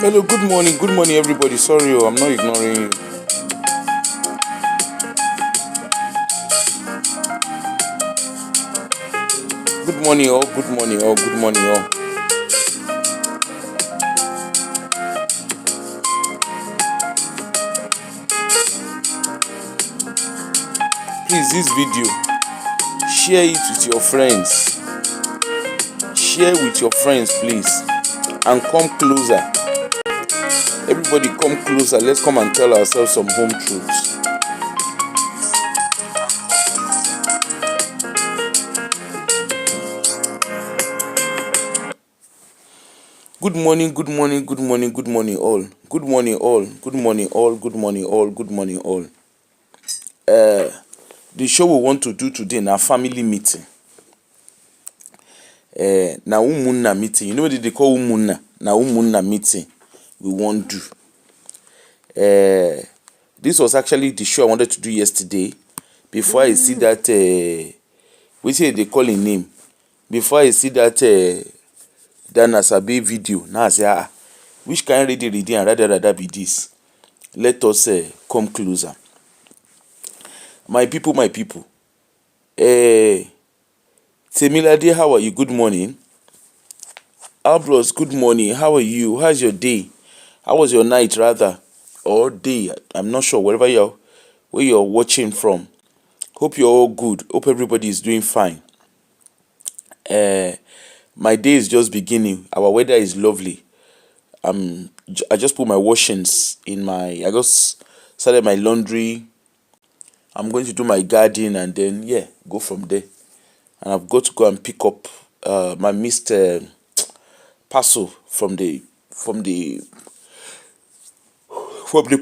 Hello, good morning, everybody. Sorry, I'm not ignoring you. Good morning, all. Good morning, all. Good morning, all. Please, this video, share it with your friends. Share with your friends, please, and come closer. Everybody, come closer. Let's come and tell ourselves some home truths. Good morning, good morning, good morning, good morning, all. Good morning, all. Good morning, all. Good morning, all. Good morning, all. The show we want to do today na family meeting. Na umunna meeting. You know what they call umunna? Na umunna meeting we want do. This was actually the show I wanted to do yesterday. Before I see that, we say they call him name. Before I see that Dan Asabe video, now I say, which kind of reading and rather be this? Let us come closer. My people. Temilade, how are you? Good morning. Albros, good morning. How are you? How's your day? How was your night, rather? Or day? I'm not sure. Where you're watching from. Hope you're all good. Hope everybody is doing fine. My day is just beginning. Our weather is lovely. I just put my washings in my. I just started my laundry. I'm going to do my garden and then go from there. And I've got to go and pick up my missed parcel from the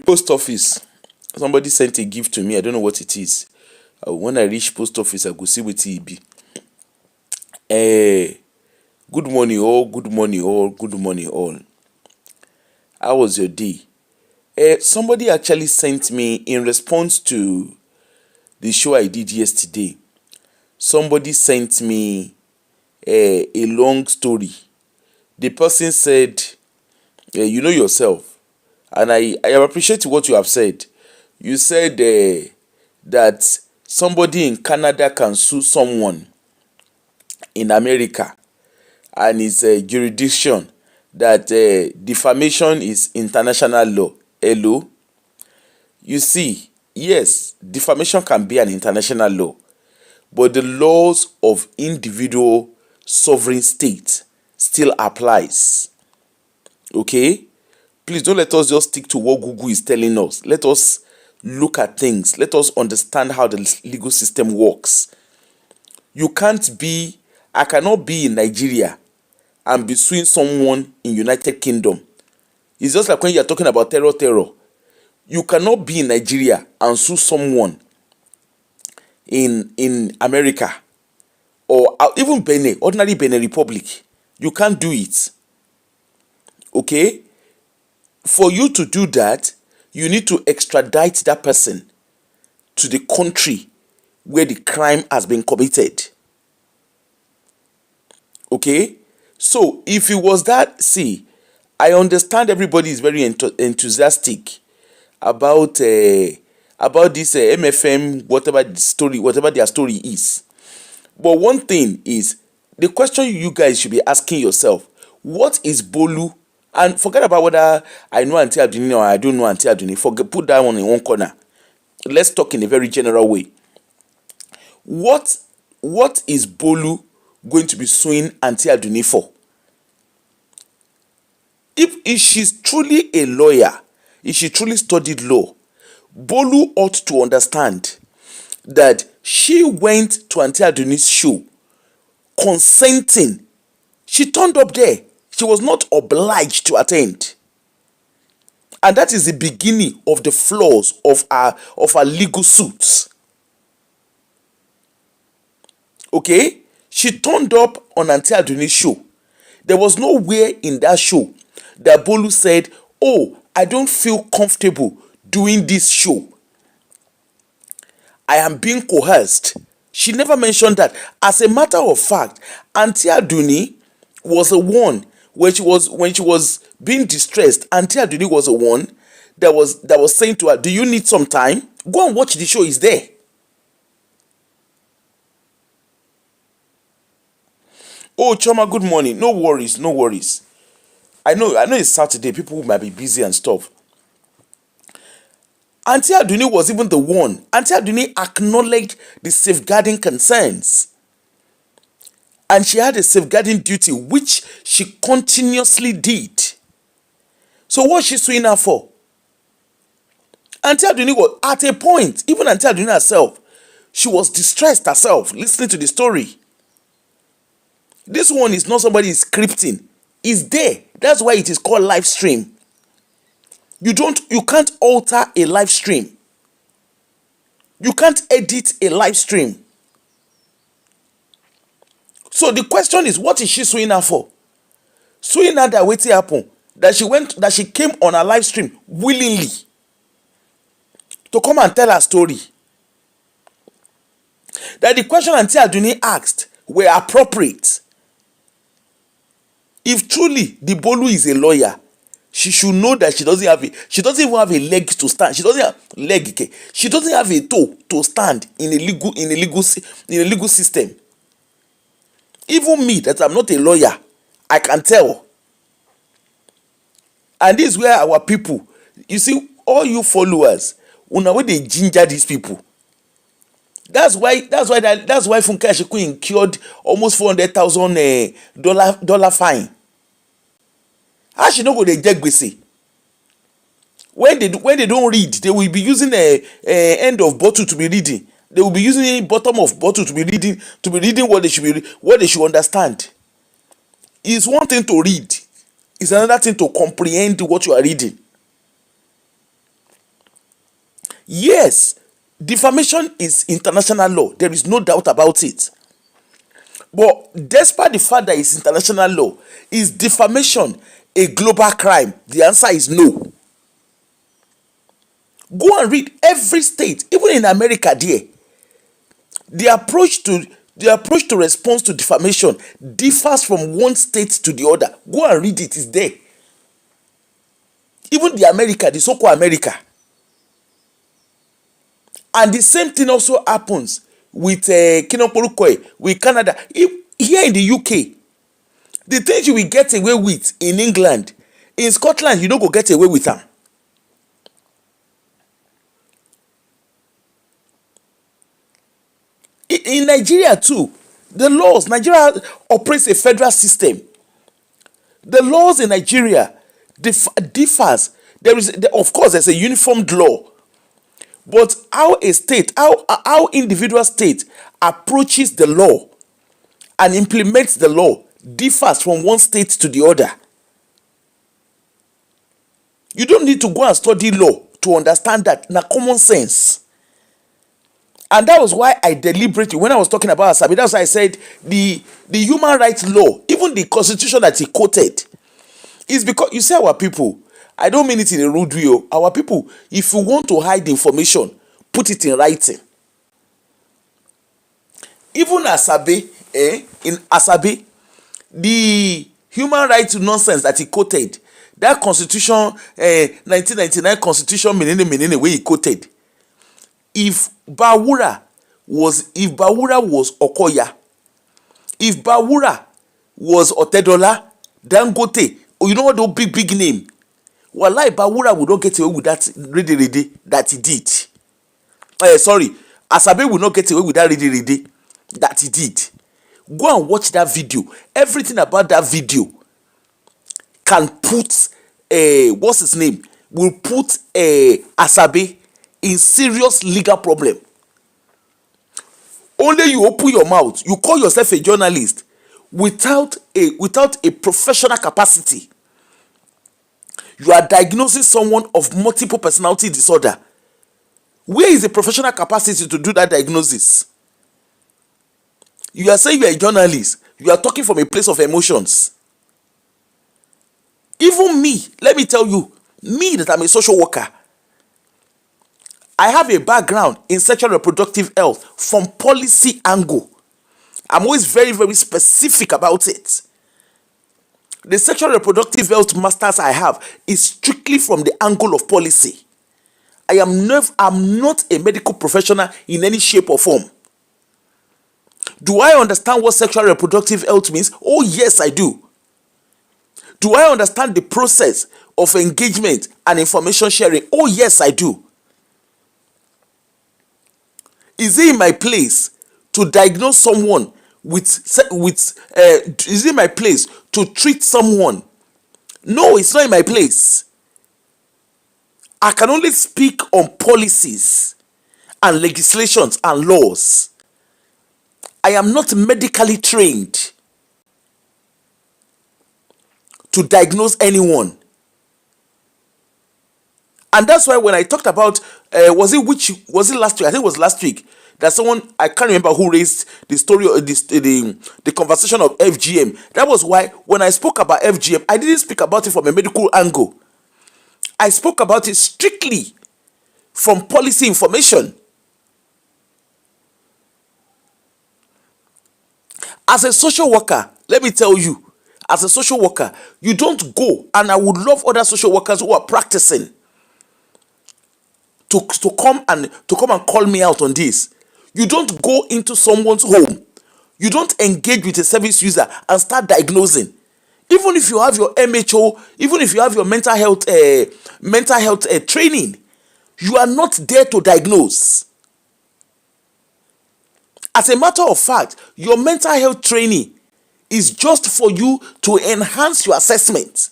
post office. Somebody sent a gift to me. I don't know what it is. When I reach post office, I go see what it be. Good morning, all. Good morning, all. Good morning, all. How was your day? Somebody actually sent me in response to the show I did yesterday. Somebody sent me a long story. The person said, you know yourself, and I appreciate what you have said. You said that somebody in Canada can sue someone in America, and it's a jurisdiction that defamation is international law. Hello? You see, yes, defamation can be an international law, but the laws of individual sovereign states still applies. Okay? Please don't let us just stick to what Google is telling us. Let us look at things. Let us understand how the legal system works. I cannot be in Nigeria and be suing someone in United Kingdom. It's just like when you're talking about terror. You cannot be in Nigeria and sue someone in America or even Benin, ordinary Benin Republic. You can't do it. Okay? For you to do that, you need to extradite that person to the country where the crime has been committed. Okay? So, if it was that, see, I understand everybody is very enthusiastic about this MFM, whatever their story is. But one thing is, the question you guys should be asking yourself, what is Bolu? And forget about whether I know Auntie Abdini or I don't know Auntie Abdini. Put that one in one corner. Let's talk in a very general way. What is Bolu going to be suing Auntie Abdini for? If she's truly a lawyer, if she truly studied law, Bolu ought to understand that she went to Auntie Abdini's show consenting. She turned up there. She was not obliged to attend. And that is the beginning of the flaws of our legal suits. Okay? She turned up on Auntie Aduni's show. There was nowhere in that show that Bolu said, "Oh, I don't feel comfortable doing this show. I am being coerced." She never mentioned that. As a matter of fact, Auntie Aduni was the one when she was being distressed. Auntie Aduni was the one that was saying to her, "Do you need some time? Go and watch the show. It's there." Oh, Choma, good morning. No worries, no worries. I know it's Saturday. People might be busy and stuff. Auntie Aduni was even the one. Auntie Aduni acknowledged the safeguarding concerns. And she had a safeguarding duty, which she continuously did. So what's she suing her for? Auntie Aduni was, at a point, even Auntie Aduni herself, she was distressed herself listening to the story. This one is not somebody scripting. It's there. That's why it is called live stream. You can't alter a live stream. You can't edit a live stream. So the question is, what is she suing her for? Suing her that wetin happen, that she came on a live stream willingly to come and tell her story. That the question Auntie Aduni asked were appropriate. If truly the Bolu is a lawyer, she should know that she doesn't even have a leg to stand. She doesn't have leg. Okay? She doesn't have a toe to stand in a legal system. Even me, that I'm not a lawyer, I can tell. And this is where our people, you see, all you followers, una wey dey ginger these people. That's why Funke Ashiku incurred almost $400,000 fine. How she no go dey get gbese? When they don't read, they will be using a end of bottle to be reading. They will be using bottom of bottle to be reading what they should understand. It's one thing to read. It's another thing to comprehend what you are reading. Yes, defamation is international law. There is no doubt about it. But despite the fact that it's international law, is defamation a global crime? The answer is no. Go and read every state, even in America there. The approach to response to defamation differs from one state to the other. Go and read it, it's there. Even the so-called America. And the same thing also happens with with Canada. Here in the UK, the things you will get away with in England, in Scotland, you don't go get away with them. In Nigeria too, Nigeria operates a federal system. The laws in Nigeria differs. Of course, there's a uniformed law. But how individual state approaches the law and implements the law differs from one state to the other. You don't need to go and study law to understand that. Na common sense. And that was why I deliberately, when I was talking about Asabi, that's why I said the human rights law, even the constitution that he quoted, is because, you see, our people, I don't mean it in a rude way, our people, if you want to hide information, put it in writing. Even Asabe, in Asabe, the human rights nonsense that he quoted, that constitution, 1999 constitution, menene where he quoted, if Bawura was Okoya, if Bawura was Otedola, Dangote, you know what, those big name, wallahi Bawura would not get away with that ready that he did. Sorry, Asabe would not get away with that ready that he did. Go and watch that video. Everything about that video can put what's his name? Will put Asabe in serious legal problem. Only you open your mouth, you call yourself a journalist without a professional capacity. You are diagnosing someone of multiple personality disorder. Where is the professional capacity to do that diagnosis? You are saying you are a journalist. You are talking from a place of emotions. Even me, let me tell you, me that I'm a social worker, I have a background in sexual reproductive health from policy angle. I'm always very, very specific about it. The sexual reproductive health masters I have is strictly from the angle of policy. I'm not a medical professional in any shape or form. Do I understand what sexual reproductive health means? Oh, yes, I do. Do I understand the process of engagement and information sharing? Oh, yes, I do. Is it in my place to diagnose someone is it my place to treat someone? No, it's not in my place. I can only speak on policies and legislations and laws. I am not medically trained to diagnose anyone. And that's why when I talked about was it last week? I think it was last week that someone, I can't remember who raised the story of the conversation of FGM. That was why when I spoke about FGM, I didn't speak about it from a medical angle. I spoke about it strictly from policy information. As a social worker, let me tell you, as a social worker, you don't go, and I would love other social workers who are practicing to come and call me out on this. You don't go into someone's home. You don't engage with a service user and start diagnosing. Even if you have your MHO, even if you have your mental health training, you are not there to diagnose. As a matter of fact, your mental health training is just for you to enhance your assessment.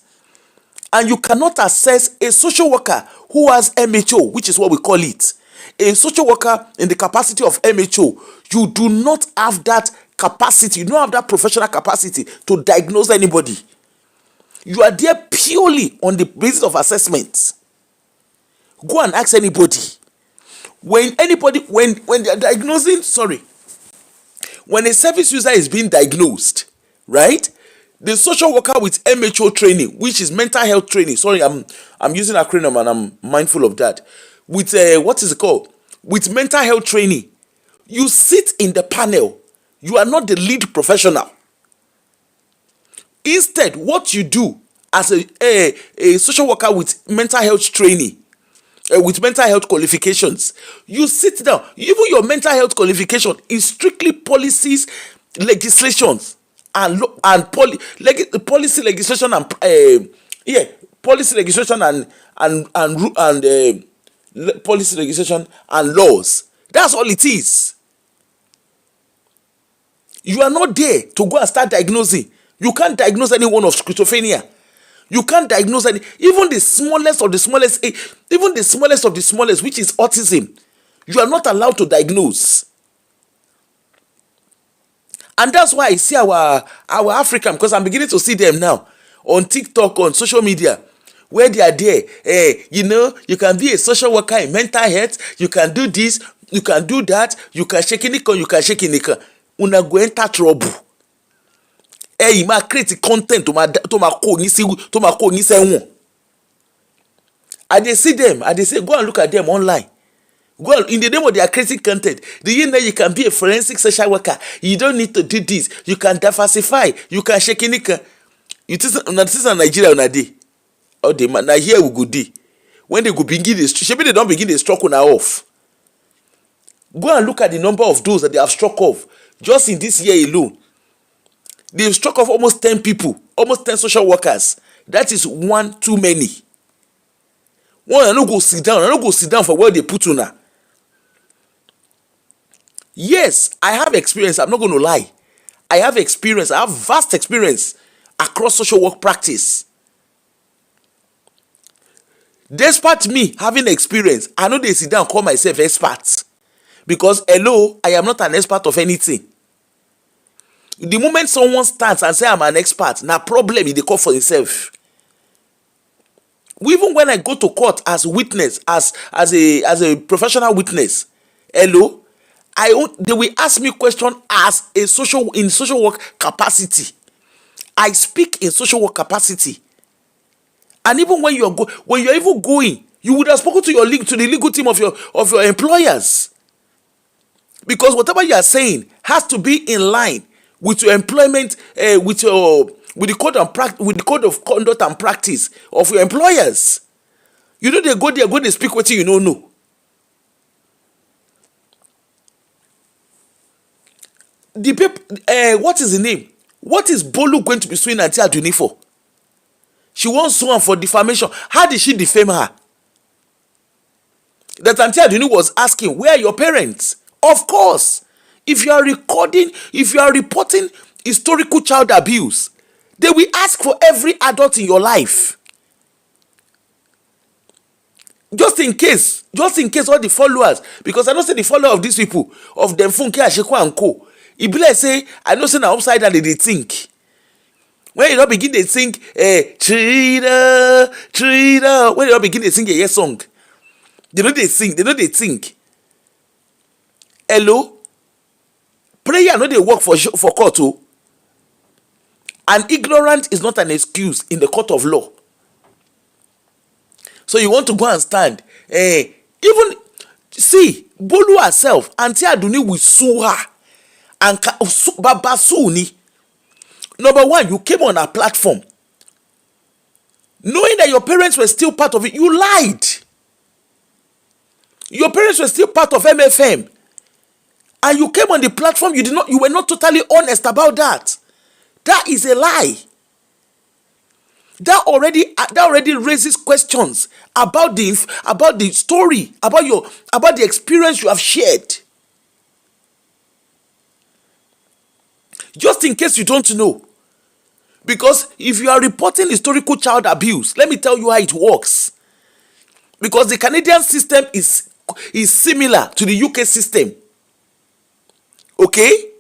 And you cannot assess a social worker who has MHO, which is what we call it. A social worker in the capacity of MHO, you do not have that capacity, you don't have that professional capacity to diagnose anybody. You are there purely on the basis of assessment. Go and ask anybody. When they are diagnosing, when a service user is being diagnosed, right? The social worker with MHO training, which is mental health training. I'm using acronym and I'm mindful of that. With what is it called? With mental health training, you sit in the panel. You are not the lead professional. Instead, what you do as a social worker with mental health training, with mental health qualifications, you sit down. Even your mental health qualification is strictly policies, legislations, policy legislation policy legislation policy legislation and laws. That's all it is. You are not there to go and start diagnosing. You can't diagnose anyone of schizophrenia. You can't diagnose even the smallest of the smallest, which is autism. You are not allowed to diagnose. And that's why I see our African, because I'm beginning to see them now on TikTok, on social media, where they are there. You can be a social worker in mental health. You can do this. You can do that. You can shake it. You can shake it. Una go enter trouble. You ma create content to ma ko ni sewon. I dey see them. I dey say go and look at them online. Go in the name of their creating content. Do you know you can be a forensic social worker? You don't need to do this. You can diversify. You can shake it. You this is Nigeria on a day. Oh, the man. Now here we go dey. When they go begin this, maybe they don't begin the struck now off. Go and look at the number of those that they have struck off just in this year alone. They've struck off almost 10 people, almost 10 social workers. That is one too many. One, I don't go sit down for where they put you now. Yes, I have experience. I'm not going to lie. I have experience. I have vast experience across social work practice. Despite me having experience, I know they sit down and call myself expert. Because, hello, I am not an expert of anything. The moment someone stands and say I'm an expert, now problem they call for himself. Even when I go to court as witness, as a professional witness, hello, They will ask me question as a social work capacity. I speak in social work capacity. And even when you're even going, you would have spoken to the legal team of your employers. Because whatever you are saying has to be in line with your employment, with the code of conduct and practice of your employers. You know, they go, they speak what you don't know. The people, what is the name? What is Bolu going to be suing Auntie Aduni for? She wants someone for defamation. How did she defame her? That Auntie Aduni was asking, where are your parents? Of course, if you are reporting historical child abuse, they will ask for every adult in your life. Just in case all the followers, because I know say the follower of these people, of them Funke Ashekwa and Co. It be like say, I know say na upside down they think. When you don't begin they sing Trina, when you don't begin they sing a yes song, they know they think. Hello? Prayer no dey work for court o. And ignorant is not an excuse in the court of law. So you want to go and stand. Even see, Bolu herself, Auntie Aduni will sue her. And Baba Suni. Number one, you came on a platform knowing that your parents were still part of it. You lied. Your parents were still part of MFM. And you came on the platform, you were not totally honest about that. That is a lie. That already raises questions about the story, about the experience you have shared. Just in case you don't know. Because if you are reporting historical child abuse, let me tell you how it works. Because the Canadian system is similar to the UK system. Okay?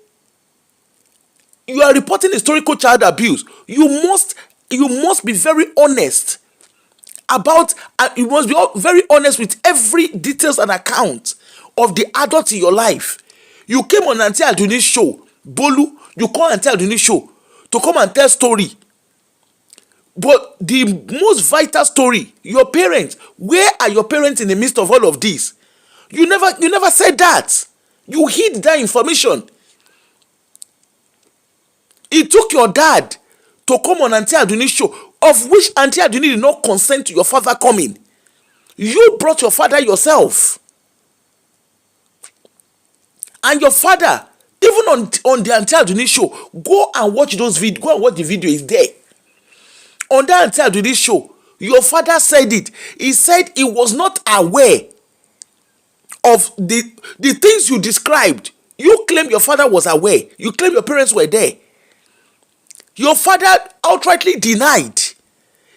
You are reporting historical child abuse. You must be very honest about, you must be very honest with every details and account of the adults in your life. You came on Auntie Aduni's show, Bolu, you call Auntie Aduni's show to come and tell story. But the most vital story, your parents, where are your parents in the midst of all of this? You never said that. You hid that information. It took your dad to come on Auntie Aduni's show, of which Auntie Aduni did not consent to your father coming. You brought your father yourself. And your father, even on the Auntie Aduni show, go and watch those videos. Go and watch the video, is there. On that Auntie Aduni show, your father said it. He said he was not aware of the things you described. You claim your father was aware. You claim your parents were there. Your father outrightly denied.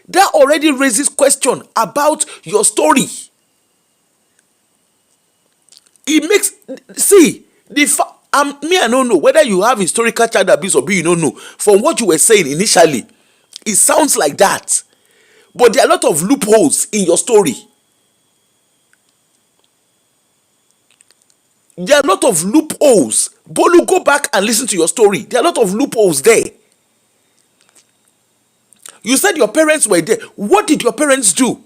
That already raises question about your story. It makes, see, I don't know whether you have historical child abuse or you don't know. From what you were saying initially, it sounds like that. But there are a lot of loopholes in your story. There are a lot of loopholes. Bolu, go back and listen to your story. There are a lot of loopholes there. You said your parents were there. What did your parents do?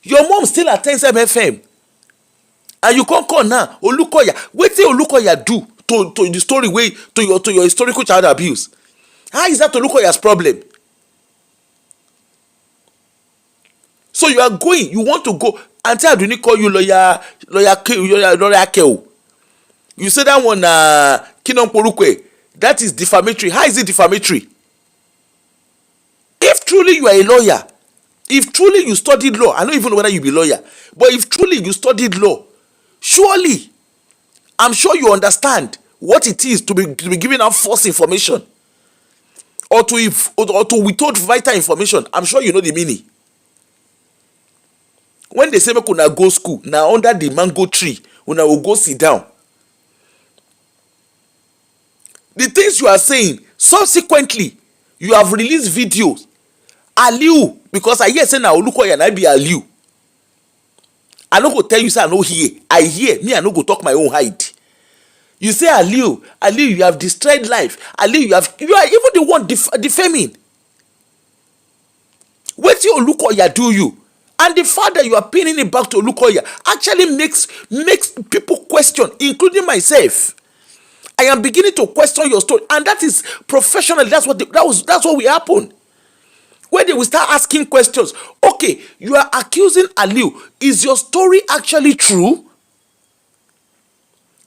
Your mom still attends MFM. And you can't call now Olukoya. What did Olukoya do to the story way to your historical child abuse? How is that Olukoya's problem? So you are going, you want to go. Auntie Aduni call you lawyer Keo. You say that one Kinon Porukwe. That is defamatory. How is it defamatory? If truly you are a lawyer, if truly you studied law, I don't even know whether you be a lawyer, but if truly you studied law, surely, I'm sure you understand what it is to be giving out false information or to withhold vital information. I'm sure you know the meaning. When they say make una go school, now under the mango tree, una will go sit down. The things you are saying, subsequently, you have released videos. Aliu, because I hear say na Olukoya na be Aliu. I no go tell you say I no hear. I hear, me I no go talk my own hide. You say, Aliu, you have destroyed life. Aliu, you are even the one defaming. What you Olukoya do you? And the fact that you are pinning it back to Olukoya actually makes people question, including myself. I am beginning to question your story, and that is professional. That's what will happen. When they will start asking questions. Okay, you are accusing Aliu. Is your story actually true?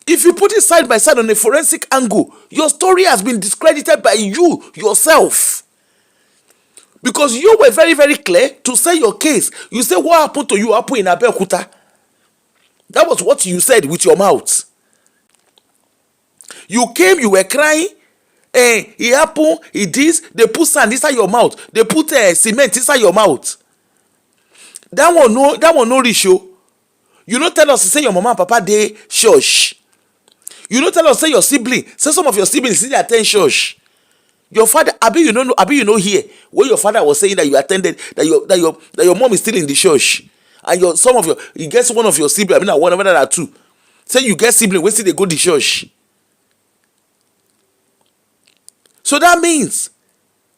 If you put it side by side on a forensic angle, your story has been discredited by you yourself. Because you were very, very clear to say your case. You say what happened to you happened in Abeokuta. That was what you said with your mouth. You came, you were crying. It happened, it is. They put sand inside your mouth. They put cement inside your mouth. That one no ratio. You don't tell us to say your mama and papa dey church. You don't tell us say your sibling. Say some of your siblings still attend church. Your father, Abi, you know here where your father was saying that you attended, that your mom is still in the church, and you get one of your siblings. I mean, one of that two. Say you get sibling, where still they go to church. So that means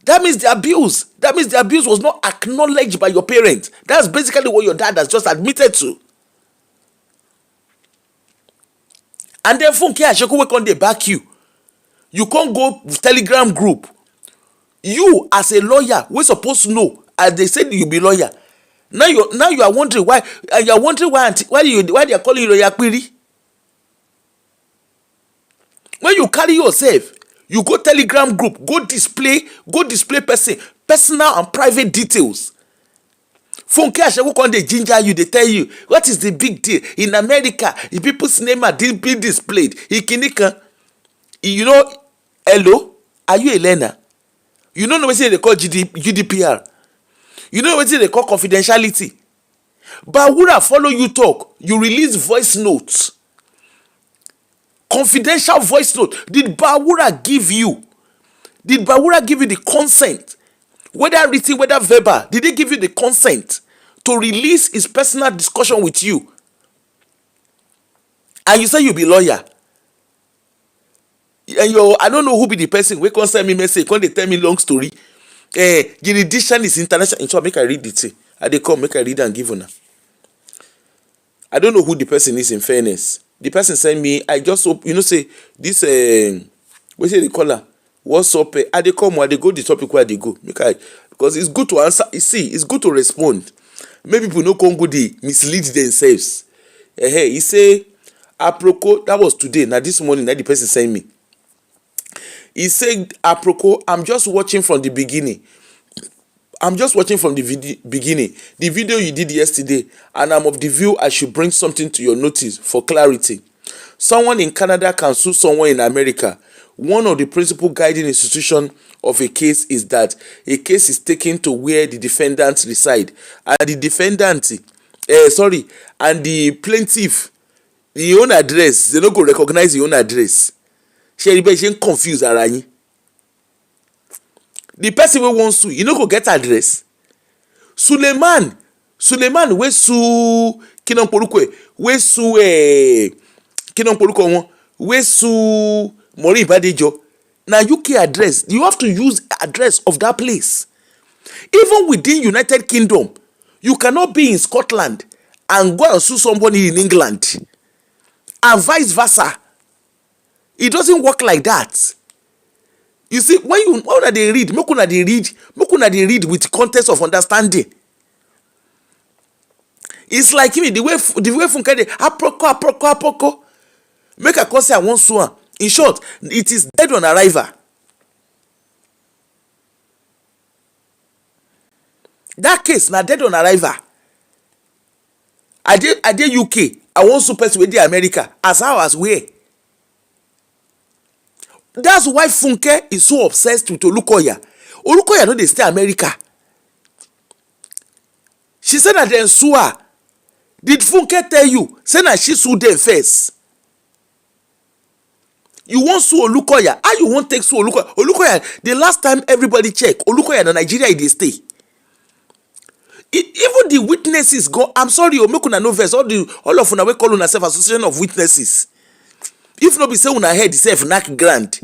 the abuse. That means the abuse was not acknowledged by your parents. That's basically what your dad has just admitted to. And then Funke Ashoku will come they back you. You can't go Telegram group. You as a lawyer, we're supposed to know. As they said you be lawyer. Now you are wondering why. And you are wondering why they are calling you lawyer query. When you carry yourself, you go Telegram group, go display personal and private details. Funke Ashoku come they ginger you, they tell you what is the big deal in America. The people's name are being displayed. You know, hello, are you a learner? You don't know what they call GDPR. You know what they call confidentiality. Bawura follow you talk. You release voice notes. Confidential voice note. Did Bawura give you the consent? Whether written, whether verbal, did he give you the consent to release his personal discussion with you? And you say you be lawyer. And I don't know who be the person. We can send me message. Can they tell me long story? Jurisdiction is international. So make I read it. I they come make I read and give you now. I don't know who the person is. In fairness, the person send me. I just hope say this. What say they call her? What's up? I they come where they go the topic where they go. Because it's good to answer. You see, it's good to respond. Maybe people no can go they mislead themselves. He say, apropos, that was today. Now this morning, that the person sent me. He said, apropos, I'm just watching from the beginning. Beginning. The video you did yesterday, and I'm of the view I should bring something to your notice for clarity. Someone in Canada can sue someone in America. One of the principal guiding institutions of a case is that a case is taken to where the defendants reside, and the plaintiff, the own address, they don't go recognize the own address. She confused around. The person who wants to, go get address. Suleiman we sue Kinon Porukwe, we sue Kinon Poruko, we sue Mori Badejo. Now UK address, you have to use address of that place. Even within United Kingdom, you cannot be in Scotland and go and sue somebody in England, and vice versa. It doesn't work like that. You see, when they read, make una they read with context of understanding. It's like me, the way Funke dey aproko. Make a call say I want sue. In short, it is dead on arrival. That case na dead on arrival. I dey UK. I want sue person wey dey America. As how as where? That's why Funke is so obsessed with Olukoya. Olukoya no dey stay America. She said that dem sue her. Did Funke tell you? Say that she sued them first. You want sue Olukoya? How you want take sue Olukoya? Olukoya, the last time everybody check, Olukoya na Nigeria dey stay. Even the witnesses go. I'm sorry, make una no verse. All of una we call una self association of witnesses. If no be say una head itself knack grand,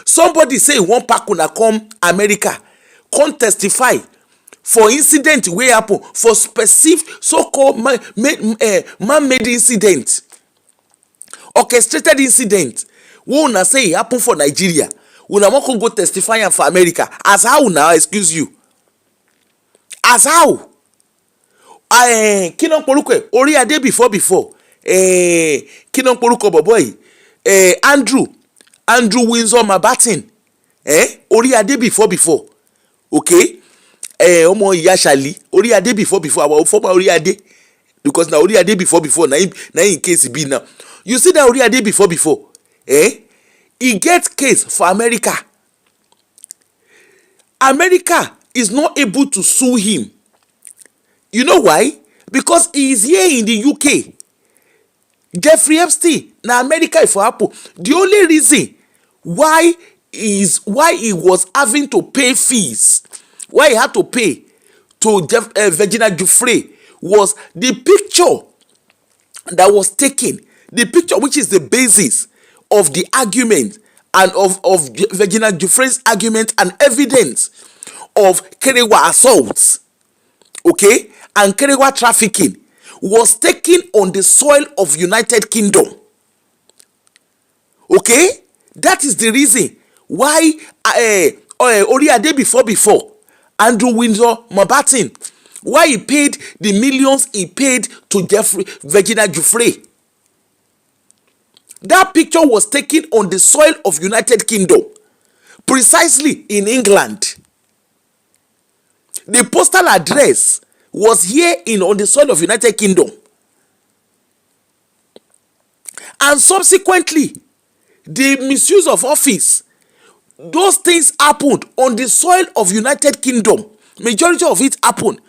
somebody say one pack una come America, come testify for incident wey happen, for specific so-called man-made incident, orchestrated incident wey una say e happen for Nigeria. Una wan come go testify am for America. As how now? Excuse you. As how? Kí ló ń porúkọ ẹ̀? Orí adé before kí ló ń porúkọ bọ̀bọ̀ yìí? Andrew Windsor Mabatin, orí adé before okay, ọmọ ìyá ṣàlì orí adé before our former orí adé, because na orí adé before na in case be now. You see that orí adé before e get case for America. America is not able to sue him. You know why? Because he is here in the UK. Jeffrey Epstein na America for Apple. The only reason why he was having to pay fees, why he had to pay to Virginia Giuffre, was the picture that was taken, the picture which is the basis of the argument and of Virginia Giuffre's argument and evidence of Kerewa assaults, okay, and Kerewa trafficking, was taken on the soil of United Kingdom. Okay, that is the reason why Oriade before Andrew Windsor Mabatin, why he paid the millions he paid to Virginia Giuffre. That picture was taken on the soil of United Kingdom, precisely in England. The postal address was here on the soil of United Kingdom. And subsequently, the misuse of office, those things happened on the soil of United Kingdom. Majority of it happened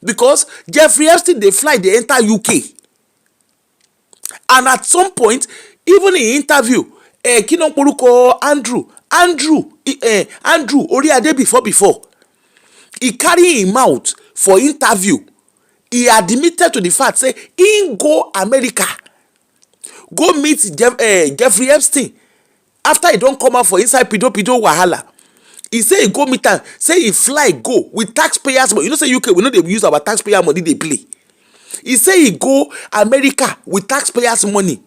because Jeffrey Epstein, they fly, they enter UK. And at some point, even in interview, Andrew Oriade before, he carry him out for interview. He admitted to the fact, say, he go America, go meet Jeffrey Epstein. After he don't come out for inside pido wahala, he say he go meet am, say he fly go with taxpayers money. You know say UK, we know they use our taxpayer money, they play. He say he go America with taxpayers money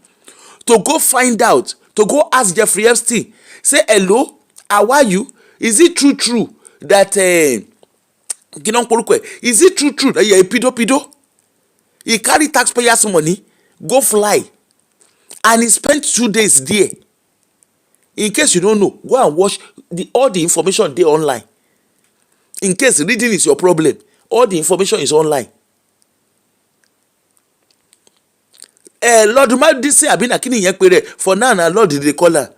to go find out, to go ask Jeffrey Epstein, say, hello, how are you? Is it true that is it true that you're a pido? He carry taxpayers money, go fly, and he spent 2 days there. In case you don't know, go and watch all the information there online. In case reading is your problem, all the information is online. Lord this say Abina Kini Yakpere for now, Lord they call her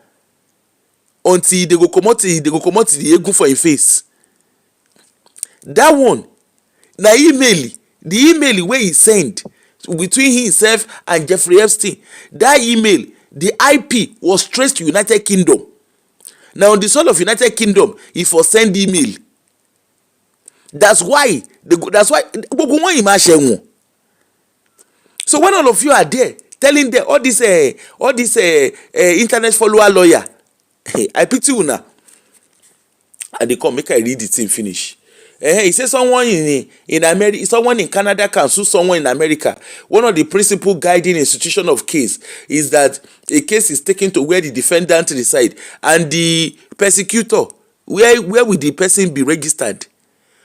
until they go come out the egu for your face. That one, the email where he sent between himself and Jeffrey Epstein, that email, the IP was traced to United Kingdom. Now on the soil of United Kingdom, he for send email. That's why. So when all of you are there telling them all this internet follower lawyer, hey, I pity you now. And they come make I read the thing finish. He says someone in America, someone in Canada can sue someone in America. One of the principal guiding institution of case is that a case is taken to where the defendant reside, and the persecutor, where will the person be registered?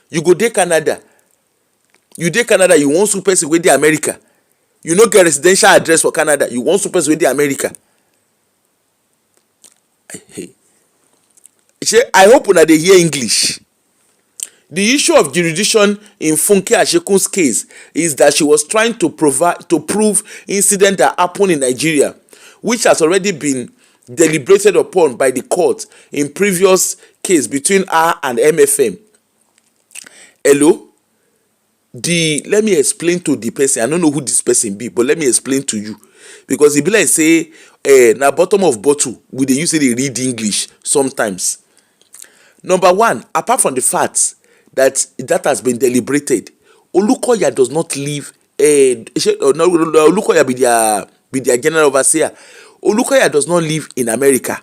You go to Canada. You want sue person with the America. You no get residential address for Canada. You want sue person with the America. I hope una dey hear English. The issue of jurisdiction in Funke Ashekun's case is that she was trying to prove incident that happened in Nigeria, which has already been deliberated upon by the court in previous case between her and MFM. Hello? Let me explain to the person. I don't know who this person be, but let me explain to you. Because it be like say, na bottom of bottle, we dey use it they read English sometimes. Number one, apart from the fact that has been deliberated, Olukoya does not live. Olukoya be their general overseer. Olukoya does not live in America.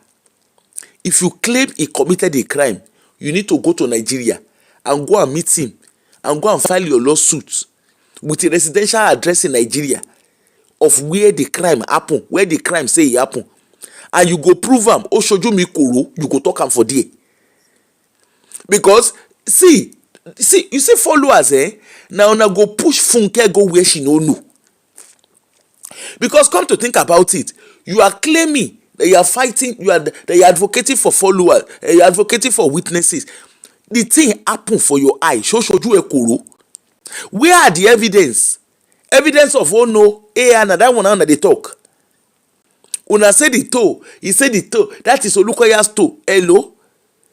If you claim he committed a crime, you need to go to Nigeria and go and meet him and go and file your lawsuit with a residential address in Nigeria of where the crime happen, where the crime say e happen, and you go prove am. Oshoju mi koro, you go talk am for there. Because see, you see followers, now una go push Funke go where she no know. Because come to think about it, you are claiming that you are fighting, that you are advocating for followers, you are advocating for witnesses. The thing happen for your eye. Shoshoju ekoro. Where are the evidence? Evidence of oh no, and that one now they talk. Una say the toe, he said the toe. That is Olukoya's toe. Hello,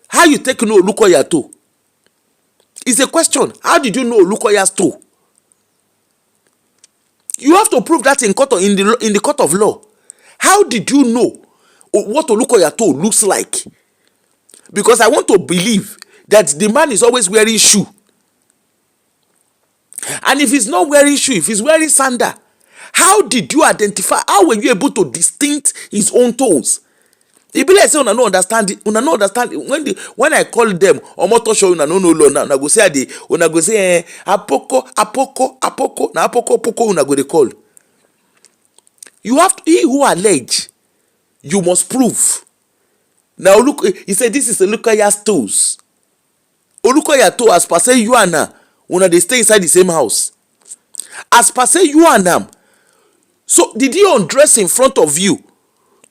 how you take know Olukoya toe? It's a question. How did you know Olukoya's toe? You have to prove that in court, in the court of law. How did you know what Olukoya toe looks like? Because I want to believe that the man is always wearing shoe. And if he's not wearing shoe, if he's wearing sandal, how did you identify? How were you able to distinct his own toes? It be like say una no understand it. Una no understand it. When I call them omoto show una no law now. Una go say una go say apoko na apoko poko una go dey call. You have to, he who allege, you must prove. Now look, he said this is Olukoya's toes. Olukoya toe as per say you and una they stay inside the same house. As per say you and them. So did he undress in front of you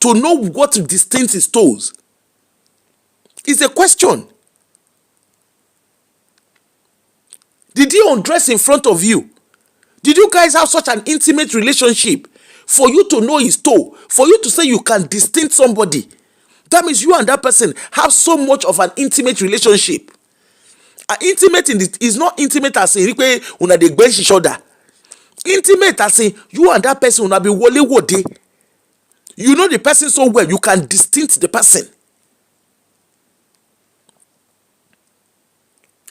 to know what distinct his toes? It's a question. Did he undress in front of you? Did you guys have such an intimate relationship for you to know his toe? For you to say you can distinct somebody? That means you and that person have so much of an intimate relationship. Intimate is not intimate as in una dey gbe each other. Intimate as in you and that person una be wole wode. You know the person so well, you can distinct the person.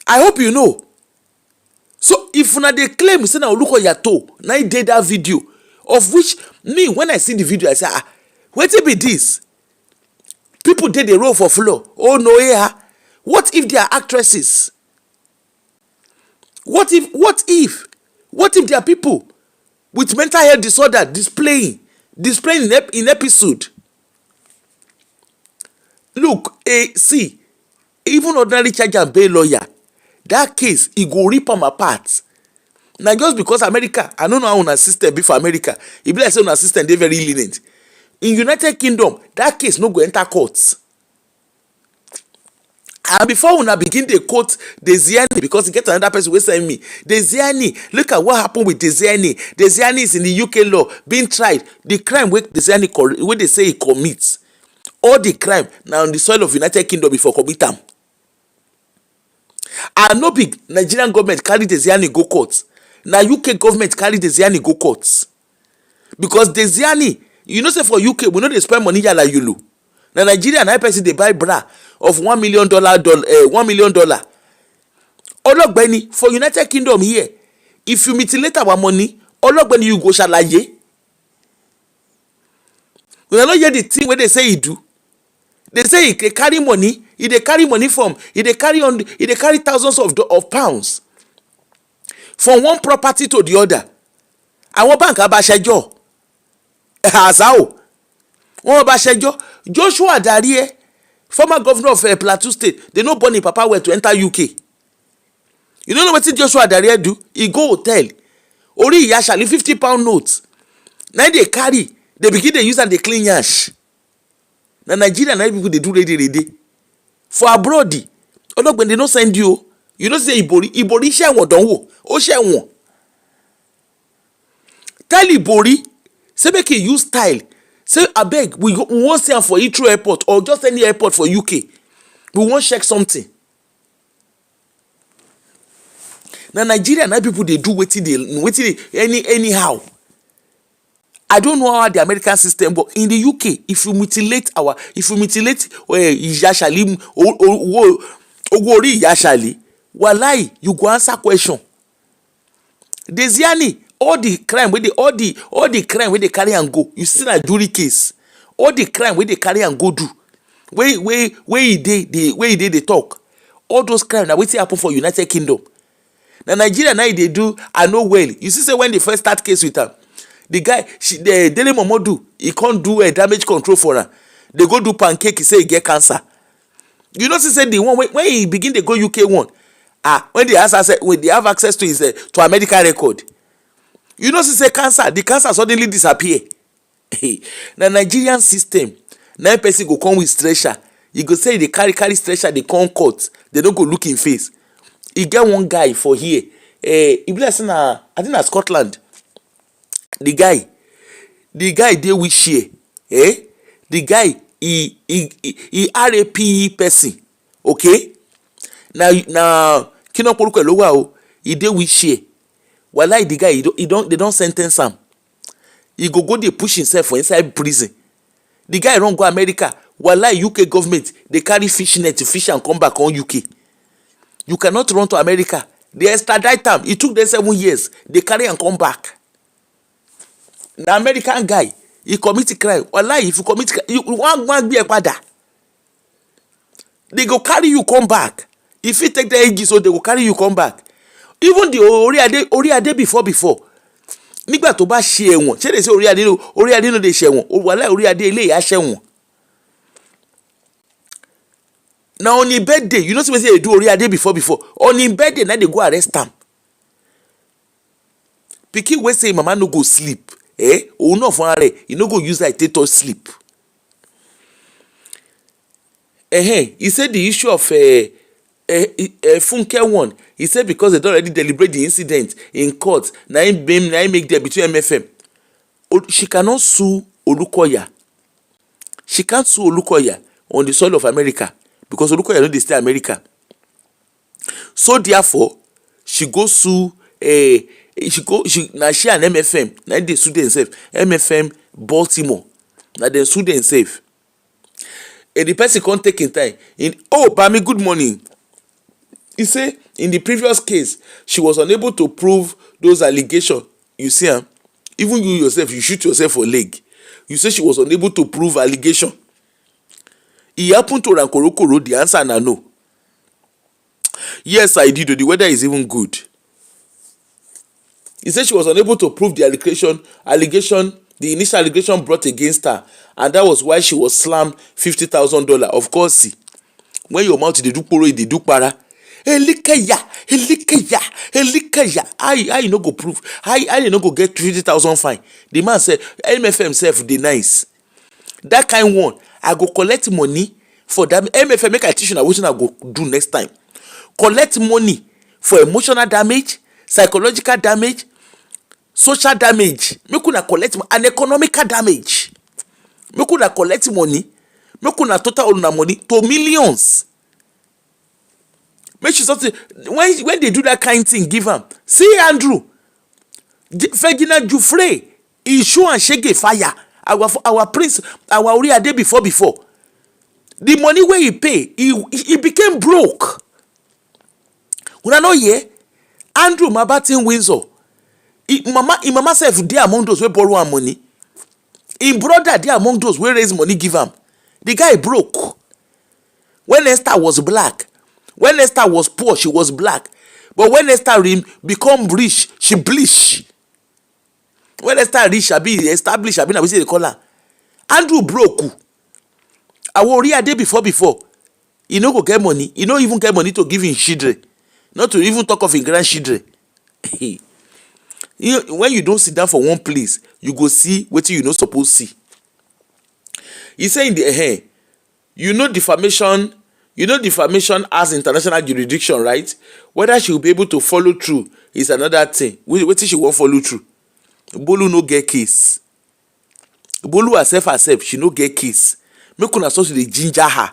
I hope you know. So if una dey claim say na Olukoya toe, na he did that video, of which me when I see the video I say wetin be this? People did the role for floor. Oh no, yeah. What if they are actresses? What if there are people with mental health disorder displaying in episode? Look, see, even ordinary charge and bail lawyer, that case, he go rip them apart. Now just because America, I don't know how una system be for America, e be like say una system dey very lenient. In United Kingdom, that case no go enter courts. And before una begin dey quote Desiani, because e get another person wey send me, Desiani, look at what happened with Desiani. Desiani is in the UK law being tried. The crime wey Desiani wey they say he commits, all the crime now on the soil of United Kingdom before commit am. And no big Nigerian government carry Desiani go court. Now UK government carry Desiani go court. Because Desiani, you know say for UK we no dey spend money yala yulu. Now Nigeria na person dey buy bra of $1 million, $1 million. Ologbeni for United Kingdom here, if you mutilate our money, Ologbeni you go shalaye. We no hear the thing where they say he do. They say he carry money, he carry money from, he carry thousands of pounds from one property to the other. And one bank abashejo. Azao. One abashejo. Joshua Darie, former governor of Plateau State, they no born in Papa where to enter UK. You don't know what Joshua Darie do? He go hotel. Ori yashali £50 notes. Now they carry, they begin to use and they clean yash. Now Nigeria now people they do ready. For abroad, look when they don't send you, you don't say Ibori share one don't wo. O share one. Tell Ibori, say make he use style. Say abeg, we won't say for Heathrow Airport or just any airport for UK. We won't check something. Now Nigeria now people they do anyhow. I don't know how the American system, but in the UK, if you mutilate Yashali Ogori Yashali, walai, you go answer question. Desiani, all the crime where they carry and go, you see a jury case. all the crime wey dey carry am go do, wey e dey dey talk, all those crime na wetin happen for United Kingdom. Na Nigeria now e dey do I know well. You see say when they first start case with am, the guy Dele Momodu, he can't do a damage control for am. They go do pancake, he say he get cancer. You know, say the one when he begin dey go UK one, when they have access to his to a medical record, you know, say cancer, the cancer suddenly disappear. Na Nigerian system. Now person go come with stretcher, you go say they carry stretcher, they come court, they don't go look in face. E get one guy for here, e be like say na, I think na Scotland. The guy dey with share, the guy he RAP person, okay. Now kinoporuko lo wa o, he dey with share. Wallahi the guy they don't sentence am. He go dey push himself for inside prison. The guy run go America. Wallahi UK government they carry fish net to fish and come back on UK. You cannot run to America. They extradite am. It took them 7 years. They carry and come back. The American guy, he commit crime. Wallahi, if you commit crime, you want be a father. They go carry you come back. If you take the ages, so they go carry you come back. Even the Oriade before. Nígbà tó bá ṣe ẹ̀wọ̀n, ṣé they say Oriade no dey ṣe ẹ̀wọ̀n. Wallahi Oriade ilé ìyá ṣe ẹ̀wọ̀n. Now on his birthday, you know, say they do Oriade before. On his birthday, now they go arrest him. Pikin wey say mama no go sleep, or no for her, you no go use like take touch sleep. He said the issue of Funke one. He said because they don't already deliberate the incident in court, now he make there between MFM. She cannot sue Olukoya. She can't sue Olukoya on the soil of America. Because Olukoya no dey stay America. So therefore, she go sue she and MFM. Now they sue themselves. MFM Baltimore. Now they sue themselves. And the person can't take in time. Bami, good morning. He say in the previous case, she was unable to prove those allegations. You see, even you yourself, you shoot yourself for leg. You say she was unable to prove allegation. He happened to Rankorokoro, the answer na no. Yes, I did. The weather is even good. He said she was unable to prove the the initial allegation brought against her, and that was why she was slammed $50,000. Of course, see, when your mouth they do poro, they do para. Elikaya. How you no go prove? How you no go get 50,000 fine? The man said, MFM himself, they nice. That kind one, I go collect money for that. MFM make a teach you what I go do next time. Collect money for emotional damage, psychological damage, social damage. Make una collect an economical damage. Make una collect money. Make una total una money to millions. Make sure something when they do that kind thing, give them. See Andrew, Ferdinand Jufre, he show and shake fire. Our prince, our Oriade before. The money where he pay, he became broke. Una know here, Andrew Mabatin Windsor. Mama self there among those who borrow am money. Him brother there among those who raise money give am. The guy broke. When Esther was black, when Esther was poor, she was black. But when Esther become rich, she bleach. When Esther rich, she be established. She be na we say they call her. Andrew broke. Our Oriade before. He no go get money. He no even get money to give him children. Not to even talk of his grandchildren. When you don't sit down for one place, you go see what you not supposed to see. He say in the defamation. You know defamation has international jurisdiction, right? Whether she will be able to follow through is another thing. What she won't follow through? Bolu no get case. Bolu herself, she no get case. Make una start to the ginger her.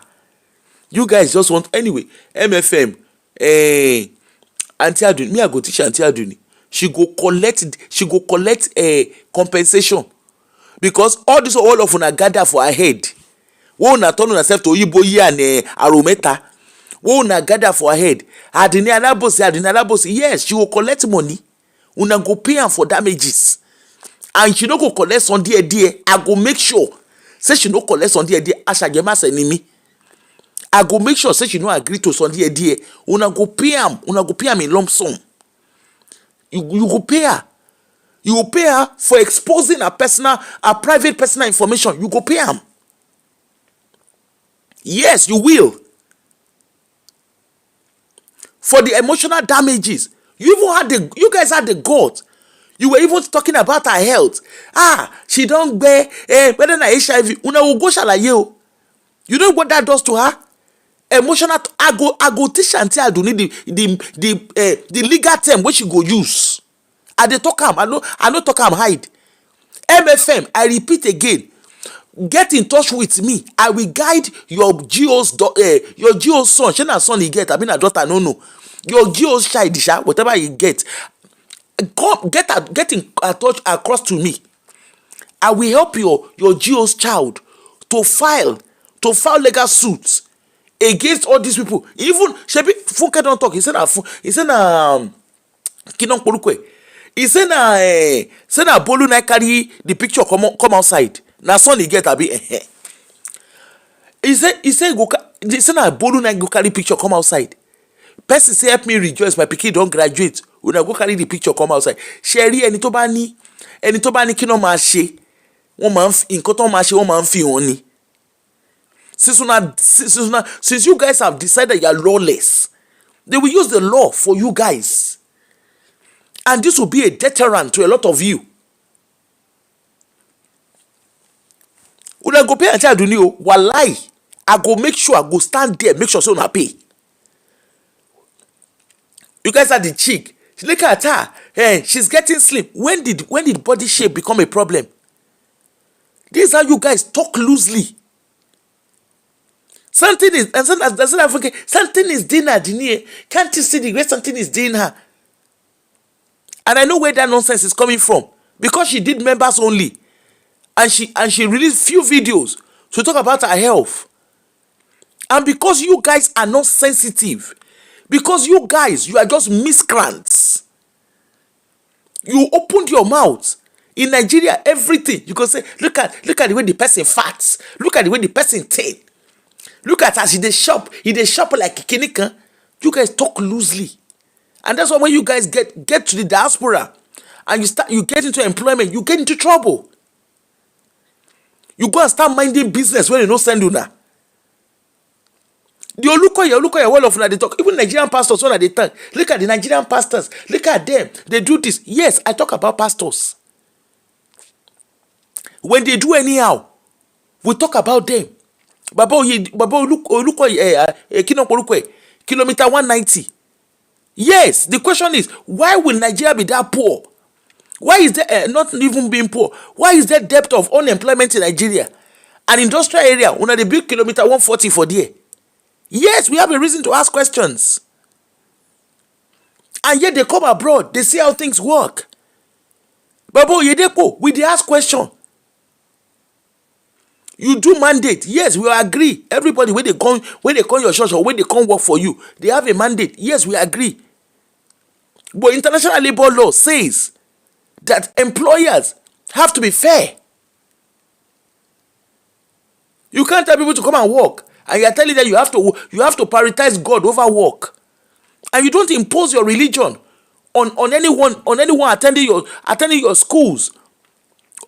You guys just want anyway. MFM, Auntie Aduni. Me I go teach Auntie Aduni. She go collect a compensation because all of una gather for her head. Wo una turn herself to Oyiboyi and Arometa. Wo una gather for her head. Adini Alabosi. Yes, she will collect money. Una go pay am for damages. And she no go collect some dear. I go make sure say she no collect Sunday there, Ashajema enemy. I go make sure say she no agree to Sunday there. Una go pay am in lump sum. You go pay her. You will pay her for exposing her private personal information. You go pay am. Yes, you will. For the emotional damages. You guys had the guts. You were even talking about her health. She don't bear whether na HIV. Una will go shalaye o. You know what that does to her? Emotional. I go teach until I do need the legal term which she go use. I dey talk am. I no talk am hide. MFM. I repeat again. Get in touch with me. I will guide your geo's son. She na son he get. I mean a daughter. No. Your geo's child, whatever you get. Get in touch across to me. I will help your geo's child to file legal suits against all these people. Even Shebi Funke don't talk. He said Kinon Polukwe. He said na Bolu na carry the picture come outside. Na son he get abi. He said na Bolu na go carry picture come outside. Person say help me rejoice, my pikin don graduate. Una go carry the picture come outside. Sherry ẹni tó bá ní kí no máa ṣe. Wọ́n máa ń nǹkan tó máa ṣe wọ́n máa ń fi hàn ni. Since you guys have decided you are lawless, they will use the law for you guys. And this will be a deterrent to a lot of you. Una go pay until Aduni o. Wallahi, I go make sure I go stand there, make sure so una pay. You guys are the chick. Look at her. Hey, she's getting slim. When did body shape become a problem? This is how you guys talk loosely. Something is doing her. Can't you see the way something is doing her? And I know where that nonsense is coming from. Because she did members only. And she released few videos to talk about her health. And because you guys are not sensitive, because you guys, you are just miscreants. You opened your mouth. In Nigeria, everything, you can say, look at the way the person farts. Look at the way the person thin. Look at as he dey shop like Kinika. You guys talk loosely. And that's why when you guys get to the diaspora and you get into employment, you get into trouble. You go and start minding business when you no send you now. The Olukoya, well of they talk. Even Nigerian pastors, when they talk, look at the Nigerian pastors. Look at them. They do this. Yes, I talk about pastors. When they do anyhow, we talk about them. Baba Olukoya, kilometer 190. Yes, the question is, why will Nigeria be that poor? Why is there not even being poor? Why is there depth of unemployment in Nigeria? An industrial area, when they build kilometer 140 for there. Yes, we have a reason to ask questions. And yet they come abroad, they see how things work. Babo Yedepo, we dey ask question. You do mandate. Yes, we agree. Everybody when they come your church or when they come work for you, they have a mandate. Yes, we agree. But international labor law says that employers have to be fair. You can't tell people to come and work, and you are telling them you have to prioritize God over work, and you don't impose your religion on anyone attending your schools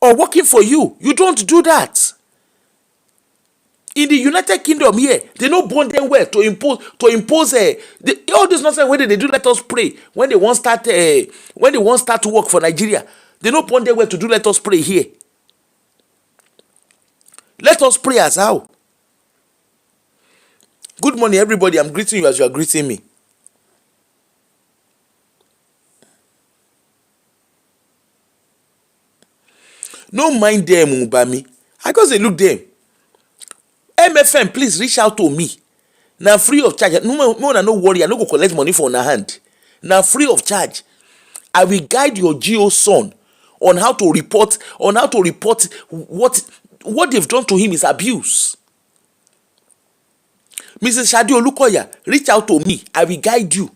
or working for you. You don't do that. In the United Kingdom here, they no born them well to impose all this nonsense. When they do let us pray when they want start to work for Nigeria, they no born them well to do let us pray here. Let us pray as how. Good morning, everybody. I'm greeting you as you are greeting me. No mind them, Mubami. I just say look them. MFM, please reach out to me. Now free of charge. No worry. I no go collect money for una hand. Now free of charge. I will guide your GO son on how to report what they've done to him is abuse. Mrs. Shadi Olukoya, reach out to me. I will guide you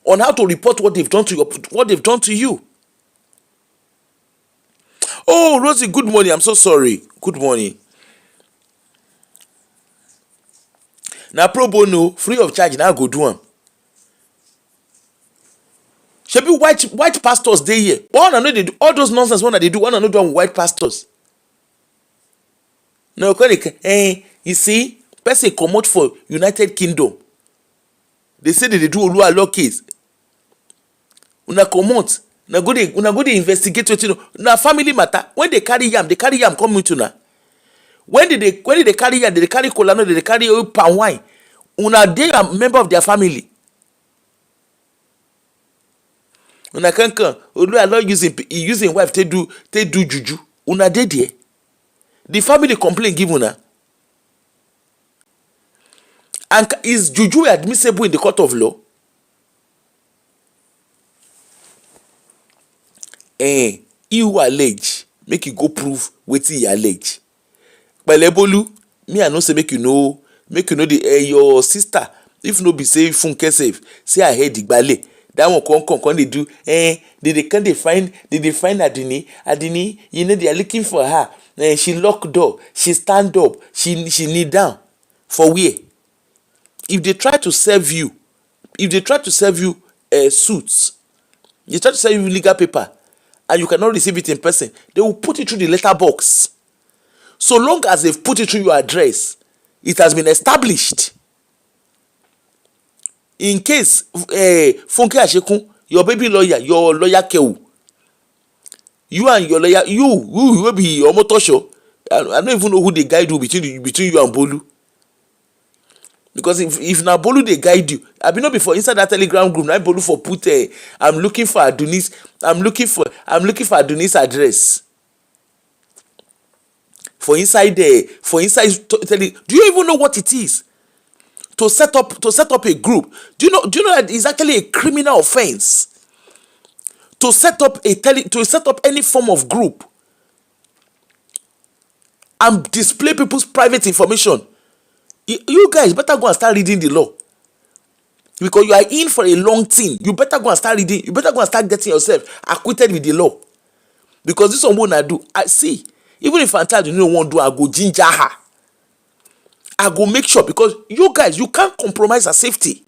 on how to report what they've done to you. Oh, Rosie, good morning. I'm so sorry. Good morning. Now pro bono, free of charge. Now go do am. Shebi white pastors dey here. But I know they do all those nonsense. One they do. One I know do am with white pastors. Now you see, person comot for United Kingdom. They say that they do Oluwalo case. Una comot. Una go dey investigate wetin. Na family matter. When they carry yam come into na. When they carry yam, they carry kola, no, they carry palm wine. Una dey a member of their family. Una can come. Oluwalo using wife to do juju. Una dey there. The family complain give una. And is juju admissible in the court of law? He who allege, make you go prove wetin he allege. Pelebolu, me I know say make you know the your sister, if no be say Funke safe, say I heard Igbale. That one come they do they find Adini, you know they are looking for her. She lock door, she stand up, she kneel down. For where? If they try to serve you suits, they try to serve you legal paper and you cannot receive it in person, they will put it through the letter box. So long as they've put it through your address, it has been established. In case Funke Ashekun, your baby lawyer, your lawyer Kewu, you and your lawyer, you will be Omotosho. I don't even know who they guide you between you and Bolu. Because if na Bolu they guide you, I be not before inside that Telegram group. Now Bolu for put I'm looking for Adonis. I'm looking for Adonis address. For inside do you even know what it is to set up a group? Do you know that it's actually a criminal offense to set up any form of group and display people's private information? You guys better go and start reading the law, because you are in for a long thing. You better go and start reading. You better go and start getting yourself acquitted with the law, because this one I do. I see. Even if Fanta you know won't do, I go ginger her. I go make sure, because you guys, you can't compromise her safety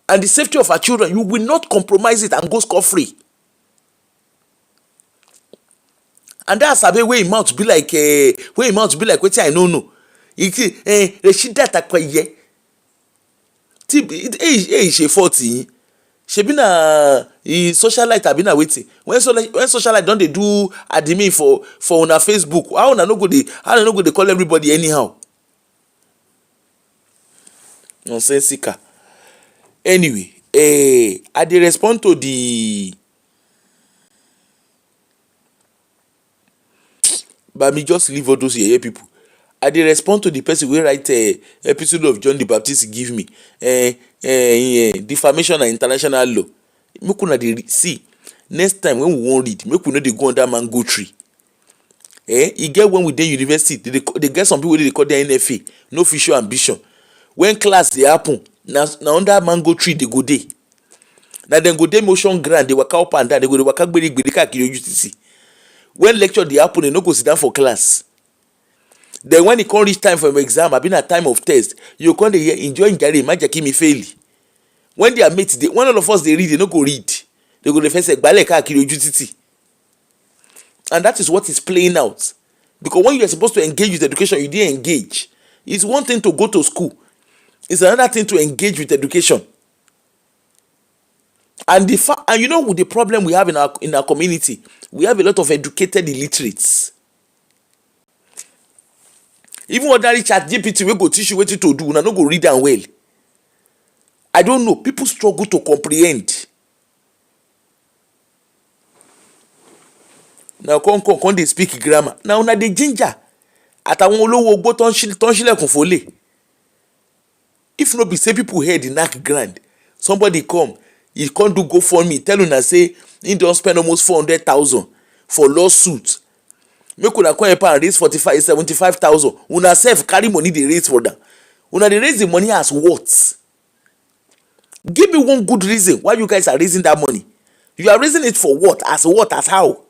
and the safety of our children. You will not compromise it and go scot-free. And that's a way him out be like wetin I know. Rashida Takwaye. She 40. She been a socialite. I been a waiting. When socialite don't they do admin for on our Facebook? How na no go they call everybody anyhow? Nonsensical. Anyway, I dey respond to the. But me just leave all those here people. I dey respond to the person wey write episode of John the Baptist give me defamation and international law. Make una dey see next time when we wan read, make we no dey go under mango tree. E get when we dey university, they get some people wey dey call their NFA, no official ambition. When class dey happen, na under mango tree they go dey. Na dem go dey motion ground, dey waka up and down, they go dey waka gberi kakiri UTC. When lecture dey happen, they no go sit down for class. Then when it come reach time for exam, I been at time of test, you come dey enjoy Njari, Majaki me fail. When they are mates, when all of us they read, they no go read. They go defense Gbale kakiri UTC. And that is what is playing out. Because when you are supposed to engage with education, you didn't engage. It's one thing to go to school. It's another thing to engage with education. And you know the problem we have in our community, we have a lot of educated illiterates. Even ordinary chat GPT will go teach you what to do, and no go read them well. I don't know. People struggle to comprehend. Now come they speak grammar. Now na the ginger. Àtàwọn olówó ogbó tó ń ṣílẹ̀kùn fólè. If no be say people hear the knack grand, somebody come, he can't do GoFundMe, tell una say he don spend almost 400,000 for lawsuit. Make una come help and raise 75,000. Una self carry money they raise for them. Una they raise the money as what? Give me one good reason why you guys are raising that money. You are raising it for what? As what? As how?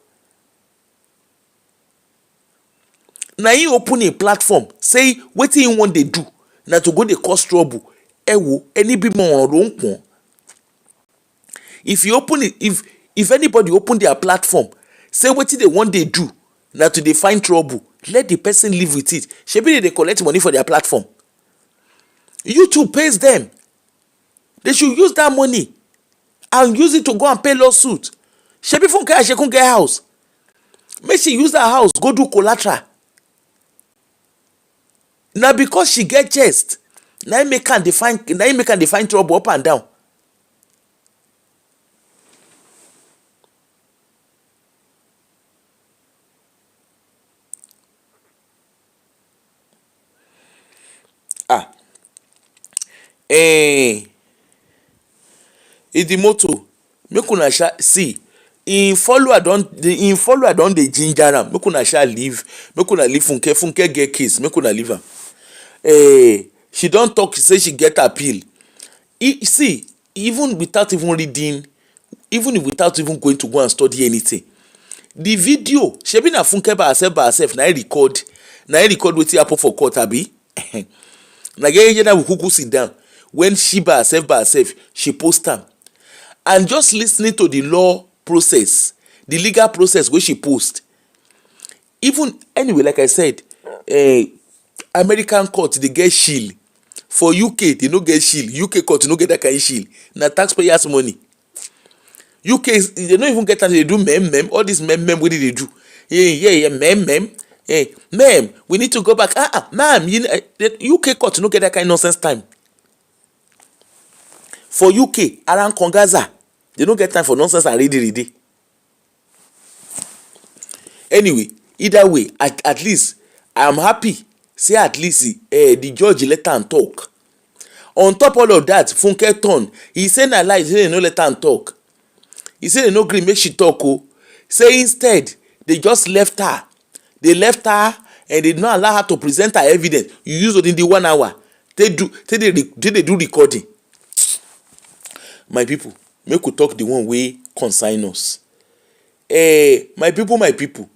na him open a platform say wetin him wan dey do na to go dey cause trouble. Wo any be more on. If you open it, if anybody open their platform say wetin they wan dey do na to dey find trouble, let the person live with it. Shebi dey collect money for their platform. YouTube pays them. They should use that money and use it to go and pay lawsuit. Shebi Funke Ashekun get house, make she use that house go do collateral. Na because she get chest na im make am dey find trouble up and down. The motto make una see im follower don dey ginger am. Make una leave Funke get case, make una leave am. She don talk say she get appeal. See, even without even reading, even without even going to go and study anything, the video shebi na Funke by herself na record wetin happen for court abi. Na get we kuku sit down when she by herself she post am, and just listening to the law process, the legal process wey she post. Even anyway, like I said, American court dey get shield. For UK they no get shield. UK court no get that kind of shield. Na taxpayers money. UK they no even get am. They do mem all this mem wey they do. Mem we need to go back. Ma'am, UK court no get that kind of nonsense time. For UK around Kongaza they no get time for nonsense and ready. Anyway, either way, at least I am happy say at least the judge let am talk. On top all of that, Funke turn. He say na lie, he say no let am talk. He say they no gree make she talk. Say instead they just left her. They left her and they did not allow her to present her evidence. You use within the 1 hour. They do recording. My people, make we talk the one way consign us. My people, my fifu.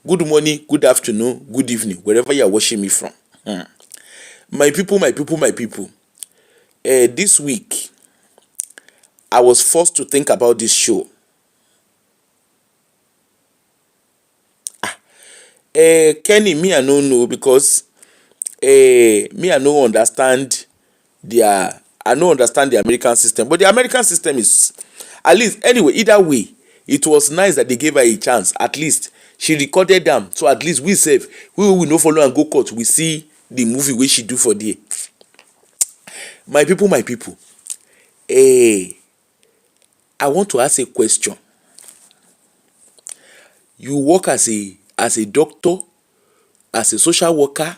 Good morning, good afternoon, good evening, wherever you are watching me from. My people. This week, I was forced to think about this show. Kenny, me I no know because me I no understand the American system. But the American system is, at least anyway, either way, it was nice that they gave her a chance. At least she recorded them, so at least we save. We will no follow and go court. We see the movie wey she do for there. My people. I want to ask a question. You work as a doctor, as a social worker,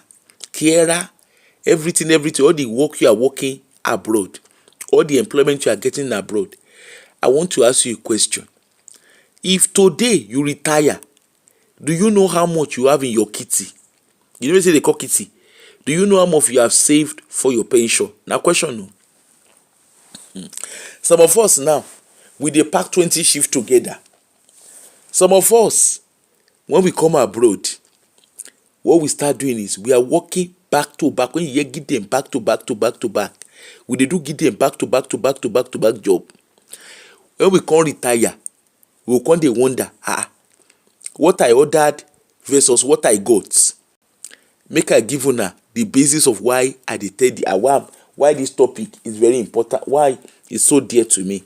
carer, everything, all the work you are working abroad, all the employment you are getting abroad. I want to ask you a question. If today you retire, do you know how much you have in your kitty? You know say they call kitty. Do you know how much you have saved for your pension? Now question no. Some of us now, we dey pack 20 shifts together. Some of us, when we come abroad, what we start doing is we are working back to back. When you hear give them back to back, we dey do give them back to back job. When we come retire, we will come dey wonder, what I ordered versus what I got. Make I give una the basis of why I dey tell the why this topic is very important, why it's so dear to me.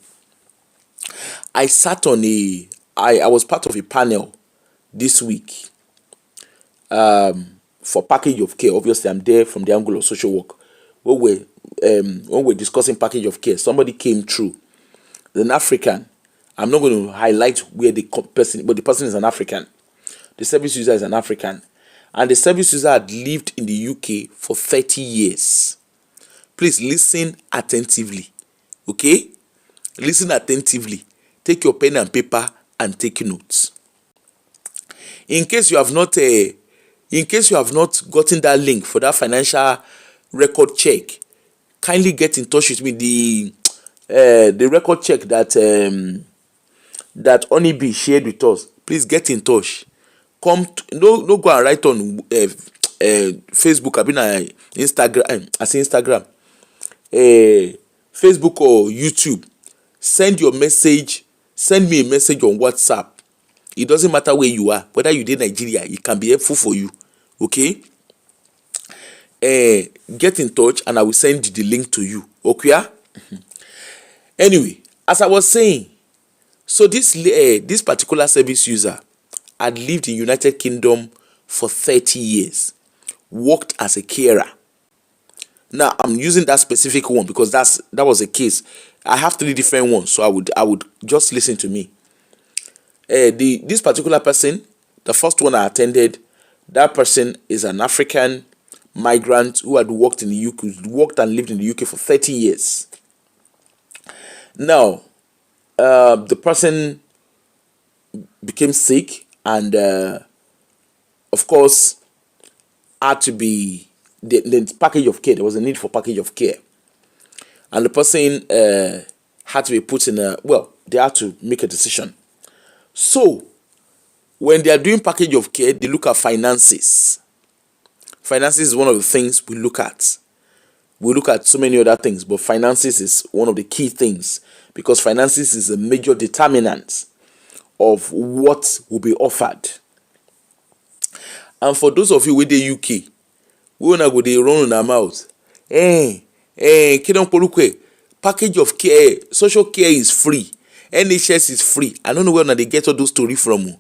I was part of a panel this week for package of care. Obviously, I'm there from the angle of social work. When we're discussing package of care, somebody came through. An African. I'm not going to highlight where the person, but the person is an African. The service user is an African. And the service user had lived in the UK for 30 years. Please listen attentively. Okay? Listen attentively. Take your pen and paper and take notes. In case you have not gotten that link for that financial record check, kindly get in touch with me. The record check that Onibi shared with us. please get in touch. No go and write on Facebook, I mean Instagram, I say Instagram, Facebook or YouTube. Send your message, send me a message on WhatsApp. It doesn't matter where you are, whether you in Nigeria, it can be helpful for you. Okay? Get in touch and I will send the link to you. Okay? Anyway, as I was saying, so this particular service user had lived in United Kingdom for 30 years, worked as a carer. Now I'm using that specific one because that was a case. I have 3 different ones, so I would just listen to me. This particular person, the first one I attended, that person is an African migrant who had worked in the UK, worked and lived in the UK for 30 years. Now, the person became sick and, of course, had to be the package of care. There was a need for package of care, and the person had to be put in they had to make a decision. So, when they are doing package of care, they look at finances. Finances is one of the things we look at. We look at so many other things, but finances is one of the key things because finances is a major determinant of what will be offered. And for those of you with the UK, we wanna go dey run on our mouth. Package of care, social care is free. NHS is free. I don't know where they get all those stories from.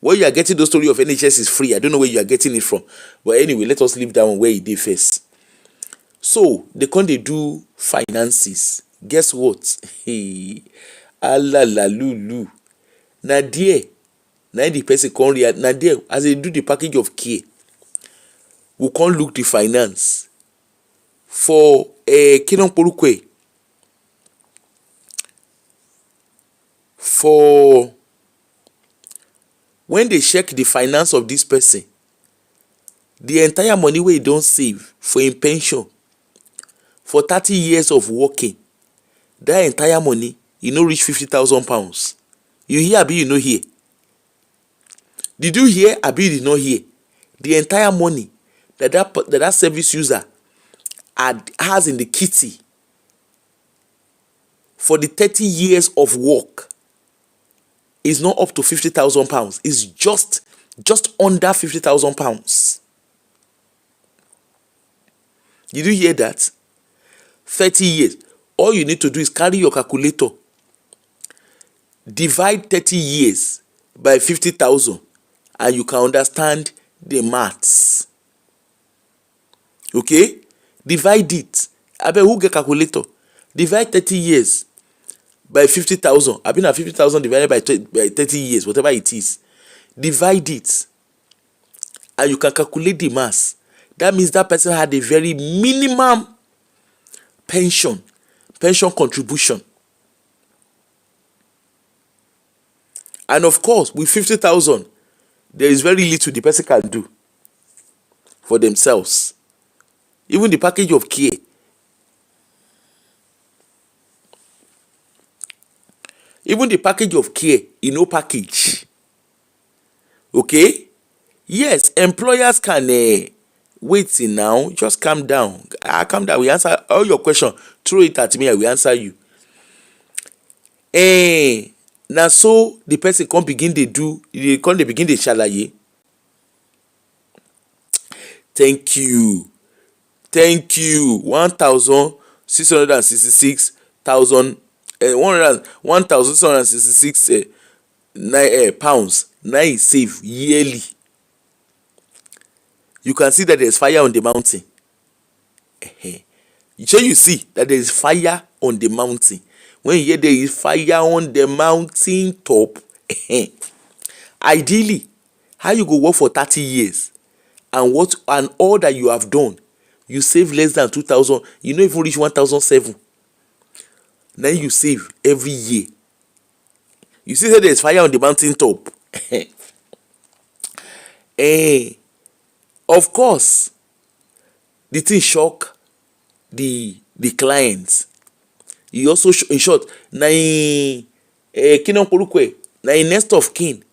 Where you are getting those story of NHS is free, I don't know where you are getting it from. But anyway, let us leave that one where it did first. So they do finances. Guess what? Hey, Lulu. Na there, na the person come react. Na there, as they do the package of care, we can't look the finance for Kinon Porukwe. For when they check the finance of this person, the entire money wey e don save for im pension for 30 years of working, that entire money e no reach £50,000. You hear abi you no hear? Did you hear abi you did not hear? The entire money that service user has in the kitty for the 30 years of work is not up to £50,000. It's just under £50,000. Did you hear that? 30 years. All you need to do is carry your calculator, divide 30 years by 50,000, and you can understand the maths. Okay? Divide it. I bet who get calculator? Divide 30 years by 50,000. I mean, 50,000 divided by 30 years, whatever it is. Divide it, and you can calculate the mass. That means that person had a very minimum pension contribution. And of course, with 50,000, there is very little the person can do for themselves. Even the package of care. Even the package of care, package. Okay? Yes, employers can wait till now. Just calm down. Calm down. We answer all your questions. Throw it at me, I will answer you. Now so the person can begin they begin they shalaye. Thank you. 1,666 pounds. Now he save yearly. You can see that there is fire on the mountain. You see that there is fire on the mountain. When you hear there is fire on the mountain top, ideally, how you go work for 30 years and all that you have done, you save less than 2,000. You don't even reach 1,007. Then you save every year. You see that there is fire on the mountain top. Of course, the thing shock the clients. He also in short, na next of kin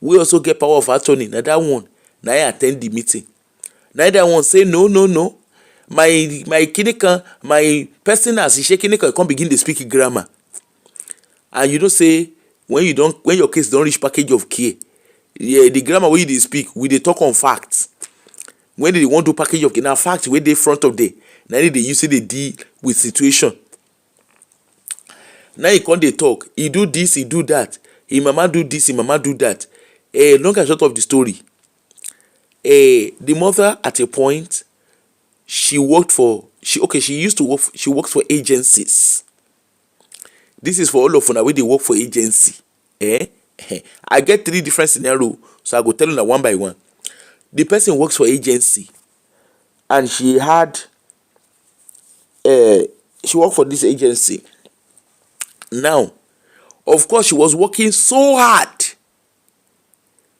we also get power of attorney. Now that one, now I attend the meeting. Now that one say no, my kinikan, my person as she kinikan come begin to speak grammar. And you don't say when your case don't reach package of care, yeah, the grammar wey you dey speak, we dey talk on facts. When they want to package of care, na fact wey dey front of them, na dey use say dey deal with situation. Now you come dey talk, he do this, he do that, him mama do this, him mama do that. Long and short of the story, the mother at a point, she worked for she works for agencies. This is for all of una wey dey work for agency. I get 3 different scenarios, so I go tell you one by one. The person works for agency, and she worked for this agency. Now, of course, she was working so hard,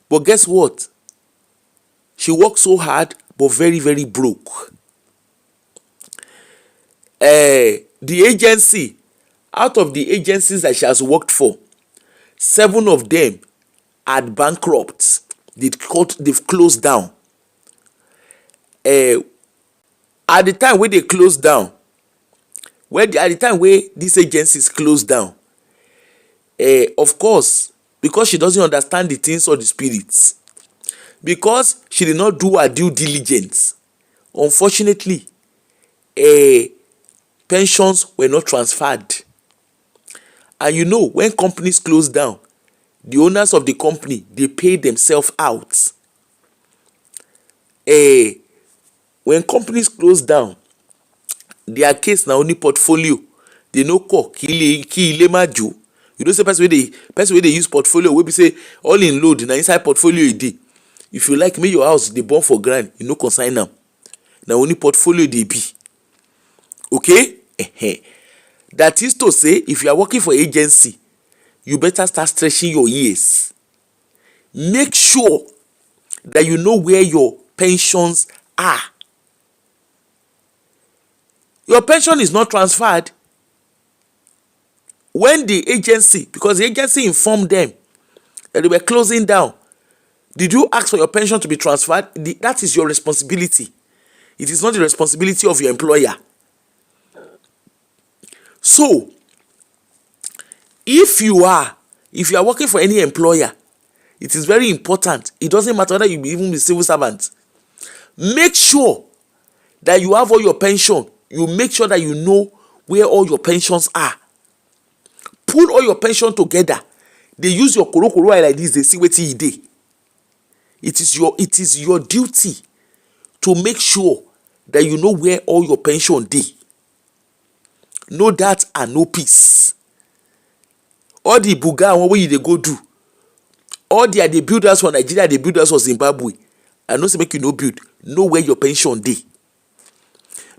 but guess what? She worked so hard, but very, very broke. The agency, out of the agencies that she has worked for, 7 of them had bankrupt. They've closed down. At the time when they closed down, at the time when these agencies closed down, of course, because she doesn't understand the things of the spirits, because she did not do her due diligence, unfortunately, pensions were not transferred. And you know, when companies close down, the owners of the company, they pay themselves out. When companies close down, their case na only portfolio. They no call ki ile majo. You know, say person wey dey use portfolio, wey be say all in load na inside portfolio e dey. If you like, make your house dey burn for ground, you no consign am. Na only portfolio dey be. Okay? That is to say, if you are working for agency, you better start stretching your ears. Make sure that you know where your pensions are. Your pension is not transferred. When the agency, because the agency informed them that they were closing down, did you ask for your pension to be transferred? That is your responsibility. It is not the responsibility of your employer. So, if you are working for any employer, it is very important. It doesn't matter whether you even be civil servant. Make sure that you have all your pension. You make sure that you know where all your pensions are. Pull all your pension together. They use your koro eye like this. They see wetin e dey. It is your duty to make sure that you know where all your pension dey. No that and no peace. All the buga and what you dey go do, all they build house for Nigeria, they build house for Zimbabwe. I know say make you no build. Know where your pension dey.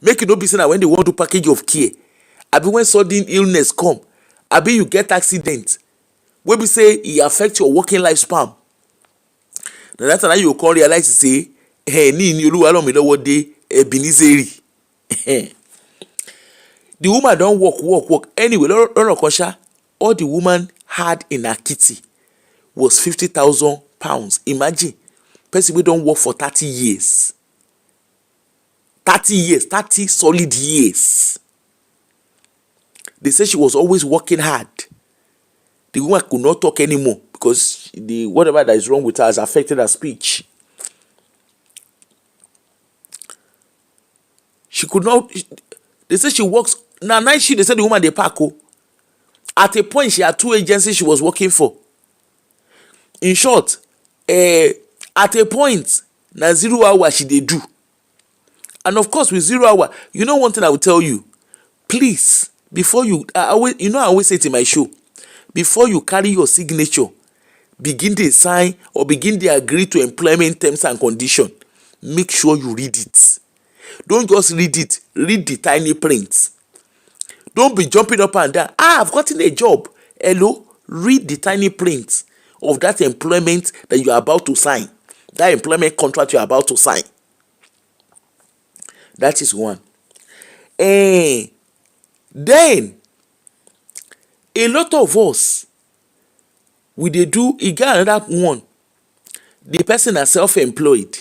Make you no be say na when they want to package of care, abi when sudden illness come, abi you get accident, wey be say e affect your working lifespan. Na that time you go come realize say, ní Olúwa ràn mí lọ́wọ́ dé Ebenezeri. The woman don work. Anyway, lọ́rọ̀ kan ṣá, all the woman had in her kitty was £50,000. Imagine, person wey don work for 30 years. 30 solid years. They say she was always working hard. The woman could not talk anymore because whatever that is wrong with her has affected her speech. She could not. They say she works. Now night shift, they said the woman dey pack. At a point, she had 2 agencies she was working for. In short, at a point, na 0 hour she dey do. And of course, with 0 hour, you know one thing I will tell you. Please, before I always say it in my show, before you carry your signature, begin to sign or begin to agree to employment terms and conditions, make sure you read it. Don't just read it. Read the tiny print. Don't be jumping up and down. I've gotten a job. Hello? Read the tiny print of that employment that you are about to sign. That employment contract you are about to sign. That is one. Then, a lot of us, we dey do, e get another one The person is self-employed.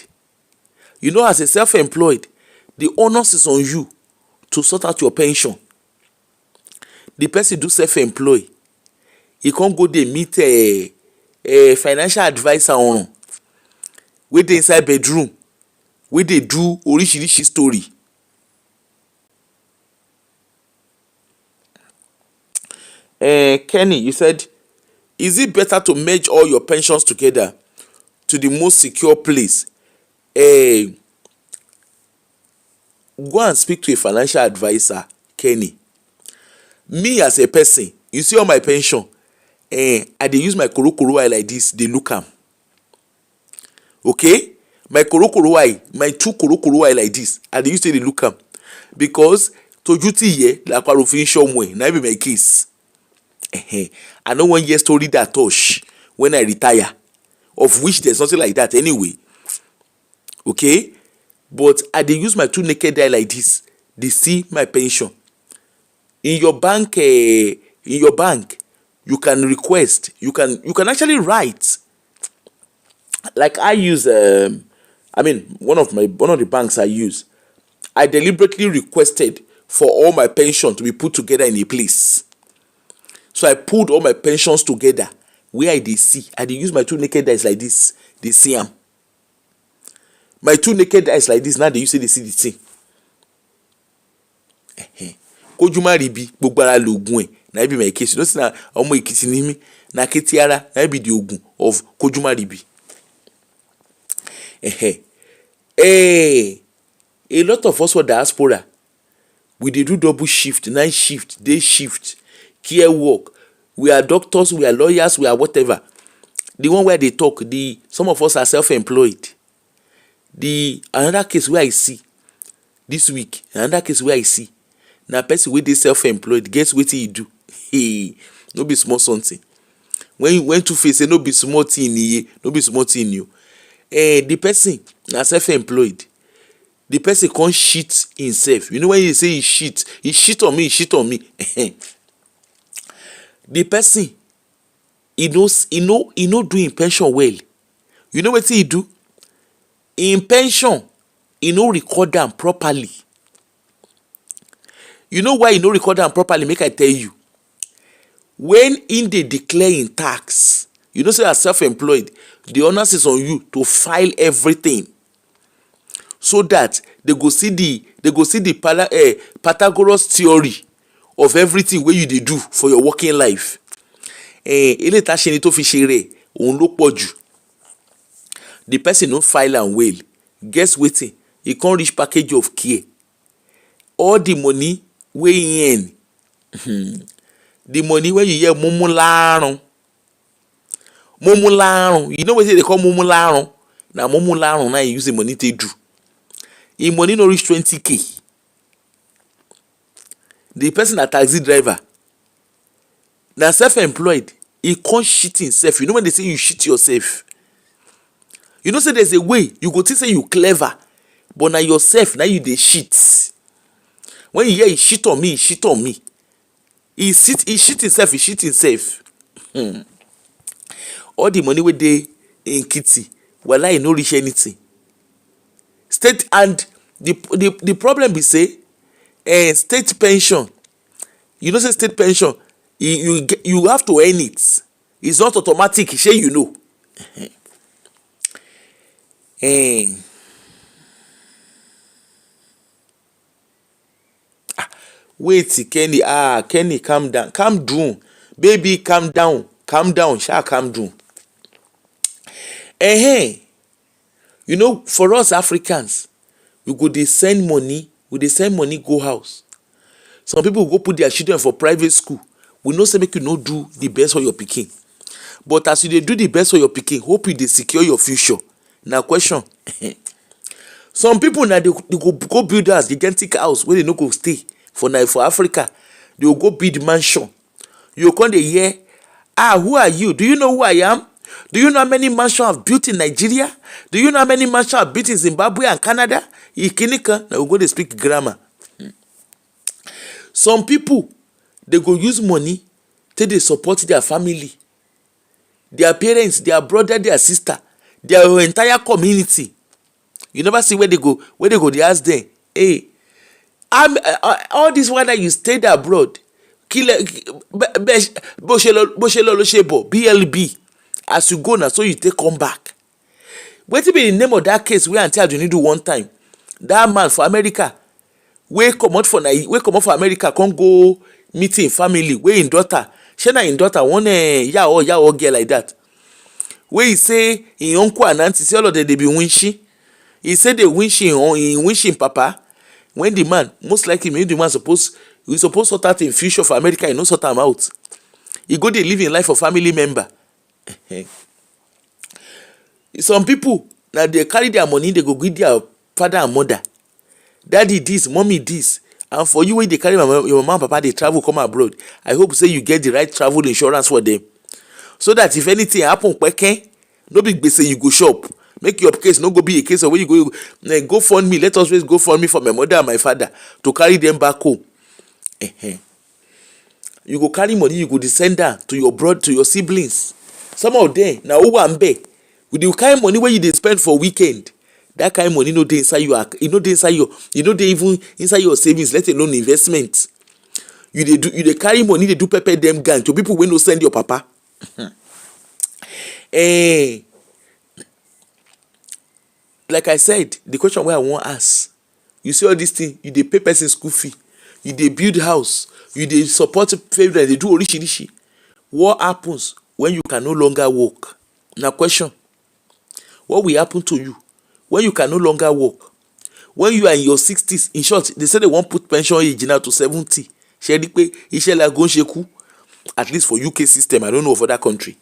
You know, as a self-employed, the onus is on you to sort out your pension. The person do self-employed, he can't go there meet a financial advisor on wey dey inside bedroom wey dey do orishirishi story. Kenny, you said, is it better to merge all your pensions together to the most secure place? Go and speak to a financial advisor, Kenny. Me as a person, you see all my pension, I dey use my korokoro eye like this, dey look am. Okay? My korokoro eye, my two korokoro eye like this, I dey use dey look am. Because tójú tí yẹ làpárò fi ń ṣọmọ ẹ̀, na be my case. I no wan hear story that touch when I retire, of which there's nothing like that anyway. Okay? But I dey use my two naked eye like this, dey see my pension. In your bank, you can request, you can actually write. Like I use, one of the banks I use, I deliberately requested for all my pension to be put together in a place. So I pulled all my pensions together where I dey see. I dey use my two naked eyes like this, dey see am. My two naked eyes like this, now dey use say dey see the thing. Kójú má rí bí gbogbo ara lògùn ẹ̀, na be my case. You know say na ọmọ Èkìtì ni mí, na kété ara na be the ogun of kójú má rí bí. A lot of us for diaspora, we dey do double shift, night shift, day shift, care work. We are doctors, we are lawyers, we are whatever. The one where they talk, some of us are self-employed. Another case where I see this week, another case where I see, na person wey dey self-employed, guess wetin he do? No be small something. When Two-Face say no be small thing, no be small thing you. The person na self-employed. The person can't shit himself. You know when you say he shit on me. The person, he no do him pension well. You know wetin he do? In pension, he no record am properly. You know why he no record am properly? Make I tell you. When in dey declare in tax, you know say as self-employed, the onus is on you to file everything, so that they go see the Pythagoras theory of everything wey you dey do for your working life. Eléyìí tá ṣe ni tó fi ṣe rẹ̀, òun ló pọ̀ jù. The person no file am well. Guess wetin? E come reach package of care. All the money wey he earn, the money wey you hear mumu larun, you know wetin they call mumu larun? Na mumu larun na he use the money take do. Him money no reach 20k. The person na taxi driver, na self-employed, he can't shit himself. You know when they say you shit yourself, you know say there's a way you go think say you clever, but na yourself na you dey shit. When you hear he shit on me, he shit himself. All the money wey dey in kitty, wala e no reach anything. State, and the problem be say, state pension, you know say state pension, you have to earn it. It's not automatic, shey you know. Wait, Kenny, Kenny, calm down, baby, calm down, calm down. You know, for us Africans, we go dey send money, go house. Some people go put their children for private school. We know say make you no do the best for your pikin, but as you dey do the best for your pikin, hope you dey secure your future. Na question. Some people na they go build house, gigantic house wey they no go stay for Africa. They go build mansion. You go come dey hear, who are you? Do you know who I am? Do you know how many mansions I've built in Nigeria? Do you know how many mansions I've built in Zimbabwe and Canada? Ikinika, na we go dey speak grammar. Some people, they go use money till they support their family, their parents, their brother, their sister. their entire community. You never see where they go, they ask them, hey, all this while that you stayed abroad, BLB, as you go now, so you take come back. Wetin be the name of that case wey aunty Aduni do one time? That man for America wey comot for America come go meet him family wey him daughter, shey na him daughter, one yawo girl like that, wey he say him uncle and aunty say all of them dey be winchi. He say they winch him papa, when the man, most likely maybe the man suppose sort out him future for America, he no sort am out. He go dey live him life for family member. Some people na dey carry their money, they go give their father and mother, daddy this, mommy this. And for you wey dey carry your mama and papa dey travel come abroad, I hope say you get the right travel insurance for them, so that if anything happen kpeke, no be gbese you go shop. Make your case no go be a case of where you go fund me. Let us raise go fund me for my mother and my father to carry them back home. You go carry money, you go send down to your brother, to your siblings. Some of them na owambe with the kind money where you dey spend for weekend. That kind of money no dey inside your, even inside your savings, let alone investment. You dey carry money, dey do pepper them gang to people wey no send your papa. Like I said, the question wey I wan ask, you see all this thing, you dey pay person school fee, you dey build house, you dey support favorite, dey do orishirishi. What happens when you can no longer work? Na question. What will happen to you when you can no longer work? When you are in your 60s, in short, they say they wan put pension age now to 70. Ṣé rí pé iṣẹ́ la go ṣekú? At least for UK system, I don't know of other country.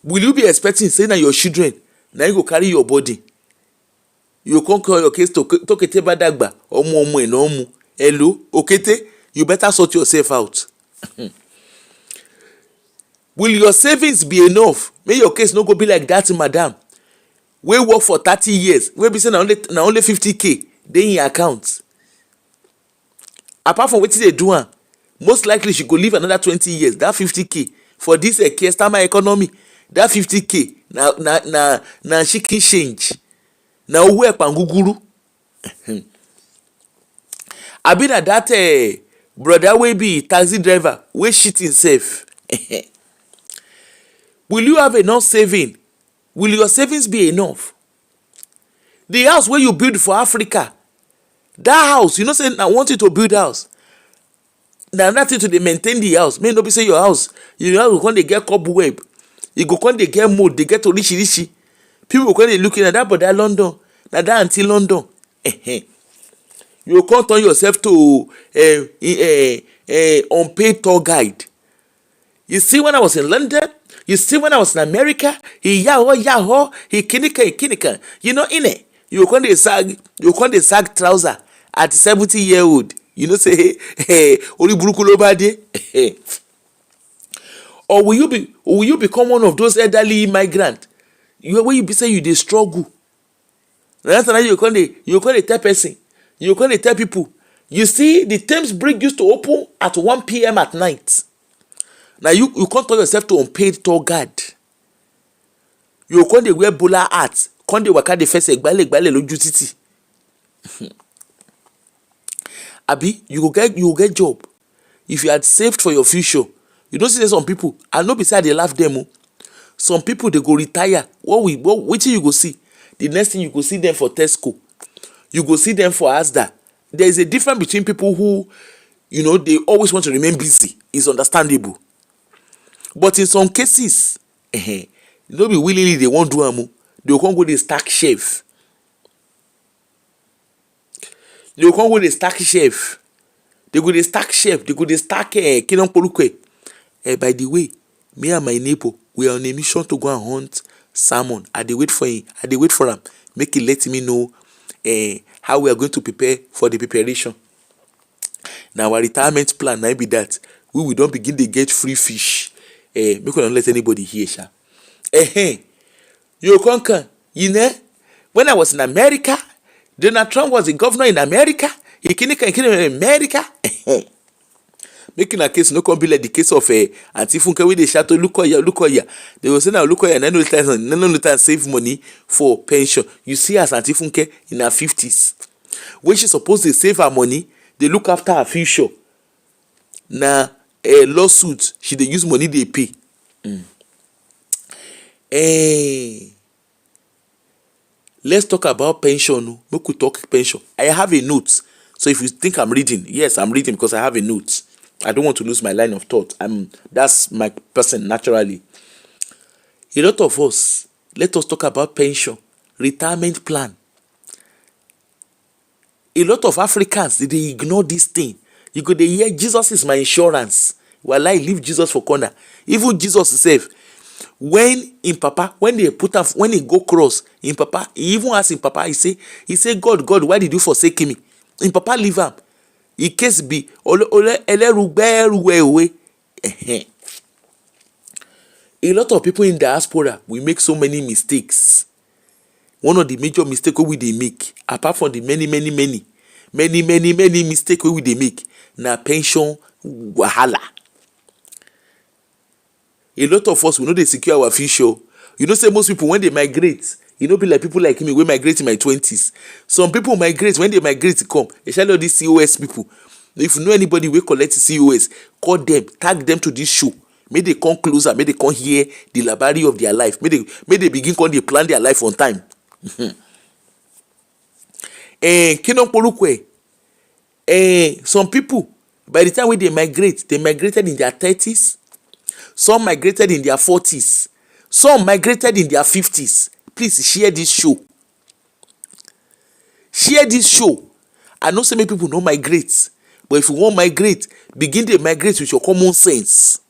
Will you be expecting say na your children na you go carry your body? You come call your case to kete badagba, omo ena omu. Hello, okete, you better sort yourself out. Will your savings be enough? May your case no go be like that, madam. We work for 30 years. We be say na only 50k dey in your account. Apart from wetin they do, most likely she go live another 20 years. That 50k for this my economy. That 50k na chicken change. Na owo epanguguru. Abi na that brother wey be taxi driver wey shit himself. Will you have enough saving? Will your savings be enough? The house wey you build for Africa, that house, you know say I want you to build house. Na another thing to dey maintain the house. May no be say your house go come dey get cobweb, you go come dey get mold, dey get orishirishi. People go come dey looking at that brother London, na that aunty London. You go come turn yourself to unpaid tour guide. You see, when I was in London, you see, when I was in America, he yaho, he kinika. You know, in it, you come dey sag trouser at 70-year-old. You know, say, hey, Ori Burukulo Bade. Or will you become one of those elderly immigrants? Where you be say you dey struggle. That's why you come dey tell person, you come dey tell people. You see, the Thames Bridge used to open at 1 p.m. at night. Now you can't turn yourself to unpaid tour guide. You can't wear bowler hats. Can't waka the face egbale loju titi. Abi, you go get job. If you had saved for your future, you don't see some people. I know beside they laugh them. Some people they go retire. What you go see? The next thing you go see them for Tesco. You go see them for Asda. There is a difference between people who, they always want to remain busy. It's understandable. But in some cases, no be willingly they won't do amu. They will come go the stack shelf. They will come go the stack shelf. They go the stack shelf. They go the stack kinon polukwe. By the way, me and my neighbor, we are on a mission to go and hunt salmon. I dey wait for him. Make he let me know how we are going to prepare for the preparation. Now our retirement plan now be that we will don't begin to get free fish. Make we don't let anybody hear, sha. You conquer. You know, when I was in America, Donald Trump was the governor in America. He in America. Make una case no come be like the case of Aunty Funke wey dey shout Olukoya. They go say na Olukoya no time save money for pension. You see as Aunty Funke in her 50s, when she suppose dey save her money, dey look after her future, na lawsuit she dey use money dey pay. Let's talk about pension. Make we talk pension. I have a note. So if you think I'm reading, yes, I'm reading because I have a note. I don't want to lose my line of thought. That's my person naturally. A lot of us, let us talk about pension, retirement plan. A lot of Africans, they ignore this thing. You go dey hear Jesus is my insurance. While I leave Jesus for corner. Even Jesus himself, when he go cross, in papa, he even ask him papa, he say, God, why did you forsake me? In papa leave am. In case be a lot of people in diaspora, we make so many mistakes. One of the major mistakes we dey make, apart from the many mistakes we dey make, na pension wahala. A lot of us, we know they secure our future. You know, say most people when they migrate, you know, be like people like me, we migrate in my 20s. Some people migrate, when they migrate come, especially all these COS people. If you know anybody we collect COS, call them, tag them to this show. May they come closer, may they come hear the labari of their life. May they begin come, they plan their life on time. Some people, by the time when they migrated in their 30s. Some migrated in their 40s. Some migrated in their 50s. Please share this show. Share this show. I know so many people don't migrate. But if you want migrate, begin to migrate with your common sense.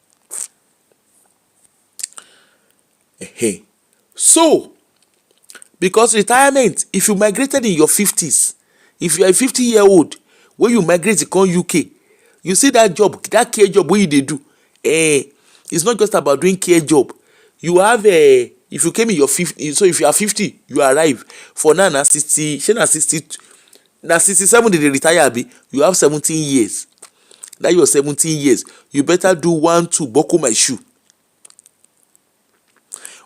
So, because retirement, if you migrated in your 50s, if you are a 50-year-old, when you migrate to come UK, you see that job, that care job where you do, it's not just about doing care job. You have if you came in your 50, so if you are 50, you arrive. For now, na 60, na 60, na 67 they retire, you have 17 years. That your 17 years, you better do 1, 2, buckle my shoe.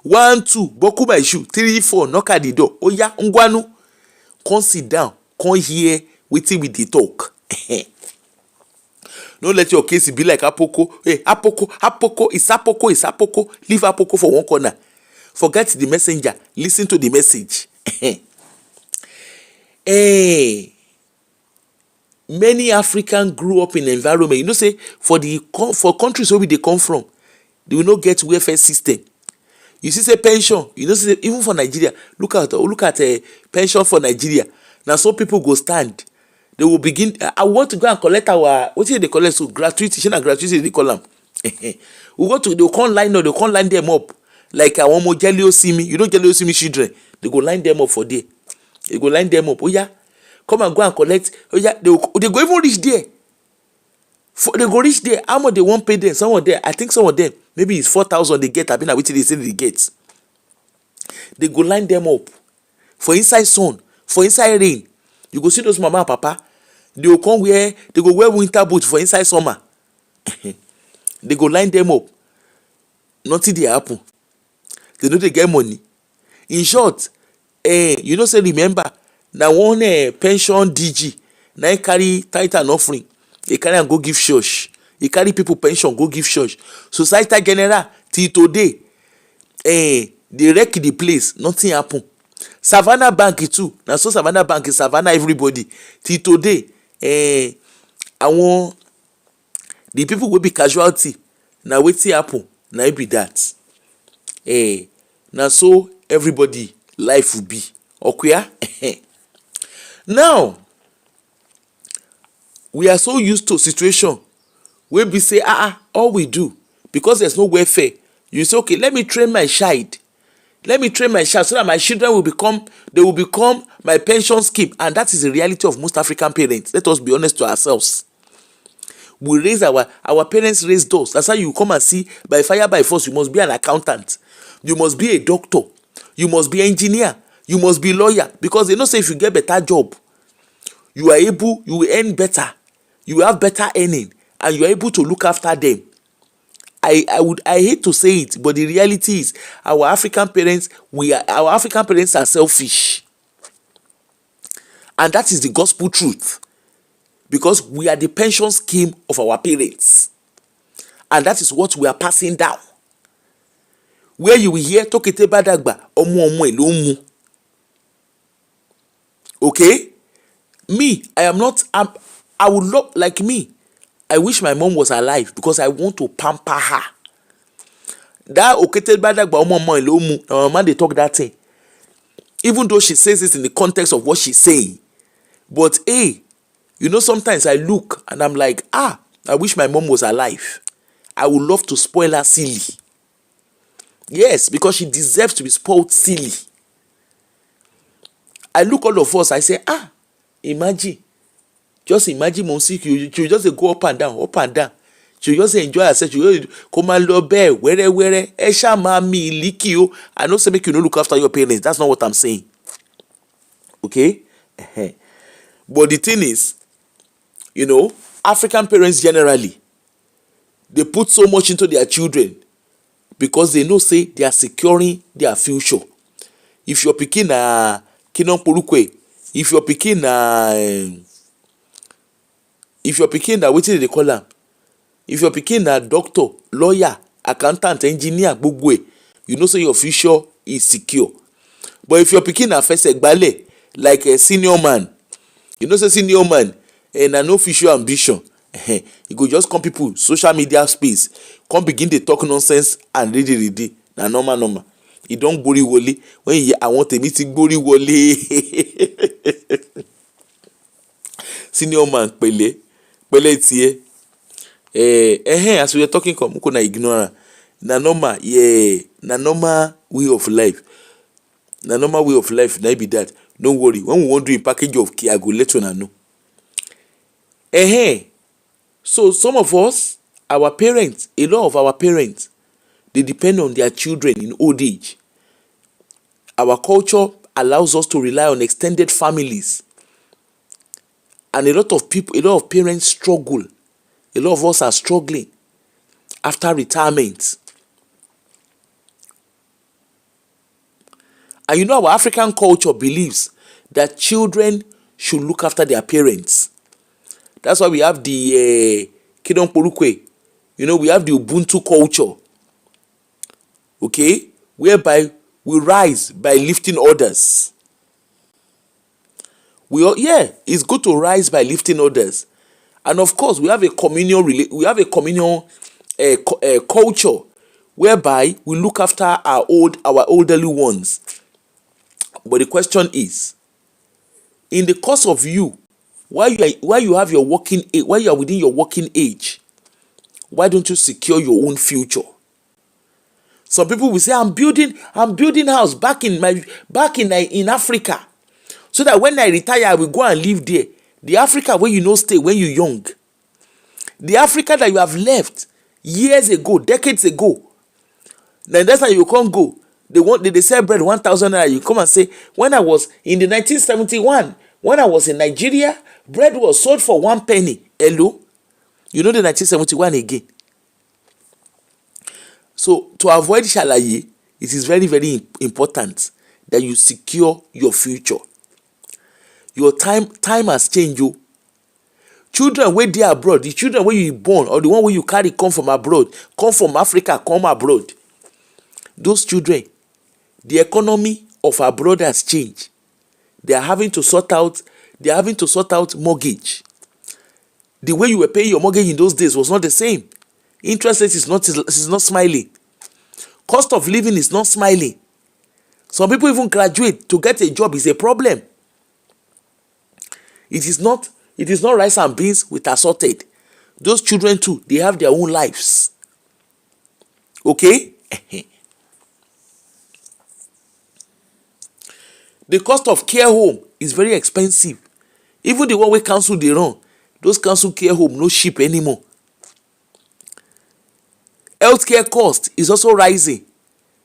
1, 2, buckle my shoe. 3, 4, knock at the door. Oh yeah, ngwanu. Come sit down. Come hear wetin we dey talk. Don't let your case be like Apoko. Hey, Apoko, it's Apoko. Leave Apoko for one corner. Forget the messenger. Listen to the message. Many Africans grew up in an environment. You know, say for countries where they come from, they will not get welfare system. You see, say pension. You know, say even for Nigeria, look at pension for Nigeria. Now, some people go stand. They will begin. I want to go and collect our what is they collect? So gratuity, gratuity they call them. They will come line up. They will come line them up like I want more jelly see me. You know jelly see me children. They go line them up for there. They go line them up. Oh yeah, come and go and collect. Oh yeah, they go even reach there. They go reach there. How much they won't pay them? Some of them, I think some of them maybe it's 4,000 they get. I mean, which they say they get. They go line them up for inside sun, for inside rain. You go see those mama and papa. They go wear winter boots for inside summer. They go line them up. Nothing dey happen. They know they get money. In short, you know say remember na one pension DG na carry tithe and offering. He carry and go give church. He carry people pension go give church. Society general till today, they wreck the place. Nothing happen. Savannah Bank too. Now so Savannah Bank is Savannah everybody. Till today, the people will be casualty. Now wetin happen? Now it be that. Now so everybody life will be. Okay. Now we are so used to situation where we say all we do because there's no welfare. You say okay, let me train my child. Let me train my child so that my children will become my pension scheme. And that is the reality of most African parents. Let us be honest to ourselves. We raise our parents raised us. That's how you come and see by fire by force. You must be an accountant. You must be a doctor. You must be an engineer. You must be a lawyer. Because they know say if you get better job, you will earn better. You have better earning. and you're able to look after them. I hate to say it, but the reality is our African parents are selfish. And that is the gospel truth. Because we are the pension scheme of our parents. And that is what we are passing down. Where you will hear Tokete Badagba, Omu Elomu. Okay? Me, I would love, like me, I wish my mom was alive because I want to pamper her. That Okete Badagba, Omu Elomu, my mama, they talk that thing. Even though she says it in the context of what she's saying. But hey, you know, sometimes I look and I'm like, I wish my mom was alive. I would love to spoil her silly. Yes, because she deserves to be spoiled silly. I look all of us, I say, imagine. Just imagine mom sick, you just go up and down. She just enjoy herself. She just come and love bear, where. Esha mami, licky you. I don't say make you no look after your parents. That's not what I'm saying. Okay? But the thing is, you know, African parents generally, they put so much into their children because they know say they are securing their future. If your pikin na kinon porukwe, if your pikin na wetin they call am, if your pikin na doctor, lawyer, accountant, engineer, gbogbo, you know say your future is secure. But if your pikin na first egbale, like a senior man, you know say senior man and no future ambition, you go just come people social media space, come begin dey talk nonsense and ready na normal. You don gbori wole when you hear I want a meeting gbori wole. Senior man pele tie. As we are talking, come na ignore na normal, na normal way of life. Na normal way of life, na be that. Don't worry, when we want to do a package of care, I go let you know. So some of us, our parents, a lot of our parents, they depend on their children in old age. Our culture allows us to rely on extended families. And a lot of parents struggle. A lot of us are struggling after retirement. And you know, our African culture believes that children should look after their parents. That's why we have the Kidon Porukwe. You know, we have the Ubuntu culture. Okay? Whereby we rise by lifting others. It's good to rise by lifting others. And of course, we have a communal culture whereby we look after our elderly ones. But the question is, in the course of you, while you are within your working age, why don't you secure your own future? Some people will say, I'm building house back in Africa, so that when I retire, I will go and live there. The Africa where you know stay when you're young. The Africa that you have left years ago, decades ago. Then that's how you can't go. They sell bread 1,000 naira. You come and say, when I was in the 1971, when I was in Nigeria, bread was sold for 1 penny. Hello? You know the 1971 again. So to avoid shalaye, it is very, very important that you secure your future. Your time has changed you. Children where they are abroad, the children where you born or the one where you carry come from abroad, come from Africa, come abroad. Those children, the economy of abroad has changed. They are having to sort out mortgage. The way you were paying your mortgage in those days was not the same. Interest rate is not smiling. Cost of living is not smiling. Some people even graduate to get a job is a problem. It is not rice and beans with assorted. Those children too, they have their own lives. Okay? The cost of care home is very expensive. Even the one wey council dey run, those council care home no cheap anymore. Healthcare cost is also rising.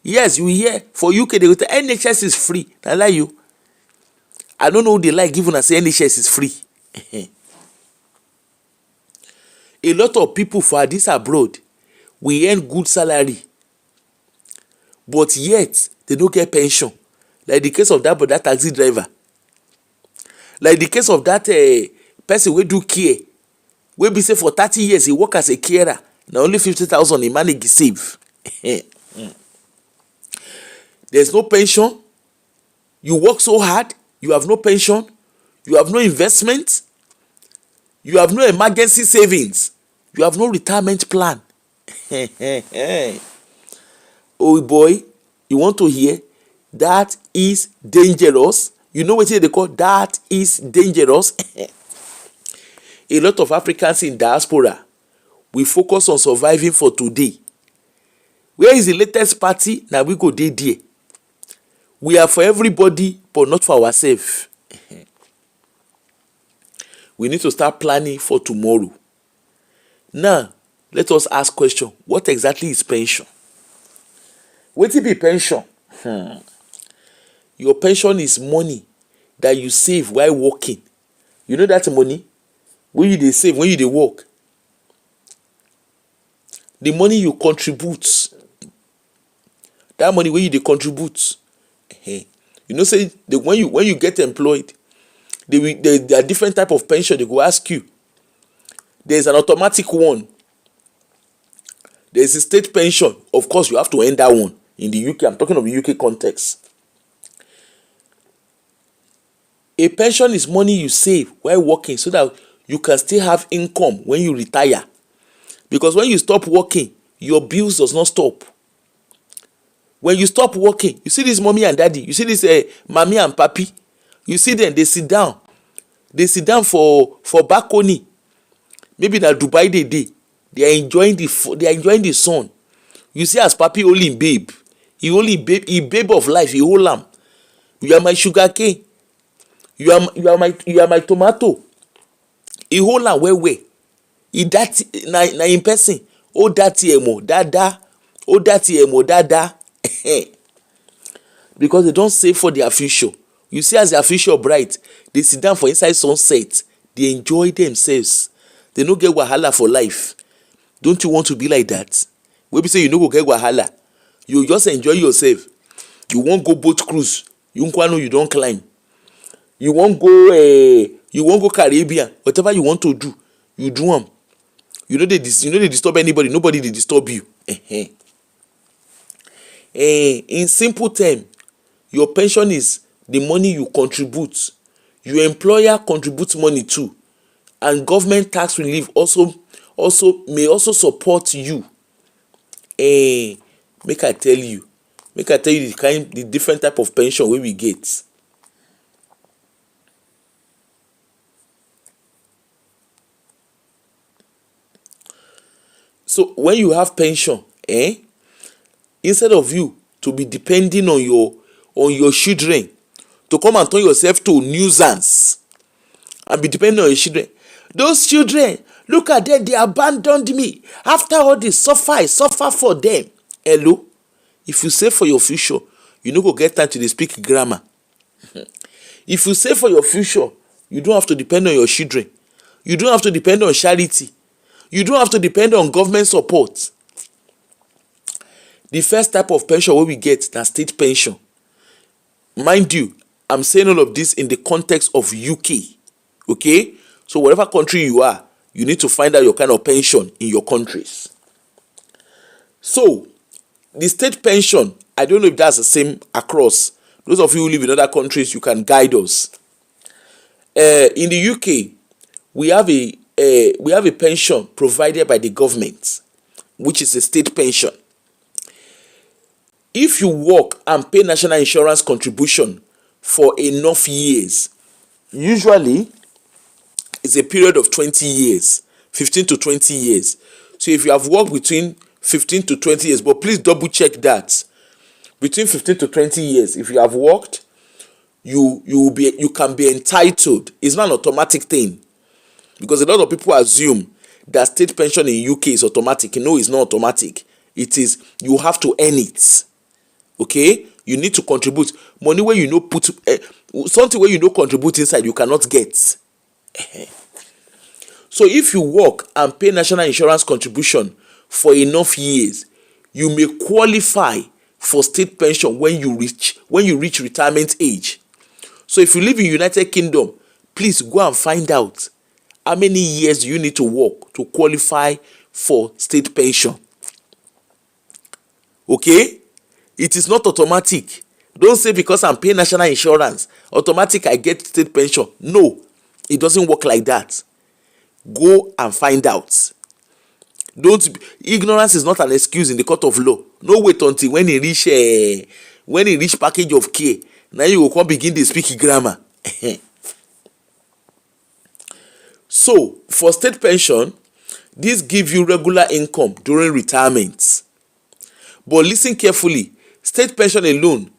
Yes, you hear for UK they go say NHS is free. I lie you. I don't know who they like giving us say NHS is free. A lot of people for this abroad, we earn good salary, but yet they don't get pension. Like the case of that taxi driver, like the case of that person wey do care, wey be say for 30 years he work as a carer, na only 50,000 he manage save. There's no pension. You work so hard, you have no pension, you have no investment, you have no emergency savings, you have no retirement plan. Oh boy, you want to hear? That is dangerous. You know what they call that is dangerous? A lot of Africans in diaspora, we focus on surviving for today. Where is the latest party? Now we go there. We are for everybody, but not for ourselves. We need to start planning for tomorrow. Now, let us ask question. What exactly is pension? Wetin be pension? Your pension is money that you save while working. You know that money wey you dey save when you dey work. The money you contribute. That money wey you dey contribute. You know say when you get employed, there are different type of pension they go ask you. There is an automatic one. There is a state pension. Of course, you have to earn that one. In the UK, I'm talking of the UK context. A pension is money you save while working so that you can still have income when you retire. Because when you stop working, your bills does not stop. When you stop working, you see this mommy and daddy, you see this mommy and papi, you see them, they sit down. They sit down for balcony. Maybe na Dubai they dey. They are enjoying the sun. You see as papi hold him babe. He babe of life, he hold am. You are my sugar cane. You are my tomato. He hold am well. He that na in person. Oh that emo dada. Oh that emo dada. Because they don't save for their future. You see as their future bright, they sit down for inside sunset. They enjoy themselves. They no get wahala for life. Don't you want to be like that? Wey be say you no go get wahala, you just enjoy yourself. You wan go boat cruise, you don climb. You wan go Caribbean, whatever you want to do, you do am. You no dey disturb anybody, nobody dey disturb you. In simple term, your pension is the money you contribute. Your employer contributes money too, and government tax relief may also support you. Make I tell you the different type of pension wey we get. So when you have pension, instead of you to be depending on your children to come and turn yourself to nuisance and be depending on your children, those children, look at them, they abandoned me. After all the suffer, I suffer for them. Hello? If you save for your future, you no go get time to dey speak grammar. If you save for your future, you don't have to depend on your children. You don't have to depend on charity. You don't have to depend on government support. The first type of pension wey we get na state pension. Mind you, I'm saying all of this in the context of UK. Okay? So whatever country you are, you need to find out your kind of pension in your countries. So, the state pension, I don't know if that's the same across. Those of you who live in other countries, you can guide us. In the UK, we have a pension provided by the government, which is a state pension. If you work and pay national insurance contribution for enough years, usually it's a period of 20 years, 15 to 20 years. So if you have worked between 15 to 20 years, but please double check that. Between 15 to 20 years, if you have worked, you can be entitled. It's not an automatic thing. Because a lot of people assume that state pension in UK is automatic. No, it's not automatic. It is, you have to earn it. Okay? You need to contribute. Money where you know put, something where you know contribute inside, you cannot get. So if you work and pay national insurance contribution for enough years, you may qualify for state pension when you reach retirement age. So if you live in United Kingdom, please go and find out how many years you need to work to qualify for state pension. Okay? It is not automatic. Don't say because I'm paying national insurance, automatic I get state pension. No, it doesn't work like that. Go and find out. Ignorance is not an excuse in the court of law. No wait until when he reach package of care, now you will come begin to speak grammar. So for state pension, this give you regular income during retirement. But listen carefully, state pension alone,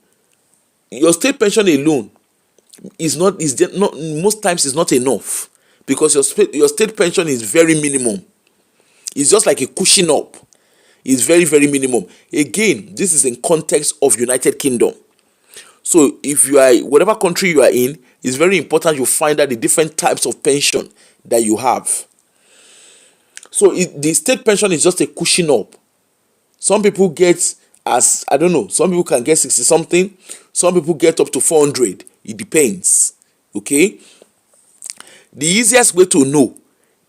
your state pension alone most times is not enough, because your state pension is very minimum. It's just like a cushion up. It's very, very minimum. Again, this is in context of United Kingdom. So if you are, whatever country you are in, it's very important you find out the different types of pension that you have. So the state pension is just a cushion up. Some people get some people can get 60 something, some people get up to 400. It depends. Okay? The easiest way to know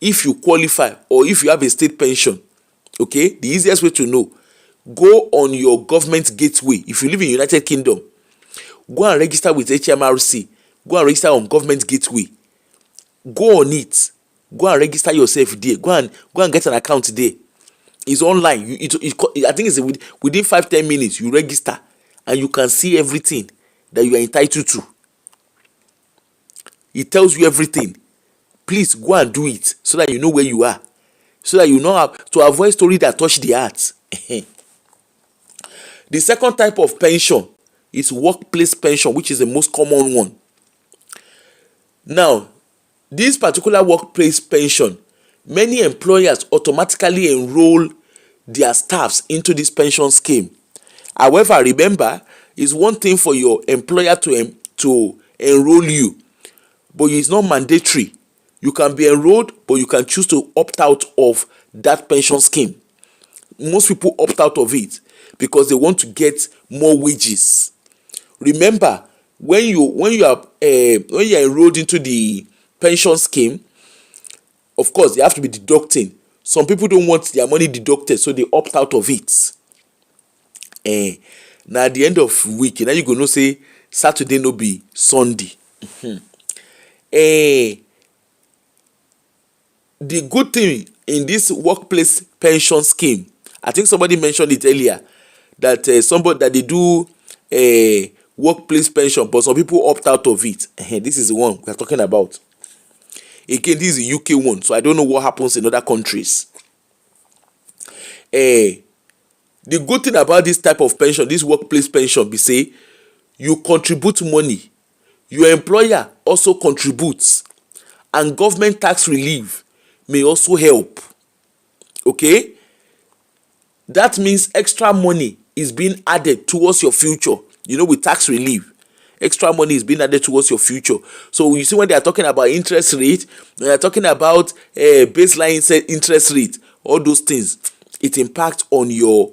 if you qualify or if you have a state pension, okay, the easiest way to know, go on your government gateway. If you live in United Kingdom, go and register with HMRC. Go and register on government gateway. Go on it. Go and register yourself there. Go and get an account there. It's online. I think it's within 5-10 minutes you register and you can see everything that you are entitled to. It tells you everything. Please go and do it so that you know where you are, so that you know how to avoid stories that touch the heart. The second type of pension is workplace pension, which is the most common one. Now, this particular workplace pension, many employers automatically enroll their staffs into this pension scheme. However, remember, it's one thing for your employer to enroll you, but it's not mandatory. You can be enrolled, but you can choose to opt out of that pension scheme. Most people opt out of it because they want to get more wages. Remember, when you are enrolled into the pension scheme, of course, they have to be deducting. Some people don't want their money deducted, so they opt out of it. Now at the end of week, now you go know say Saturday no be Sunday. The good thing in this workplace pension scheme, I think somebody mentioned it earlier, that that they do workplace pension, but some people opt out of it. This is the one we are talking about. Again, this is a UK one, so I don't know what happens in other countries. The good thing about this type of pension, this workplace pension, be say you contribute money, your employer also contributes, and government tax relief may also help. Okay? That means extra money is being added towards your future. With tax relief, extra money is being added towards your future. So you see, when they are talking about interest rate, when they are talking about baseline interest rate, all those things, it impacts on your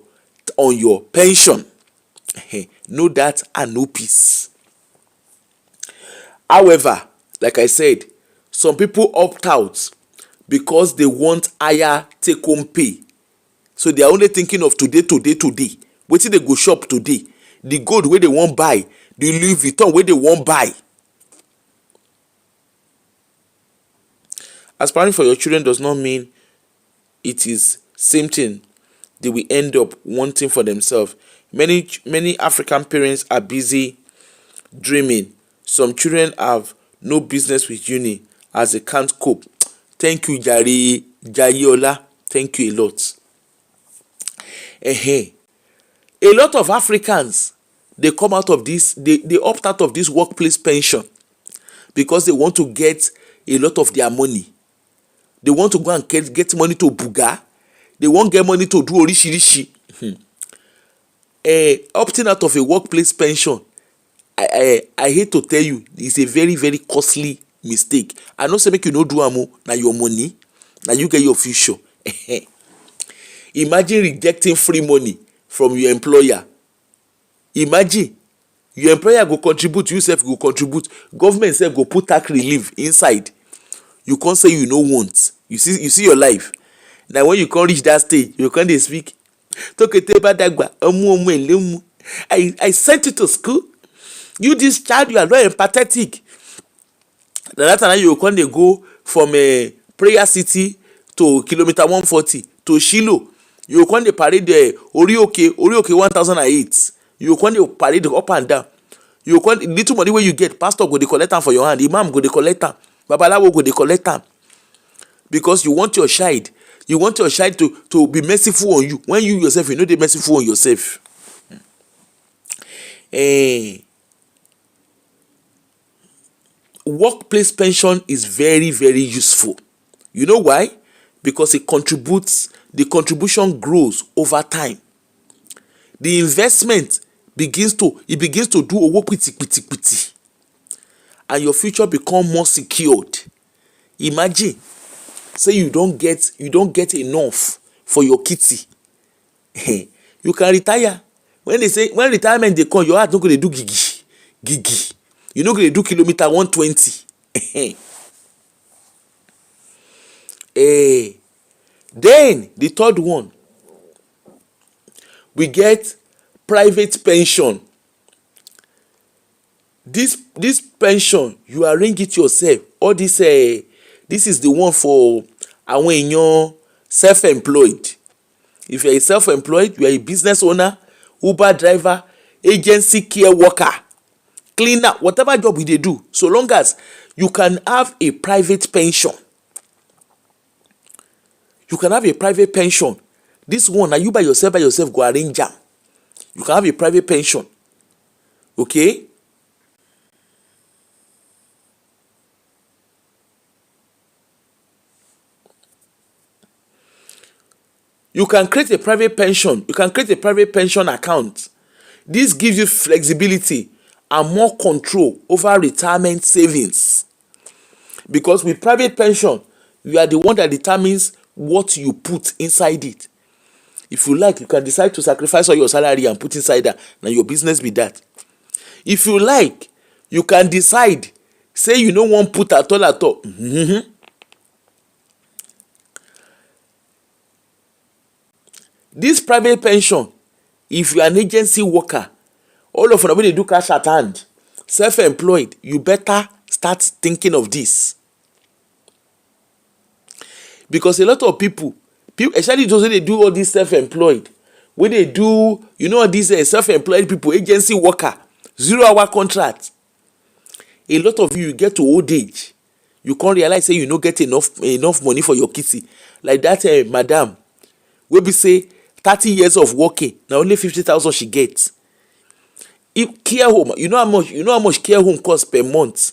pension. Know that and no peace. However, like I said, some people opt out because they want higher take-home pay. So they are only thinking of today. Wetin they go shop today? The gold where they won't buy, the Louis Vuitton where they won't buy. Aspiring for your children does not mean it is same thing they will end up wanting for themselves. Many African parents are busy dreaming. Some children have no business with uni as they can't cope. Thank you, Jayola. Thank you a lot. A lot of Africans, they come out of this, they opt out of this workplace pension because they want to get a lot of their money. They want to go and get money to buga. They won't get money to do orishirishi. Opting out of a workplace pension, I hate to tell you, it's a very, very costly mistake. I know say make you no do amo na your money, Now you get your future. Imagine rejecting free money from your employer. Imagine your employer go contribute, you sef go contribute, government sef go put tax relief inside. You can't say you no want. You see your life. Now when you can't reach that stage, you can't dey speak. I sent you to school. You this child, you are not empathetic. That time you can't dey go from a prayer city to kilometer 140 to Shiloh. You can't dey parade the Orioke 1008. You can't dey parade up and down. You can't little money wey you get, pastor go dey collect am for your hand, imam go dey collect am, babalawo go dey collect am, because you want your child to be merciful on you when you yourself you no dey merciful on yourself. Workplace pension is very very useful. You know why? Because it contributes, the contribution grows over time. The investment begins to do owo piti, and your future become more secured. Imagine say you don't get enough for your kitty. You can retire. When retirement dey come, your heart no go dey do gigi. You no go dey do kilometer 120. Then the third one, we get private pension. This pension, you arrange it yourself. All this is the one for àwọn èèyàn self-employed. If you are a self-employed, you are a business owner, Uber driver, agency care worker, cleaner, whatever job you dey do, so long as you can have a private pension. You can have a private pension. This one, na you by yourself go arrange am. You can have a private pension. Okay? You can create a private pension. You can create a private pension account. This gives you flexibility and more control over retirement savings. Because with private pension, you are the one that determines what you put inside it. If you like, you can decide to sacrifice all your salary and put inside that. Now your business be that. If you like, you can decide, say you no wan put at all. This private pension, if you are an agency worker, all of una wey dey do cash at hand, self-employed, you better start thinking of this. Because a lot of people, especially those wey dey do all this self-employed, wey dey do, you know, these self-employed people, agency worker, 0-hour contract. A lot of you get to old age, you can't realize say you no get enough money for your kitty. Like that madam wey be say 30 years of working, na only 50,000 she gets. If care home, you know how much care home cost per month.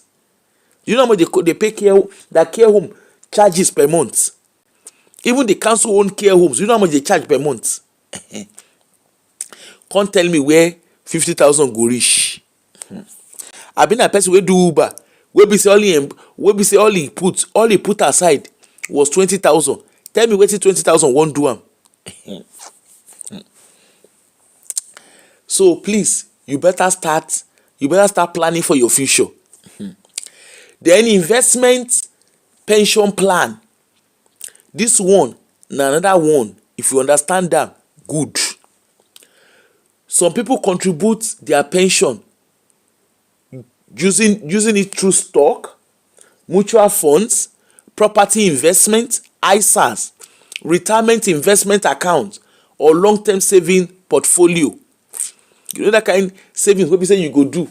You know how much they pay care home charges per month. Even the council own care homes, you know how much they charge per month. Can't tell me where 50,000 go reach. I been a person wey do Uber, wey be say all he put aside was 20,000. Tell me wetin 20,000 won't do am. So please, you better start planning for your future. Then investment pension plan. This one na another one. If you understand that, good. Some people contribute their pension using it through stock, mutual funds, property investment, ISAs, retirement investment account, or long-term saving portfolio. You know that kind savings wey be say you go do,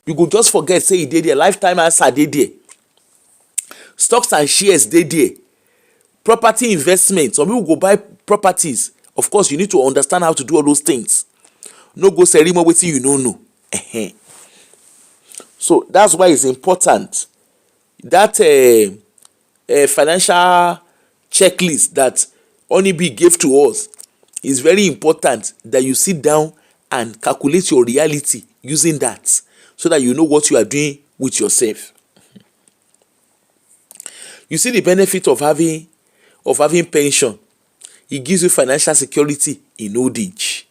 you go just forget say e dey there. Lifetime ISA dey there, stocks and shares dey there, property investment. Some people go buy properties. Of course, you need to understand how to do all those things. No go ceremony wetin you no know. So that's why it's important that financial checklist that Honeybee gave to us is very important, that you sit down and calculate your reality using that, so that you know what you are doing with yourself. You see the benefit of having of having pension. It gives you financial security in old age.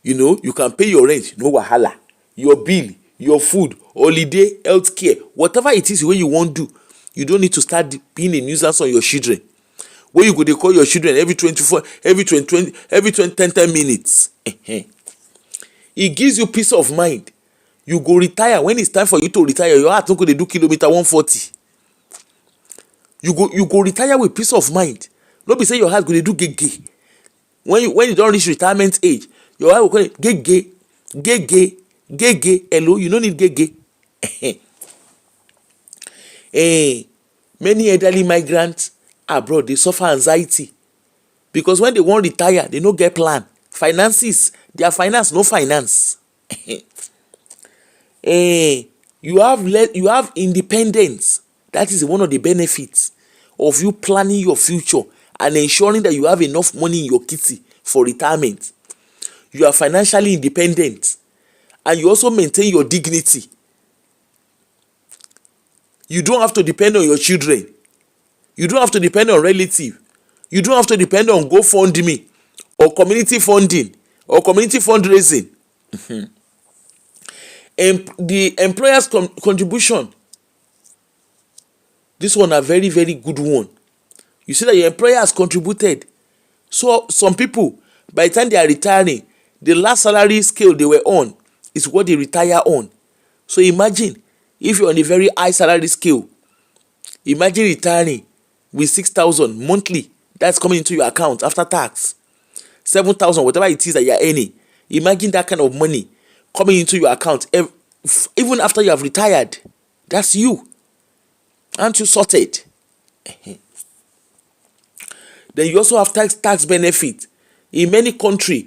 You know, you can pay your rent, no wahala. Your bill, your food, holiday, healthcare, whatever it is wey you wan do, you don't need to start being a nuisance on your children. Wey you go dey call your children every 10 minutes. It gives you peace of mind. You go retire when it's time for you to retire. Your heart no go dey do kilometer 140. You go retire with peace of mind. No be say your heart go dey do gege. When you don reach retirement age, your heart go call it gege. Hello, you no need gege. Many elderly migrants abroad dey suffer anxiety because when they wan retire, they no get plan. Finances, their finance no finance. You have independence. That is one of the benefits of you planning your future and ensuring that you have enough money in your kitty for retirement. You are financially independent and you also maintain your dignity. You don't have to depend on your children. You don't have to depend on relatives. You don't have to depend on GoFundMe or community funding or community fundraising. And the employer's contribution, this one a very, very good one. You see that your employer has contributed. So some people, by the time they are retiring, the last salary scale they were on is what they retire on. So imagine if you're on a very high salary scale, imagine retiring with 6,000 monthly. That's coming into your account after tax. 7,000, whatever it is that you're earning. Imagine that kind of money coming into your account even after you have retired. That's you. Aren't you sorted? Then you also have tax benefit. In many countries,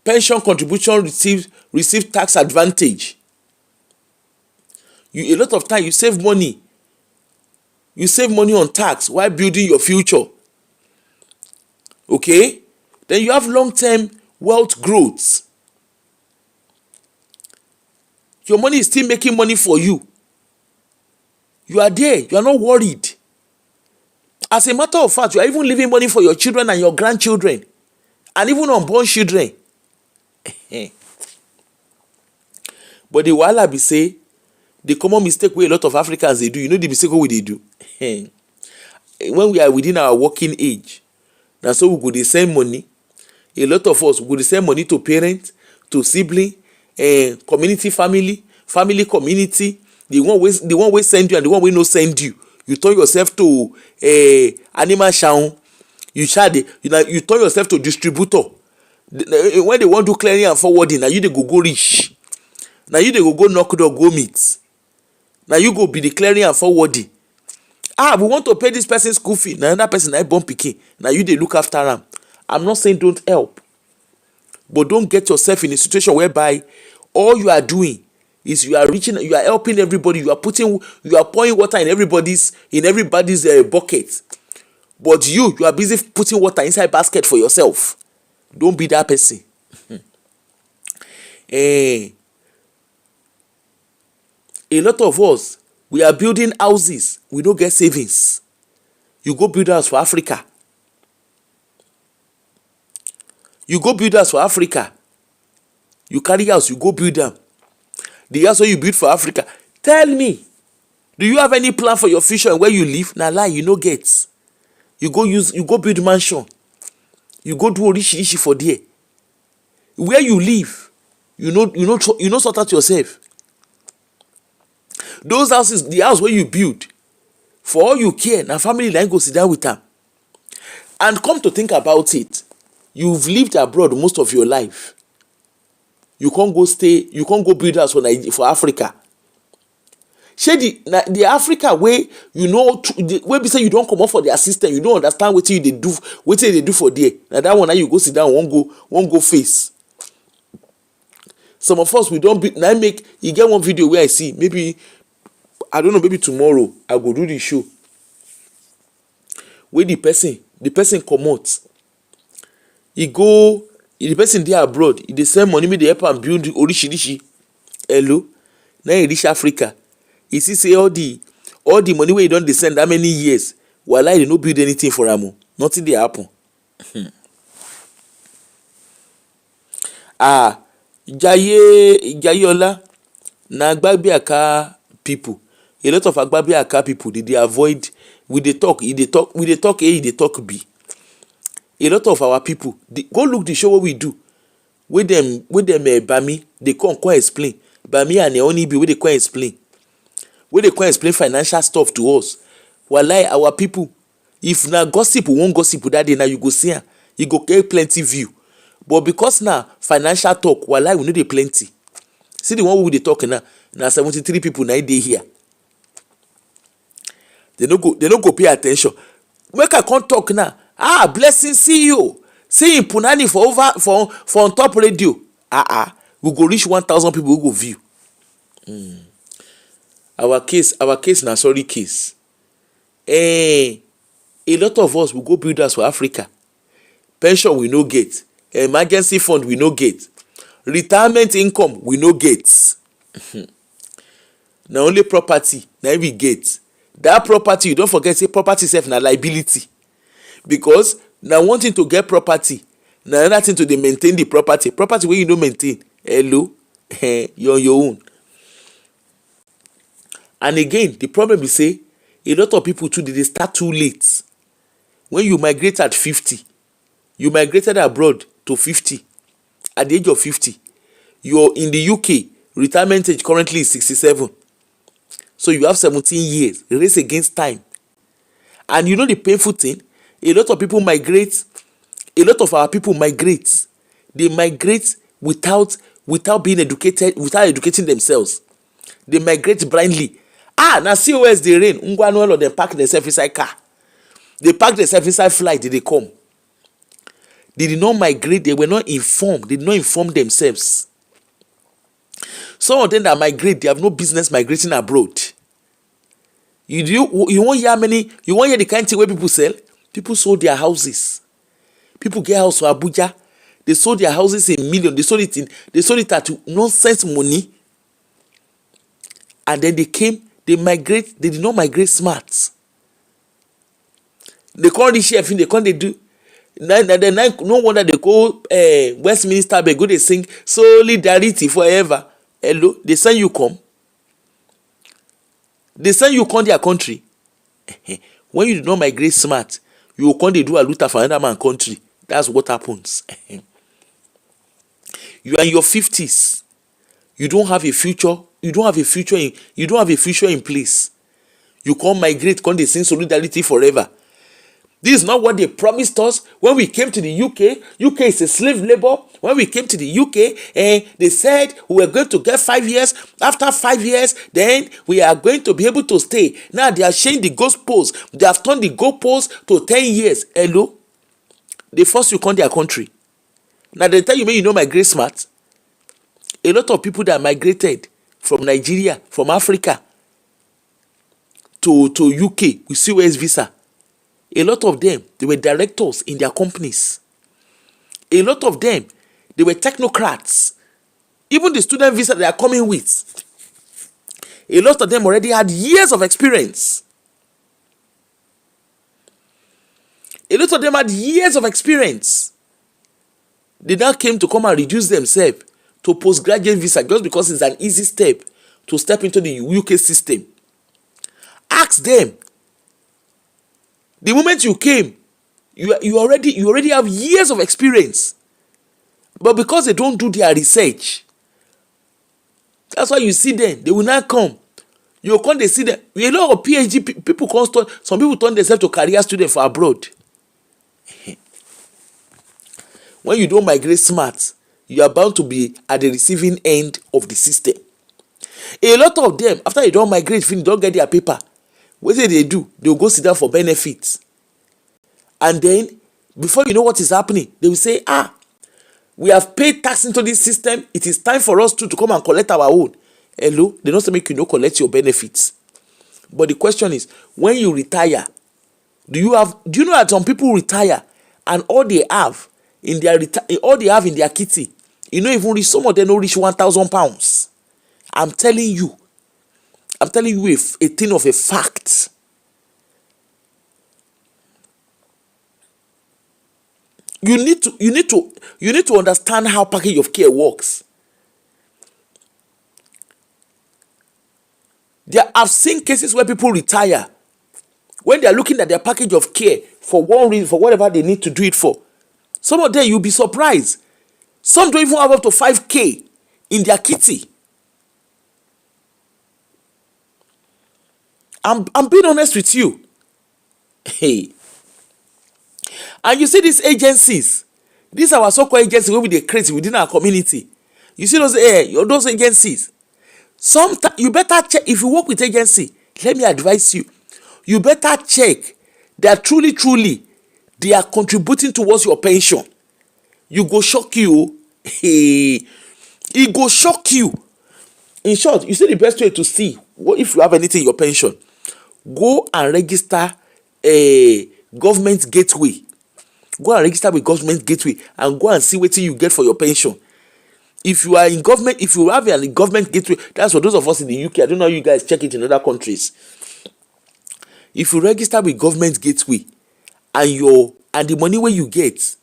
pension contribution receive tax advantage. A lot of time you save money. You save money on tax while building your future. Okay? Then you have long-term wealth growth. Your money is still making money for you. You are there. You are not worried. As a matter of fact, you are even leaving money for your children and your grandchildren and even unborn children. But the wahala be say, the common mistake wey a lot of Africans dey do, you know the mistake wey we dey do? When we are within our working age, na so we go dey send money. A lot of us go dey send money to parents, to sibling, community, family community. The one wey send you and the one wey no send you. You turn yourself to animal shaun. You turn yourself to distributor. When they wan do clearing and forwarding, na you dey go reach. Na you dey go knock door go meet. Na you go be the clearing and forwarding. We want to pay this person school fee. Na another person na born pikin. Na you dey look after am. I'm not saying don't help, but don't get yourself in a situation whereby all you are doing is you are helping everybody. You are pouring water in everybody's bucket, but you are busy putting water inside basket for yourself. Don't be that person. A lot of us, we are building houses. We don't get savings. You go build house for Africa. You carry house, you go build them. The house where you build for Africa. Tell me, do you have any plan for your future and where you live? Na lie, you no get. You go build mansion. You go do orishi for there. Where you live, you know sort out yourself. Those houses, the house where you build, for all you care, na family na go sit down with them. And come to think about it, you've lived abroad most of your life. You can't go build house for Africa. Shey the Africa way where be say you don't come up for their system, you don't understand what they do for there. Now that one now you go sit down, won't go face. Some of us we don't be now make you get one video where I see maybe tomorrow I go do the show where the person come out. The person there abroad, he dey send money, make dey help am build orishi. Hello, now he reach Africa. He see say all the money wey he don dey send that many years, Wallahi, they no build anything for am. Nothing dey happen. Jayeola na Agbabiaka people. A lot of Agbabiaka people dey avoid. We dey talk, he dey talk, we dey talk A, he dey talk B. A lot of our people, go look the show what we do. With them Bami, they come explain. Bami and Neonibi, wey dey come explain. Wey dey come explain financial stuff to us. Wallahi, our people, if na gossip, we wan gossip that day, now you go see am. You go get plenty view. But because now financial talk, wallahi, we no dey plenty. See the one we dey talk now 73 people na dey here. They no go pay attention. Make I come talk now. Blessing CEO. See him punani for on top radio. We go reach 1,000 people who go view. Our case na sorry case. A lot of us will go build house for Africa. Pension we no get. Emergency fund we no get. Retirement income we no get. Na only property na we get. That property, you don't forget, say property sef na liability. Because na one thing to get property, na another thing to dey maintain the property. Property wey you no maintain, hello, you're on your own. And again, the problem is say a lot of people too dey start too late. When you migrate at 50, you migrated abroad to 50, at the age of 50, you're in the UK, retirement age currently is 67. So you have 17 years, race against time. And you know the painful thing? A lot of people migrate, a lot of our people migrate. They migrate without being educated, without educating themselves. They migrate blindly. Now COS they rain. Ngwanuelo they pack themselves inside car. They pack themselves inside flight. They come. They did not migrate. They were not informed. They did not inform themselves. Some of them that migrate, they have no business migrating abroad. You won't hear the kind of thing where people sell? People sold their houses. People get house for Abuja. They sold their houses in millions. They sold it at nonsense money. And then they migrate. They did not migrate smart. They can't reach here. They can't do. No wonder they go Westminster, but go they sing solidarity forever. Hello, they send you come. They send you come their country. When you do not migrate smart, you will come they do a looter for another man country. That's what happens. You are in your 50s. You don't have a future. You don't have a future in place. You can't migrate, can't they sing solidarity forever. This is not what they promised us when we came to the UK. UK is a slave labor. When we came to the UK, they said we were going to get 5 years. After 5 years, then we are going to be able to stay. Now they are changing the goalposts. They have turned the goalposts to 10 years. Hello? They force you to come their country. Now they tell you, you know, migrate smart. A lot of people that migrated from Nigeria, from Africa to UK with COS visa. A lot of them, they were directors in their companies. A lot of them, they were technocrats. Even the student visa they are coming with, a lot of them already had years of experience. A lot of them had years of experience. They now came to come and reduce themselves to postgraduate visa just because it's an easy step to step into the UK system. Ask them. The moment you came, you already have years of experience. But because they don't do their research, that's why you see them. They will not come. You come, they see them. A lot of PhD people come. Some people turn themselves to career students for abroad. When you don't migrate smart, you are bound to be at the receiving end of the system. A lot of them, after you don't migrate, they don't get their paper. What do? They will go sit down for benefits. And then, before you know what is happening, they will say, we have paid tax into this system. It is time for us to come and collect our own. Hello? They don't say make you no collect your benefits. But the question is, when you retire, do you know that some people retire and all they have in their kitty, some of them don't reach £1,000. I'm telling you a thing of a fact. you need to understand how package of care works. I've seen cases where people retire when they are looking at their package of care for one reason, for whatever they need to do it for. Some of them, you'll be surprised. Some don't even have up to 5K in their kitty. I'm being honest with you. Hey. And you see these agencies, these are our so-called agencies where they create within our community. You see those agencies. Sometimes you better check. If you work with agency, let me advise you. You better check that truly they are contributing towards your pension. You go shock you. Hey, it go shock you. In short, you see the best way to see what if you have anything in your pension. Go and register a government gateway. Go and register with government gateway and go and see what you get for your pension. If you are in government, if you have a government gateway, that's for those of us in the UK. I don't know how you guys check it in other countries. If you register with government gateway and the money where you get,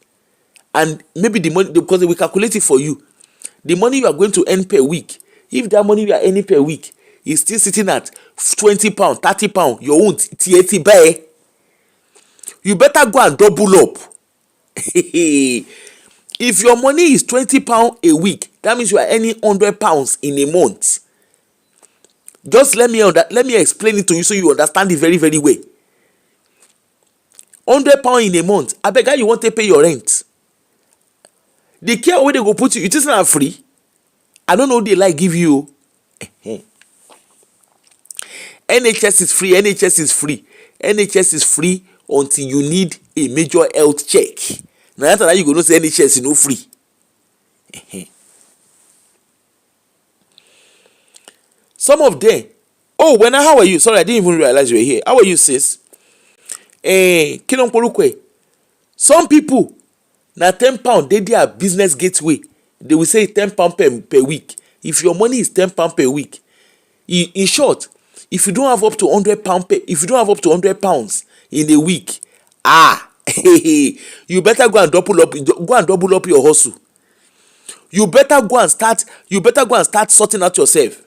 and maybe the money, because they will calculate it for you, the money you are going to earn per week, if that money you are earning per week is still sitting at £20, £30, your own 80 buy, you better go and double up. If your money is £20 a week, that means you are earning £100 in a month. Just let me explain it to you so you understand it very, very well. £100 in a month. I beg you want to pay your rent. The care where they go put you, it isn't free. I don't know they like give you. NHS is free. NHS is free. NHS is free until you need a major health check. Now after that you go know say NHS is no free. Some of them. Oh, how are you? Sorry, I didn't even realize you were here. How are you, sis? Some people na £10 they their business gateway. They will say £10 per week. If your money is £10 per week, in short, if you don't have up to £100 in a week, you better go and double up your hustle. You better go and start sorting out yourself.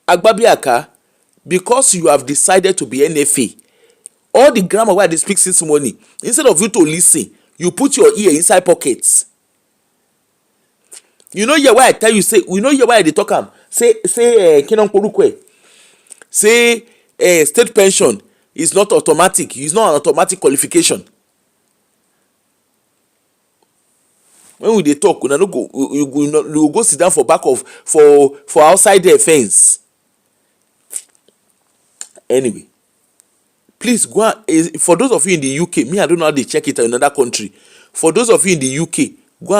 Agbabiaka, because you have decided to be NFA, all the grammar where they speak since morning, instead of you to listen, you put your ear inside pockets. You know here why I tell you say, we know here why they talk am. Say state pension is not automatic. It's not an automatic qualification. When we dey talk, you go sit down for back of for outside the fence. Anyway, please go and, for those of you in the UK, me I don't know how they check it in another country. For those of you in the UK, go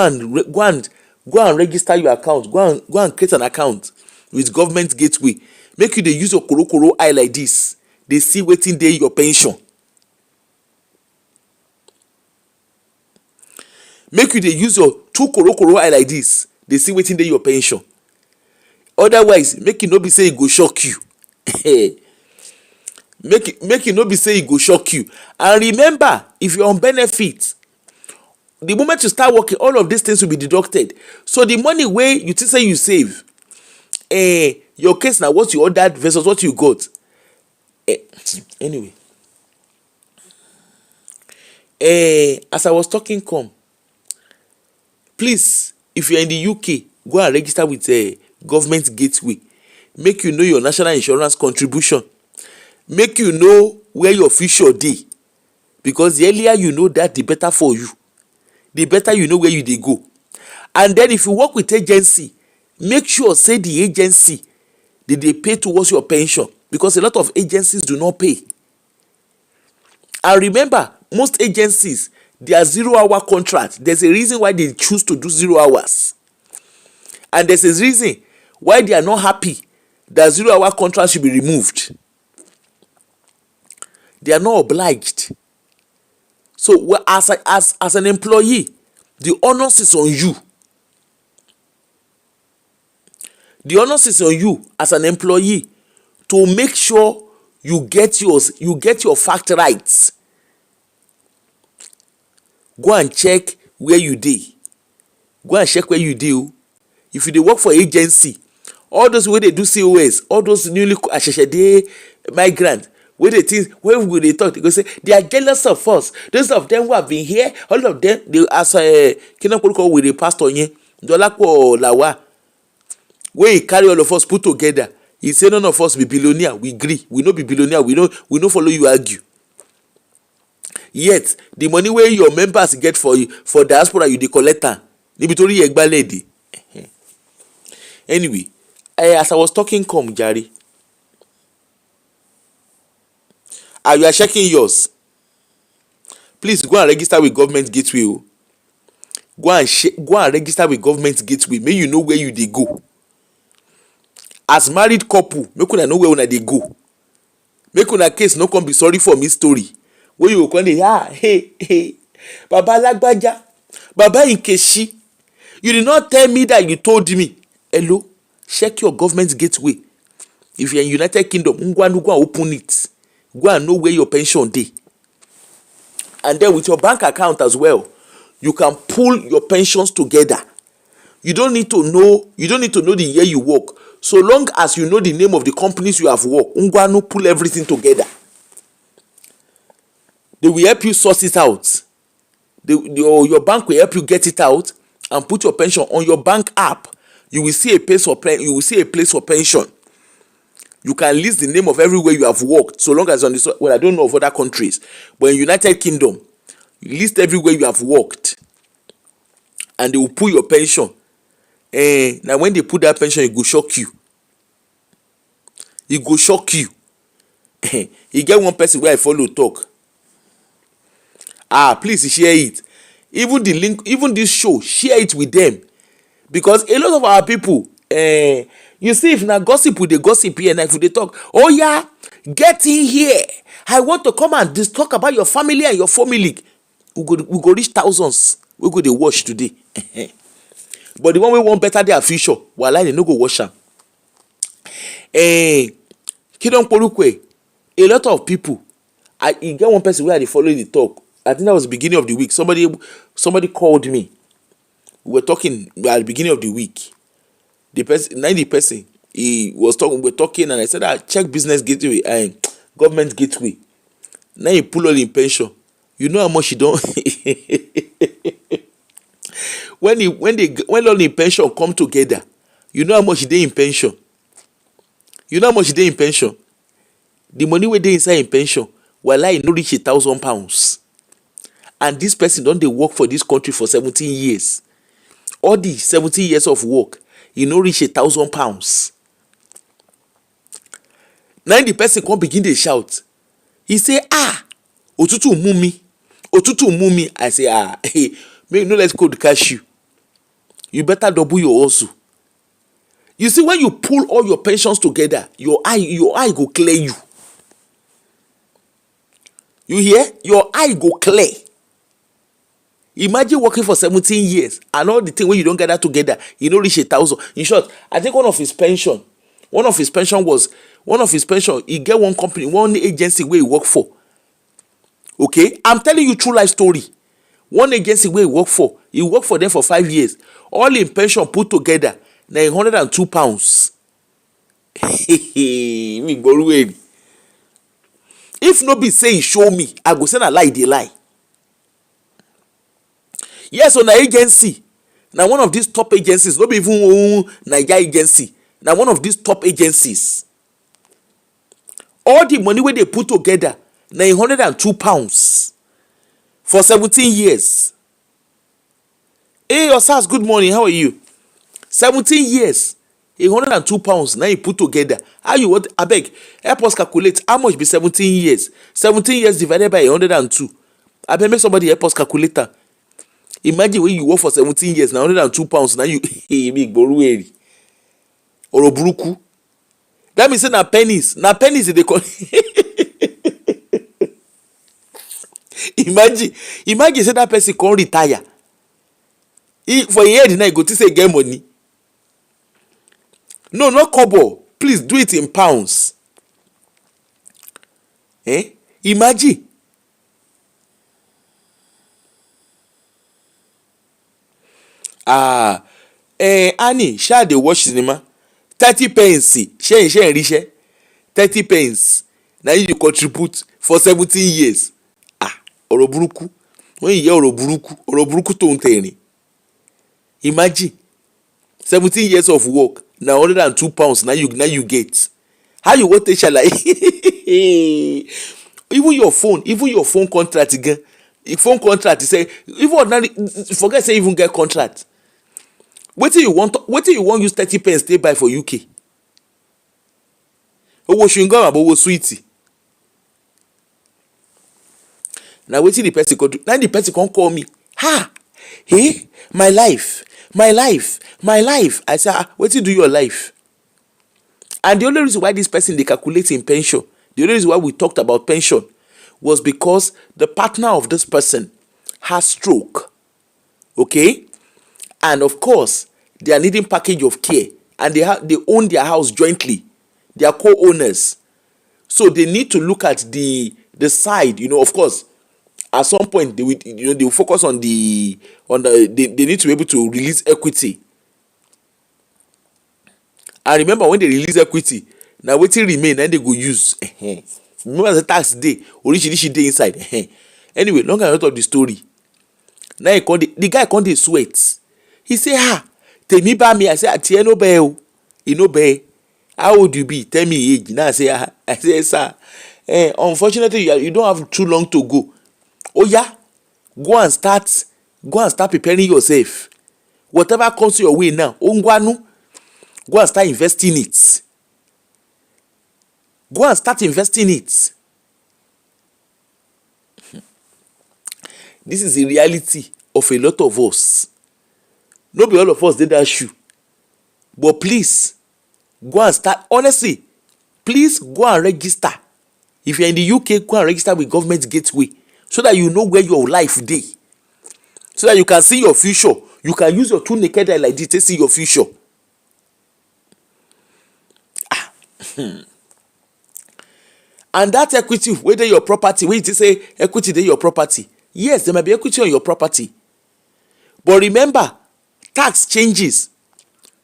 and register your account. Go and create an account with government gateway. Make you dey use your korokoro eye like this. They see wetin dey your pension. Make you dey use your two korokoro eye like this. They see wetin dey your pension. Otherwise, make it no be say e go shock you. make it no be say e go shock you. And remember, if you're on benefit, the moment you start working, all of these things will be deducted. So the money wey you think say you save, your case na what you ordered versus what you got. Anyway, as I was talking, please, if you're in the UK, go and register with government gateway. Make you know your national insurance contribution. Make you know where your future dey, because the earlier you know that, the better for you. The better you know where you dey go. And then if you work with agency, make sure say the agency they pay towards your pension, because a lot of agencies do not pay. And remember, most agencies, they are 0-hour contract. There's a reason why they choose to do 0 hours, and there's a reason why they are not happy that 0-hour contract should be removed. They are not obliged. So as an employee, the onus is on you. The onus is on you as an employee to make sure you get your fact right. Go and check where you dey. Go and check where you dey. If you dey work for agency, all those wey dey do COS, all those newly asesede migrant wey dey think, wey we dey talk, they go say they are jealous of us. Those of them who have been here, all of them, they as kinakoroko with the pastor yen Dolapo Lawa, wey he carry all of us put together. He say none of us be billionaire. We gree. We no be billionaire. We no follow you argue. Yet the money wey your members get for you for diaspora, you dey collect am. Níbi tó rí ẹgbàá lẹ́ẹ̀dì. Anyway, as I was talking, come Jare. You are checking yours. Please go and register with government gateway. Go and register with government gateway. Make you know where you dey go. As married couple, make una know where una dey go. Make una case no come be sorry for me story. Wey you go come dey hey Baba Lagbaja, Baba Nkechi, you did not tell me that you told me. Hello, check your government gateway. If you're in United Kingdom, go and open it. Go and know where your pension dey. And then with your bank account as well, you can pull your pensions together. You don't need to know the year you work. So long as you know the name of the companies you have worked, Ungwanu pull everything together. They will help you source it out. Your bank will help you get it out and put your pension on your bank app. You will see a place for pension. You can list the name of everywhere you have worked, so long as on this. Well, I don't know of other countries, but in United Kingdom, you list everywhere you have worked, and they will put your pension. Now when they put that pension, it go shock you. It go shock you. You get one person where I follow talk. Please share it. Even the link, even this show, share it with them, because a lot of our people, you see, if na gossip, we dey gossip here, and if we dey talk, oh yeah, get in here. I want to come and just talk about your family and your family. We go reach thousands. We go dey watch today. But the one we want better their future, wallahi they no go watch am. Kidon Polukwe, a lot of people. You get one person where I dey follow the talk. I think that was the beginning of the week. Somebody called me. We were talking at the beginning of the week. The person he was talking. We were talking, and I said, check business gateway and government gateway. Now he pull all in pension. You know how much he don't. when all in pension come together, you know how much they in pension. You know how much they in pension. The money where they inside in pension, well, I no reach £1,000. And this person don't they work for this country for 17 years. All the 17 years of work, he no reach £1,000. Now the person come begin to shout. He say, Otutu mumi. I say, hey, may no let's go to cash you. You better double your hustle. You see, when you pull all your pensions together, your eye go clear you. You hear? Your eye go clear. Imagine working for 17 years and all the thing when you don't gather together, you don't reach 1,000. In short, I think one of his pension, he get one company, one agency where he work for. Okay, I'm telling you true life story. One agency where he worked for them for 5 years. All in pension put together, now £102. If no be say he show me, I go send a lie, they lie. Yes, on the agency. Now one of these top agencies, not even Niger agency. Now one of these top agencies. All the money where they put together, now £102 for 17 years. Hey, Osas, good morning. How are you? 17 years, £102. Now you put together. How you want? I beg, help us calculate how much be 17 years. 17 years divided by 102. I beg, make somebody help us calculate that. Imagine when you work for 17 years, now £102. Now you big borueri or oburuku. That means say na pennies. Na pennies they call. Imagine say that person can't retire. For a year, now you go to say get money. No, not kobo. Please do it in pounds. Imagine. Annie, shall they watch cinema? 30 pence. Share rich. 30 pence. Now you contribute for 17 years. Oroburuku. When you hear Oroburuku tó ń tẹ̀rìn. Imagine 17 years of work. Now £102 now you get. How you want to shall I? Even your phone contract again. If phone contract say even ordinary forget say even get contract. Wetin you want use 30 pence stay buy for UK? Owó chewing-gum abi owó sweet? Na wetin the person go do? Now the person come call me. My life. I say, wetin do your life? And the only reason why this person dey calculate in pension, the only reason why we talked about pension was because the partner of this person has stroke. Okay? And of course, they are needing package of care, and they own their house jointly. They are co-owners. So they need to look at the side, of course. At some point they will focus on they need to be able to release equity. And remember, when they release equity, now wetin remain then they go use. Remember the tax day, originally day inside. Anyway, long and short of the story. Now the guy can't dey sweat. He say, tèmi bá mi. I say, tiẹ̀ no bear o. E no bear. How old you be? Tell me age. Now I say, sir. Unfortunately, you don't have too long to go. Oh yeah, go and start preparing yourself. Whatever comes your way now, ongwanu, go and start investing it. This is the reality of a lot of us. No be all of us did that shoe. But please, go and start. Honestly, please go and register. If you're in the UK, go and register with Government Gateway so that you know where your life dey. So that you can see your future. You can use your two naked eye like this to see your future. And that equity, whether your property, when you say equity dey your property, yes, there might be equity on your property. But remember, tax changes.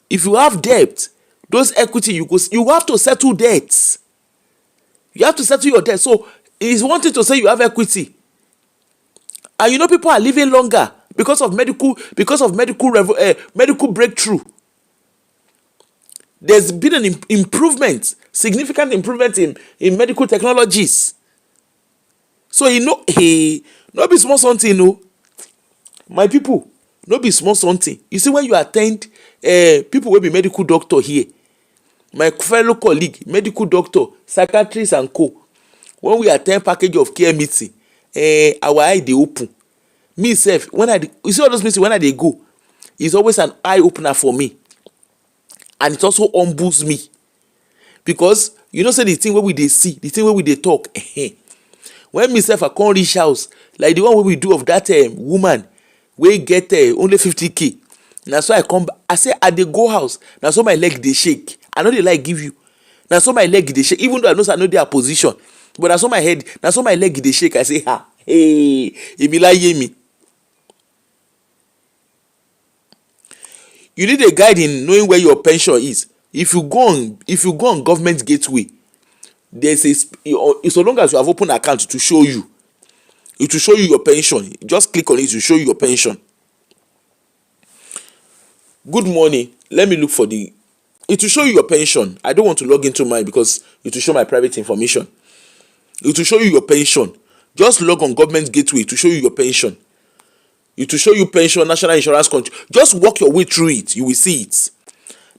If you have debt, those equity you have to settle debts. You have to settle your debt. So it's one thing to say you have equity, and people are living longer because of medical breakthrough. There's been an improvement, significant improvement in medical technologies. So no be small something, my people, no be small something. You see, when you attend people will be medical doctor here, my fellow colleague, medical doctor, psychiatrists and co. When we attend package of care meeting, our eye dey open. Me sef, you see all those meetings when I dey go, it's always an eye opener for me, and it also humbles me, because say the thing wey we dey see, the thing wey we dey talk. When me sef I come reach house, like the one wey we do of that woman wey get only 50k. Na so I come back. I say I dey go house. Na so my leg dey shake. I no dey like give you. Na so my leg dey shake, even though I know say I no dey her position. But na so my leg dey shake. I say, èmi láyé mi. You need a guide in knowing where your pension is. If you go on Government Gateway, there's so long as you have open account to show you. It will show you your pension. Just click on it to show you your pension. Good morning. Let me look for it will show you your pension. I don't want to log into mine because it will show my private information. It will show you your pension. Just log on Government Gateway to show you your pension. It will show you pension, national insurance country. Just walk your way through it. You will see it.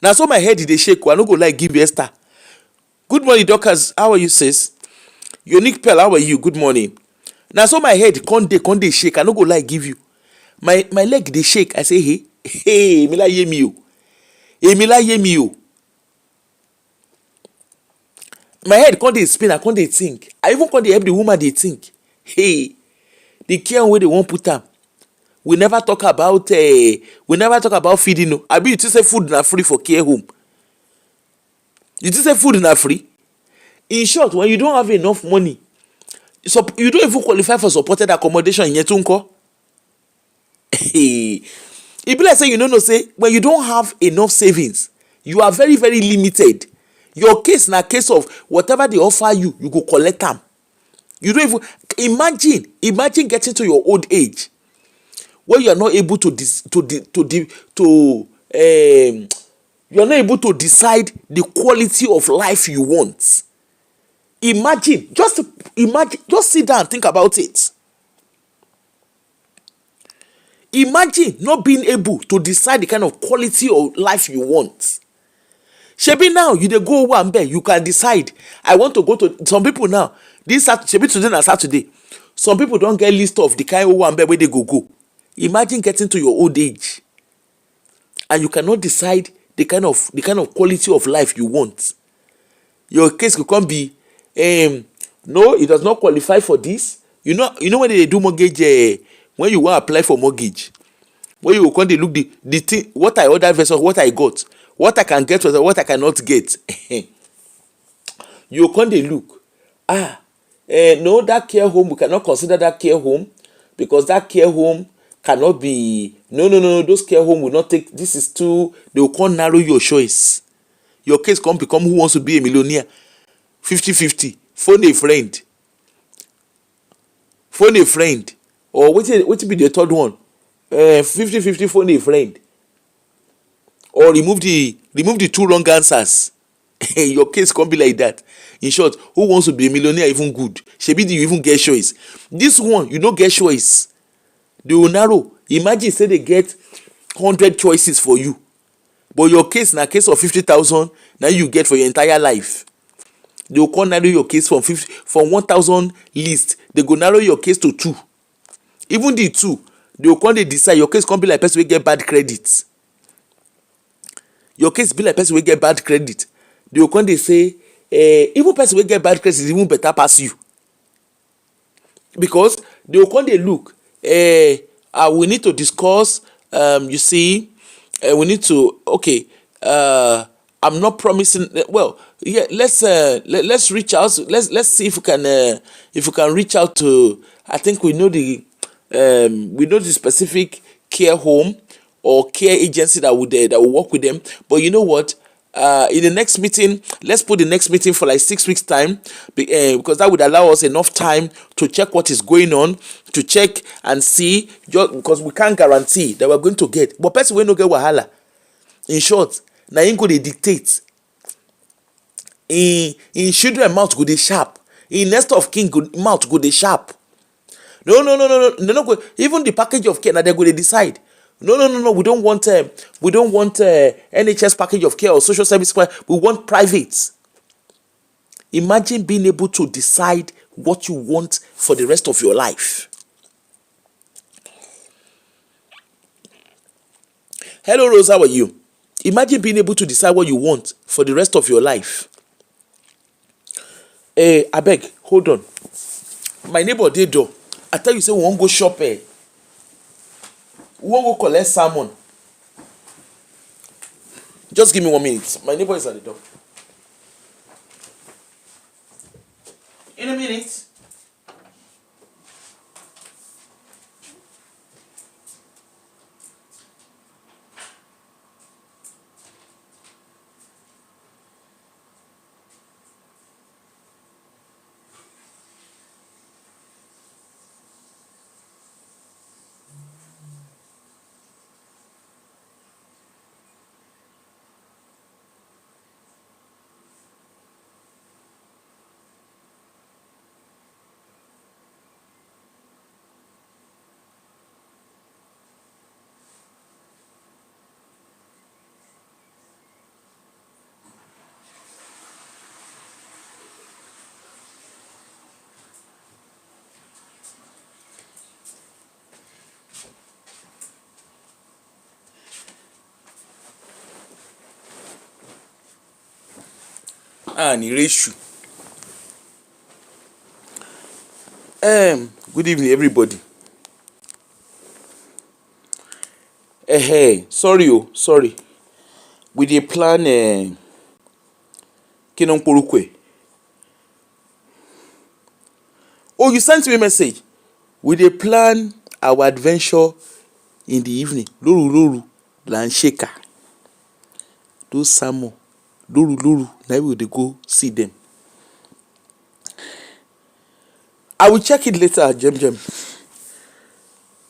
Now, so my head dey shake. I no go like give you Esther. Good morning, doctors. How are you, sis? Unique Pearl, how are you? Good morning. Now, so my head con dey shake. I no go like give you. My leg dey shake. I say, hey, èmi láyé mi o. Èmi láyé mi o. My head con dey spin. I con dey think. I even con dey help the woman dey think. Hey, the care wey they wan put am. We never talk about feeding. No, I mean, you say food na free for care home. You say food na free. In short, when you don't have enough money So you don't even qualify for supported accommodation in Yetunko. It be like say you no know say when you don't have enough savings, you are very very limited. Your case na case of whatever they offer you, you go collect am. You don't even imagine getting to your old age where you are not able to you are not able to decide the quality of life you want. Imagine, just sit down and think about it. Imagine not being able to decide the kind of quality of life you want. Shebi now you dey go Owambe, you can decide. I want to go to some people now. Shebi today na Saturday. Some people don get list of the kind Owambe where they go. Imagine getting to your old age and you cannot decide the kind of quality of life you want. Your case could come be no, it does not qualify for this. You know when they do mortgage, when you want to apply for mortgage, when you come dey look the thing, what I ordered versus what I got, what I can get versus what I cannot get. You come dey look, no, that care home, we cannot consider that care home because that care home cannot be, no, those care home will not take, this is too, they will come narrow your choice. Your case come become who wants to be a millionaire. 50-50. Phone a friend. Or what be the third one? 50-50 phone a friend. Or remove the two wrong answers. Your case can't be like that. In short, who wants to be a millionaire even good? Shebi you even get choice. This one, you don't get choice. They will narrow. Imagine say they get 100 choices for you. But your case na case of 50,000 now you get for your entire life. They will come narrow your case from 1,000 list. They go narrow your case to 2. Even the 2, they will come dey decide your case can't be like person wey get bad credit. Your case be like person wey get bad credit. They will come dey say even person wey get bad credit is even better pass you. Because they will come dey look. We need to discuss. You see, we need to. Okay. I'm not promising. Well, yeah. Let's reach out. Let's see if we can reach out to. I think we know the specific care home or care agency that will work with them. But you know what? In the next meeting, let's put the next meeting for like 6 weeks time, because that would allow us enough time to check what is going on, to check and see, just because we can't guarantee that we're going to get. But person will not get wahala. In short, now him go dey dictate. In children mouth go dey sharp. In next of king mouth go dey sharp. No. Go, even the package of care now they go dey decide. No. We don't want NHS package of care or social service. We want private. Imagine being able to decide what you want for the rest of your life. Hello, Rose. How are you? Imagine being able to decide what you want for the rest of your life. Abeg, hold on. My neighbor dey door. I tell you, say we won't go shop. We won't go collect salmon. Just give me 1 minute. My neighbor is at the door. In a minute. Nireshu. Good evening, everybody. Sorry. We dey plan Kinonporukwe. Oh, you sent me a message. We dey plan our adventure in the evening. Lóru lóru là ń ṣèkà. Those salmon. Lóru lóru na we dey go see them. I will check it later, Jem.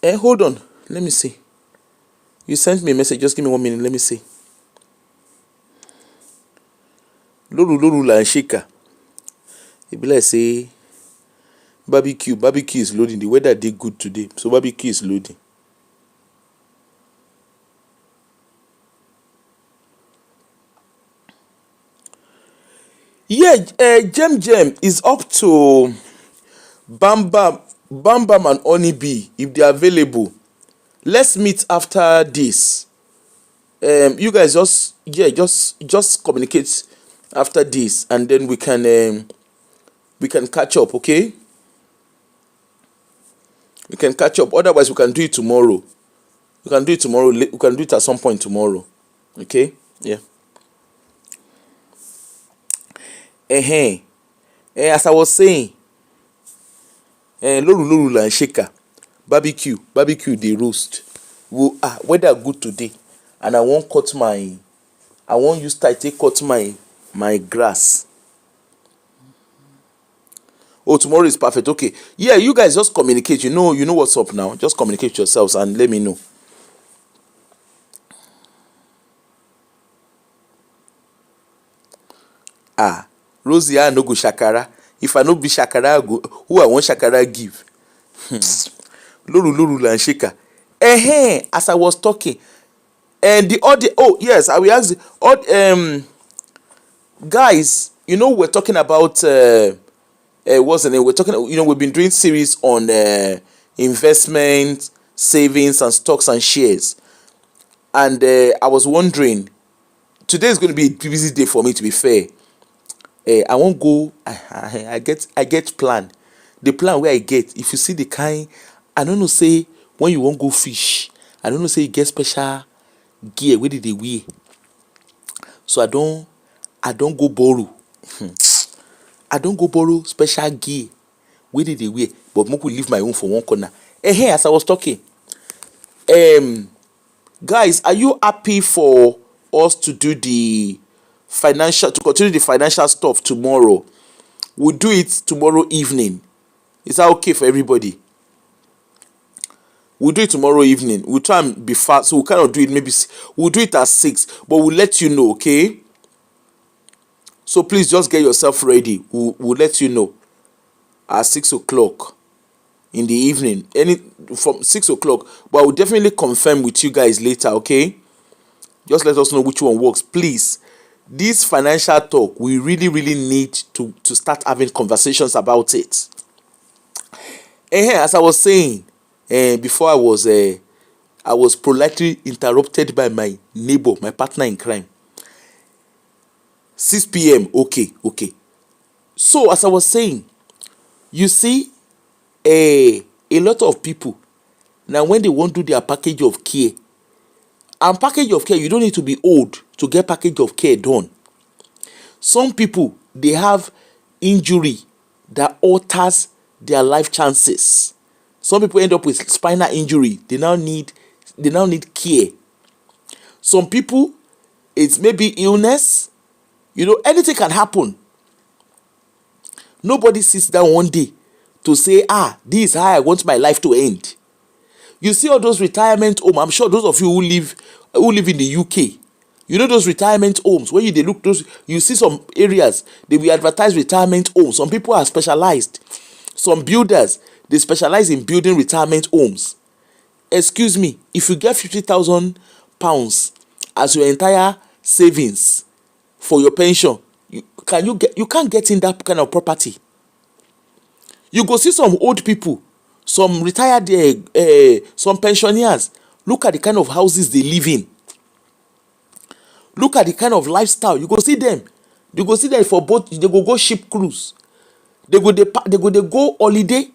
Hold on. Let me see. You sent me a message. Just give me 1 minute. Let me see. Lóru lóru là ń ṣèkà. E be like say barbecue is loading. The weather dey good today, so barbecue is loading. Yeah, Jem is up to Bam Bam and Honey B if they are available. Let's meet after this. You guys just communicate after this, and then we can catch up. Okay, we can catch up. Otherwise, we can do it tomorrow. We can do it tomorrow. We can do it at some point tomorrow. Okay, yeah. As I was saying, lóru lóru là ń ṣèkà. Barbecue dey roast. Weather good today, and I wan use style take cut my grass. Oh, tomorrow is perfect. Okay, yeah, you guys just communicate. You know what's up now. Just communicate yourselves and let me know. Rosie, I no go shakara. If I no be shakara, who I want shakara give? Lóru lóru là ń ṣèkà. As I was talking, and the audio. Oh yes, I will ask guys. We're talking about what's the name? We're talking. We've been doing series on investment, savings, and stocks and shares. And I was wondering, today is going to be a busy day for me. To be fair, I won't go. I get plan. The plan where I get. If you see the kind, I don't know. Say when you won't go fish, I don't know. Say you get special gear. Where did they wear? So I don't go borrow. I don't go borrow special gear. Where did they wear? But I could leave my own for one corner. As I was talking, guys, are you happy for us to do to continue the financial stuff tomorrow? We'll do it tomorrow evening. Is that okay for everybody? We'll do it tomorrow evening. We'll try and be fast, so we'll kind of do it. Maybe we'll do it at 6, but we'll let you know, okay? So please just get yourself ready. We'll let you know at 6 o'clock in the evening. From 6 o'clock, but I will definitely confirm with you guys later, okay? Just let us know which one works, please. This financial talk, we really need to start having conversations about it. As I was saying, before I was politely interrupted by my neighbor, my partner in crime. 6 p.m. Okay. So as I was saying, you see, a lot of people now when they want to do their package of care, and package of care, you don't need to be old to get package of care done. Some people, they have injury that alters their life chances. Some people end up with spinal injury. They now need care. Some people, it's maybe illness. Anything can happen. Nobody sits down one day to say, this is how I want my life to end. You see all those retirement homes. I'm sure those of you who live in the UK, those retirement homes, when you see some areas, they will advertise retirement homes. Some people are specialized. Some builders, they specialize in building retirement homes. Excuse me, if you get £50,000 as your entire savings for your pension, you can't get in that kind of property. You go see some old people, some retired, some pensioners. Look at the kind of houses they live in. Look at the kind of lifestyle. You go see them. You go see them for both. They go ship cruise. They go holiday.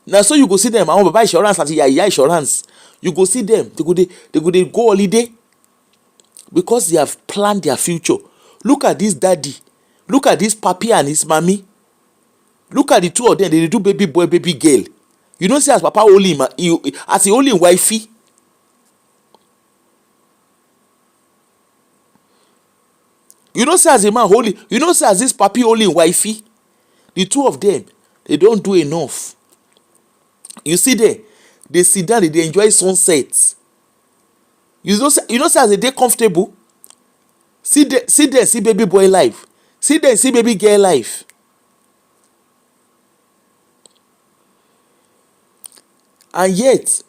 Now so you go see them. I want buy insurance at insurance. You go see them. They go holiday because they have planned their future. Look at this daddy. Look at this papi and his mommy. Look at the two of them. They do baby boy, baby girl. You know, say as papa only him, as he only wifey. You know, say as a man holy. You know, say as this papi only wifey. The two of them, they don't do enough. You see there, they sit down, they enjoy sunsets. You know, say as they comfortable. See there, see baby boy life. See there, see baby girl life. And yet,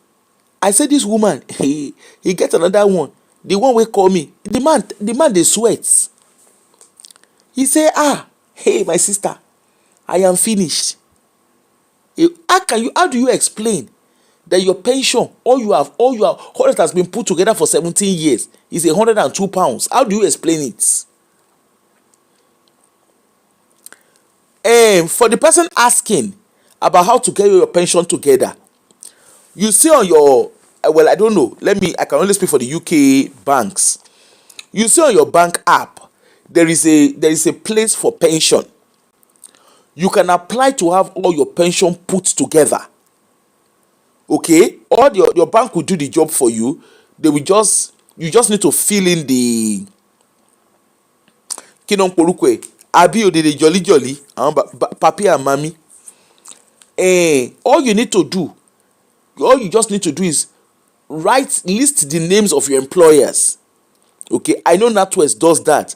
I said this woman, he get another one. The one will call me. The man they sweats. He say, hey, my sister, I am finished. How do you explain that your pension, all that has been put together for 17 years is £102? How do you explain it? For the person asking about how to get your pension together, you see on your, I don't know, I can only speak for the UK banks. You see on your bank app, there is a place for pension. You can apply to have all your pension put together. Okay, or your bank will do the job for you. You just need to fill in the kinon porukwe abi odede jolly papi and mami. All you just need to do is list the names of your employers. Okay, I know NatWest does that.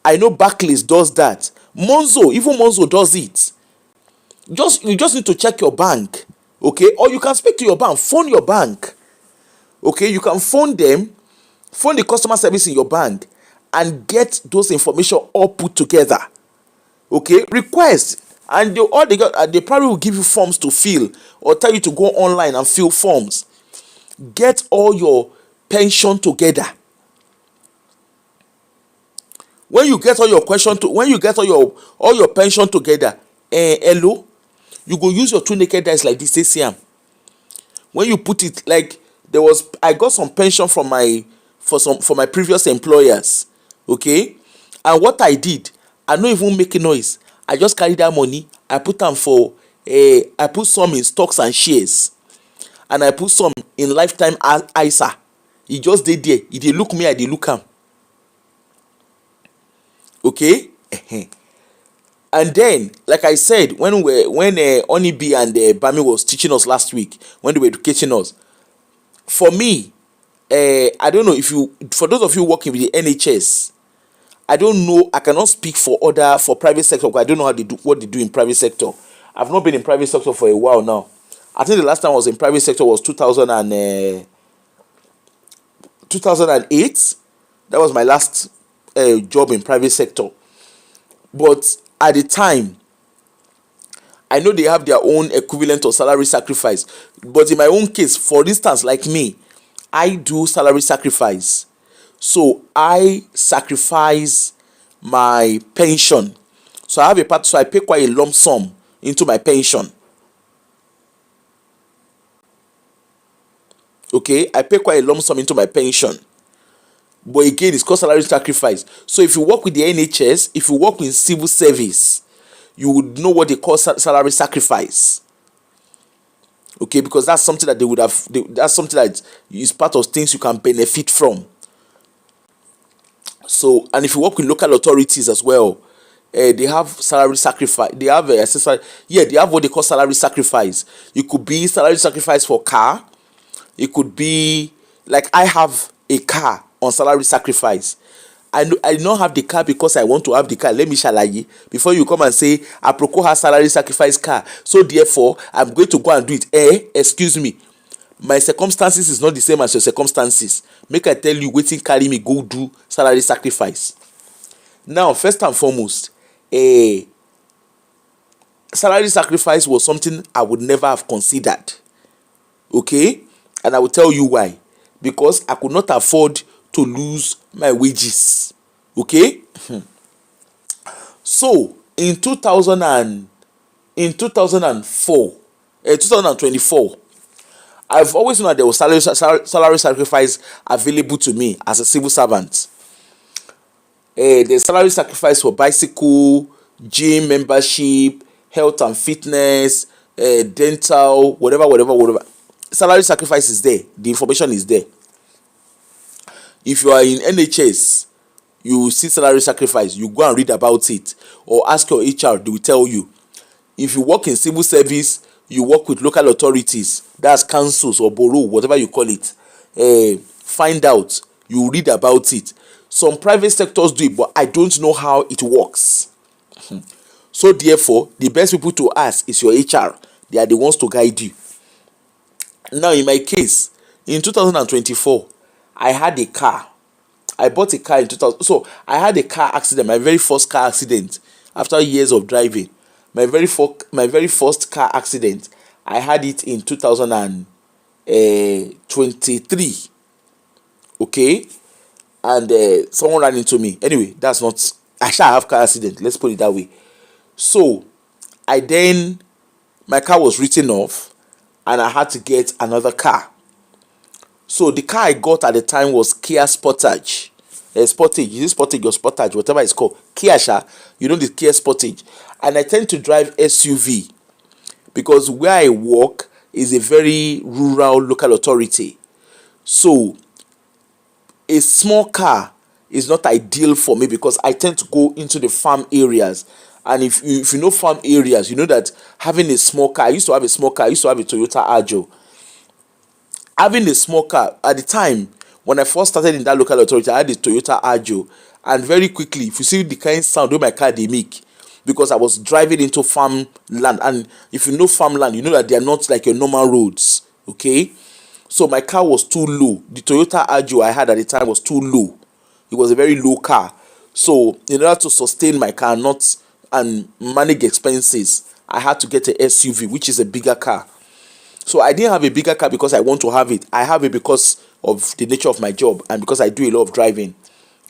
I know Barclays does that. Even Monzo does it. You just need to check your bank. Okay, or you can speak to your bank, phone your bank. Okay, you can phone them, phone the customer service in your bank, and get those information all put together. Okay, request, and they probably will give you forms to fill or tell you to go online and fill forms. Get all your pension together. When you get all your pension together, hello, you go use your two naked dice like this, ACM. When you put it, like I got some pension from my previous employers, okay, and what I did, I don't even make a noise. I just carry that money, I put them I put some in stocks and shares, and I put some in lifetime ISA. He just did there. He did look me, I did look him. Okay. And then, like I said, when Onibi and Bami was teaching us last week, when they were educating us, for me, I don't know for those of you working with the NHS, I don't know, I cannot speak for private sector, because I don't know what they do in private sector. I've not been in private sector for a while now. I think the last time I was in private sector was 2008. That was my last job in private sector. But at the time, I know they have their own equivalent of salary sacrifice. But in my own case, for instance, like me, I do salary sacrifice. So I sacrifice my pension. So I pay quite a lump sum into my pension. Okay, I pay quite a lump sum into my pension. But again, it's called salary sacrifice. So if you work with the NHS, if you work in civil service, you would know what they call salary sacrifice. Okay, because that's something that that's something that is part of things you can benefit from. So, and if you work with local authorities as well, they have salary sacrifice. They have they have what they call salary sacrifice. It could be salary sacrifice for car. It could be like I have a car on salary sacrifice. I don't have the car because I want to have the car. Let me shalaye before you come and say Aproko has salary sacrifice car, so therefore I'm going to go and do it. Excuse me, my circumstances is not the same as your circumstances. Make I tell you, waiting carry me go do salary sacrifice. Now, first and foremost, salary sacrifice was something I would never have considered. Okay, and I will tell you why. Because I could not afford to lose my wages. Okay. So in 2024, I've always known that there was salary sacrifice available to me as a civil servant. There's salary sacrifice for bicycle, gym membership, health and fitness, dental, whatever. Salary sacrifice is there. The information is there. If you are in NHS, you see salary sacrifice, you go and read about it, or ask your HR, they will tell you. If you work in civil service, you work with local authorities, that's councils or borough, whatever you call it, find out, you read about it. Some private sectors do it, but I don't know how it works. So therefore, the best people to ask is your HR. They are the ones to guide you. Now in my case, in 2024, I had a car. I bought a car in 2000. So I had a car accident, my very first car accident after years of driving. My very first car accident, I had it in 2023. Okay, and someone ran into me. Anyway, that's not. I shall have car accident. Let's put it that way. So my car was written off, and I had to get another car. So the car I got at the time was Kia Sportage. Sportage, is it Sportage or Sportage, whatever it's called. Kia Sha, the Kia Sportage. And I tend to drive SUV because where I work is a very rural local authority. So a small car is not ideal for me because I tend to go into the farm areas. And if you know farm areas, you know that having a small car, I used to have a small car, I used to have a Toyota Agio. Having a small car, at the time when I first started in that local authority, I had a Toyota Agio, and very quickly, if you see the kind of sound wey my car dey make, because I was driving into farmland, and if you know farmland, you know that they are not like your normal roads. Okay, so my car was too low. The Toyota Agio I had at the time was too low. It was a very low car. So in order to sustain my car and manage expenses, I had to get a SUV, which is a bigger car. So I didn't have a bigger car because I want to have it. I have it because of the nature of my job and because I do a lot of driving.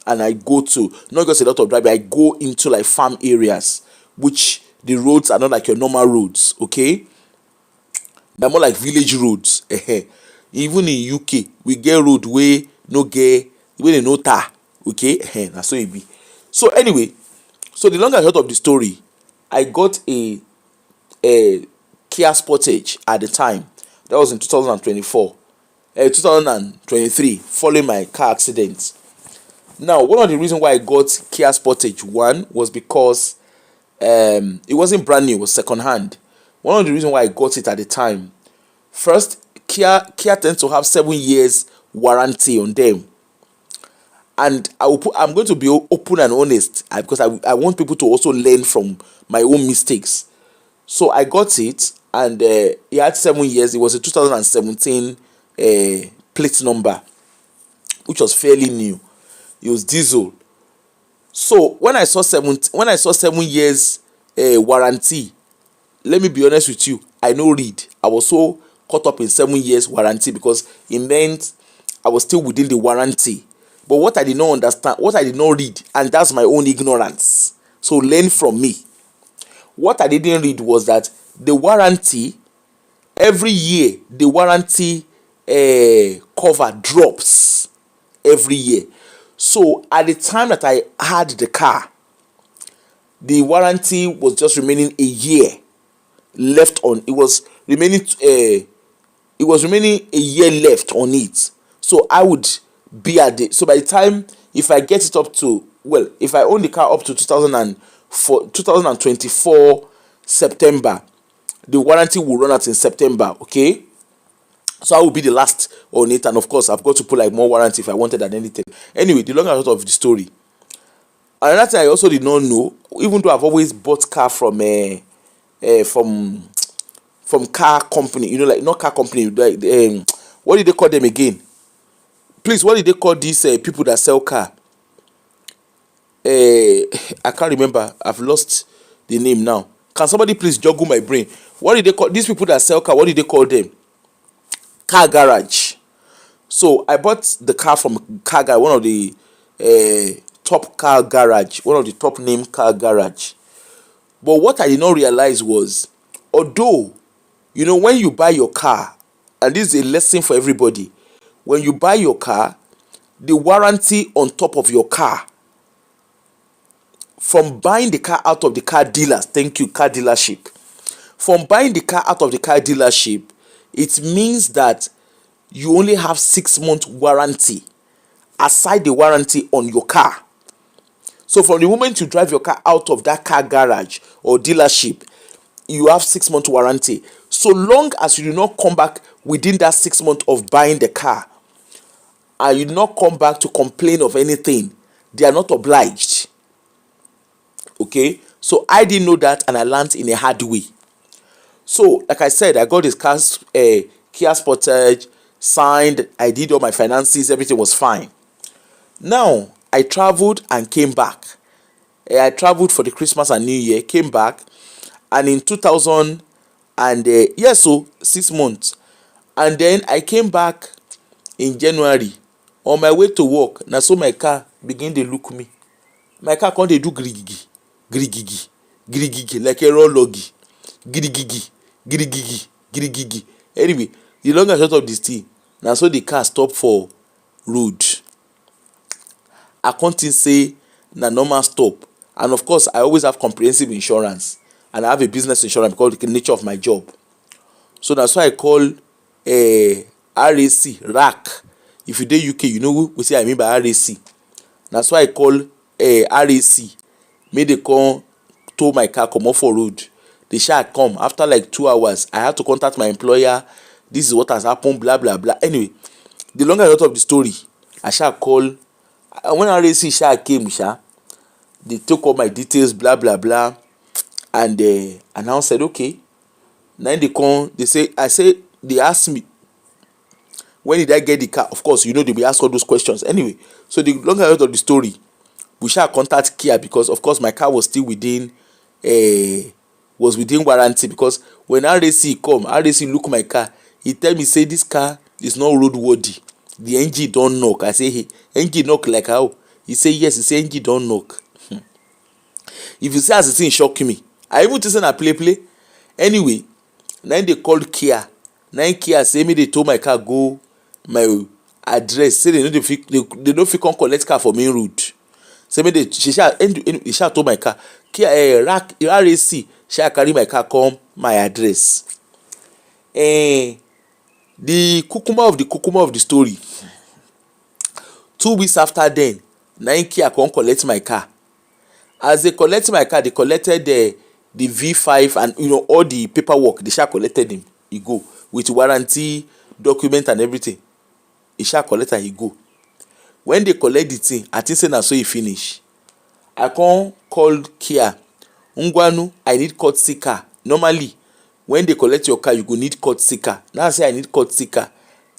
And I go to, not just a lot of driving, I go into like farm areas, which the roads are not like your normal roads, okay? They're more like village roads. Even in UK, we get road where no get, where they no tar, okay? That's so it be. So anyway, so the long and short of the story, I got a Kia Sportage at the time. That was in 2023, following my car accident. Now, one of the reasons why I got Kia Sportage, one was because it wasn't brand new, it was second hand. One of the reasons why I got it at the time, first, Kia tends to have 7 years warranty on them. And I'm going to be open and honest because I want people to also learn from my own mistakes. So I got it, and it had 7 years. It was a 2017 plate number, which was fairly new. It was diesel. So when I saw 7 years warranty, let me be honest with you, I no read. I was so caught up in 7 years warranty because it meant I was still within the warranty. But what I did not understand, what I did not read, and that's my own ignorance. So learn from me. What I didn't read was that the warranty, every year, the warranty cover drops every year. So at the time that I had the car, the warranty was just remaining a year left on. It was remaining a year left on it. So I would be at the, so by the time, if I get it up to, well, if I own the car up to 2024 September, the warranty will run out in September. Okay, so I will be the last on it, and of course I've got to put like more warranty if I wanted than anything. Anyway, the long and short of the story, another thing I also did not know, even though I've always bought car from car company, like not car company, like what did they call them again? Please, what did they call these people that sell car? I can't remember. I've lost the name now. Can somebody please joggle my brain? What did they call these people that sell car? What did they call them? Car garage. So I bought the car from car garage, one of the top car garage, one of the top name car garage. But what I did not realize was, although, when you buy your car, and this is a lesson for everybody, when you buy your car, the warranty on top of your car from buying the car out of the car dealers, thank you, car dealership. From buying the car out of the car dealership, it means that you only have 6 months warranty aside the warranty on your car. So from the moment you drive your car out of that car garage or dealership, you have 6 months warranty. So long as you do not come back within that 6 months of buying the car, and you do not come back to complain of anything, they are not obliged. Okay, so I didn't know that, and I learned in a hard way. So like I said, I got this car, Kia Sportage, signed, I did all my finances, everything was fine. Now I traveled and came back. I traveled for the Christmas and New Year, came back, and in 2000 and so 6 months, and then I came back in January. On my way to work, na so my car begin dey look me. My car come dey do grigigi grigigi grigigi like a raw loggy, grigigi grigigi grigigi. Anyway, the long and short of this thing, na so the car stop for road. I come think say na normal stop, and of course I always have comprehensive insurance, and I have a business insurance because of the nature of my job. So that's why I call RAC. If you dey UK, you know wetin I mean by RAC. That's why I call RAC. Make they come tow my car comot for road. They shall come after like 2 hours. I had to contact my employer. This is what has happened, blah blah blah. Anyway, the longer short of the story, I shall call. When RAC shall came, they took all my details, blah blah blah, and I said okay. Then they come. They asked me, when did I get the car? Of course, they be asked all those questions. Anyway, so the longer short of the story, we shall contact Kia because of course my car was still within warranty, because when RAC come, RAC look my car, he tell me say this car is not roadworthy. The engine don't knock. I say, hey, engine knock like how? He say yes. He say engine don't knock. If you say as the thing shock me, I even to say na play. Anyway, then they called Kia. Then Kia say me they told my car go my address. Say they don't fit come collect car for main road. Say me she shall told my car. Kia RAC shall carry my car come my address. The kukuma of the story. 2 weeks after then, Kia come collect my car. As they collect my car, they collected the V5 and all the paperwork. They shall collected him. He go with warranty document and everything. He shall collect and he go. When they collect the thing, I think say na so he finish. I come call Kia. Ngwanu, I need courtesy car. Normally, when they collect your car, you go need courtesy car. Now I say I need courtesy car.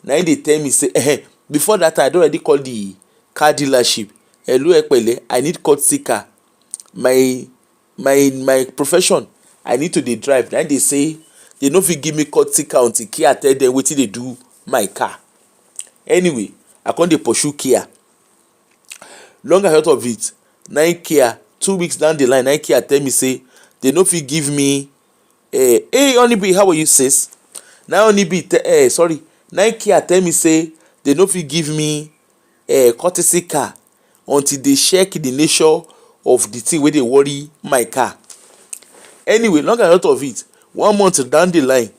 Now they tell me say, before that I don already call the car dealership. Hello Ekpele, I need courtesy car. My profession, I need to dey drive. Now they say they no fit give me courtesy car until Kia tell them wetin dey do my car. Anyway, I come dey pursue Kia. Long and short of it, now Kia 2 weeks down the line, now Kia tell me say they no fit give me hey Onibi, how are you sis? Now Onibi now Kia tell me say they no fit give me courtesy car until they check the nature of the thing wey dey worry my car. Anyway, long and short of it, 1 month down the line,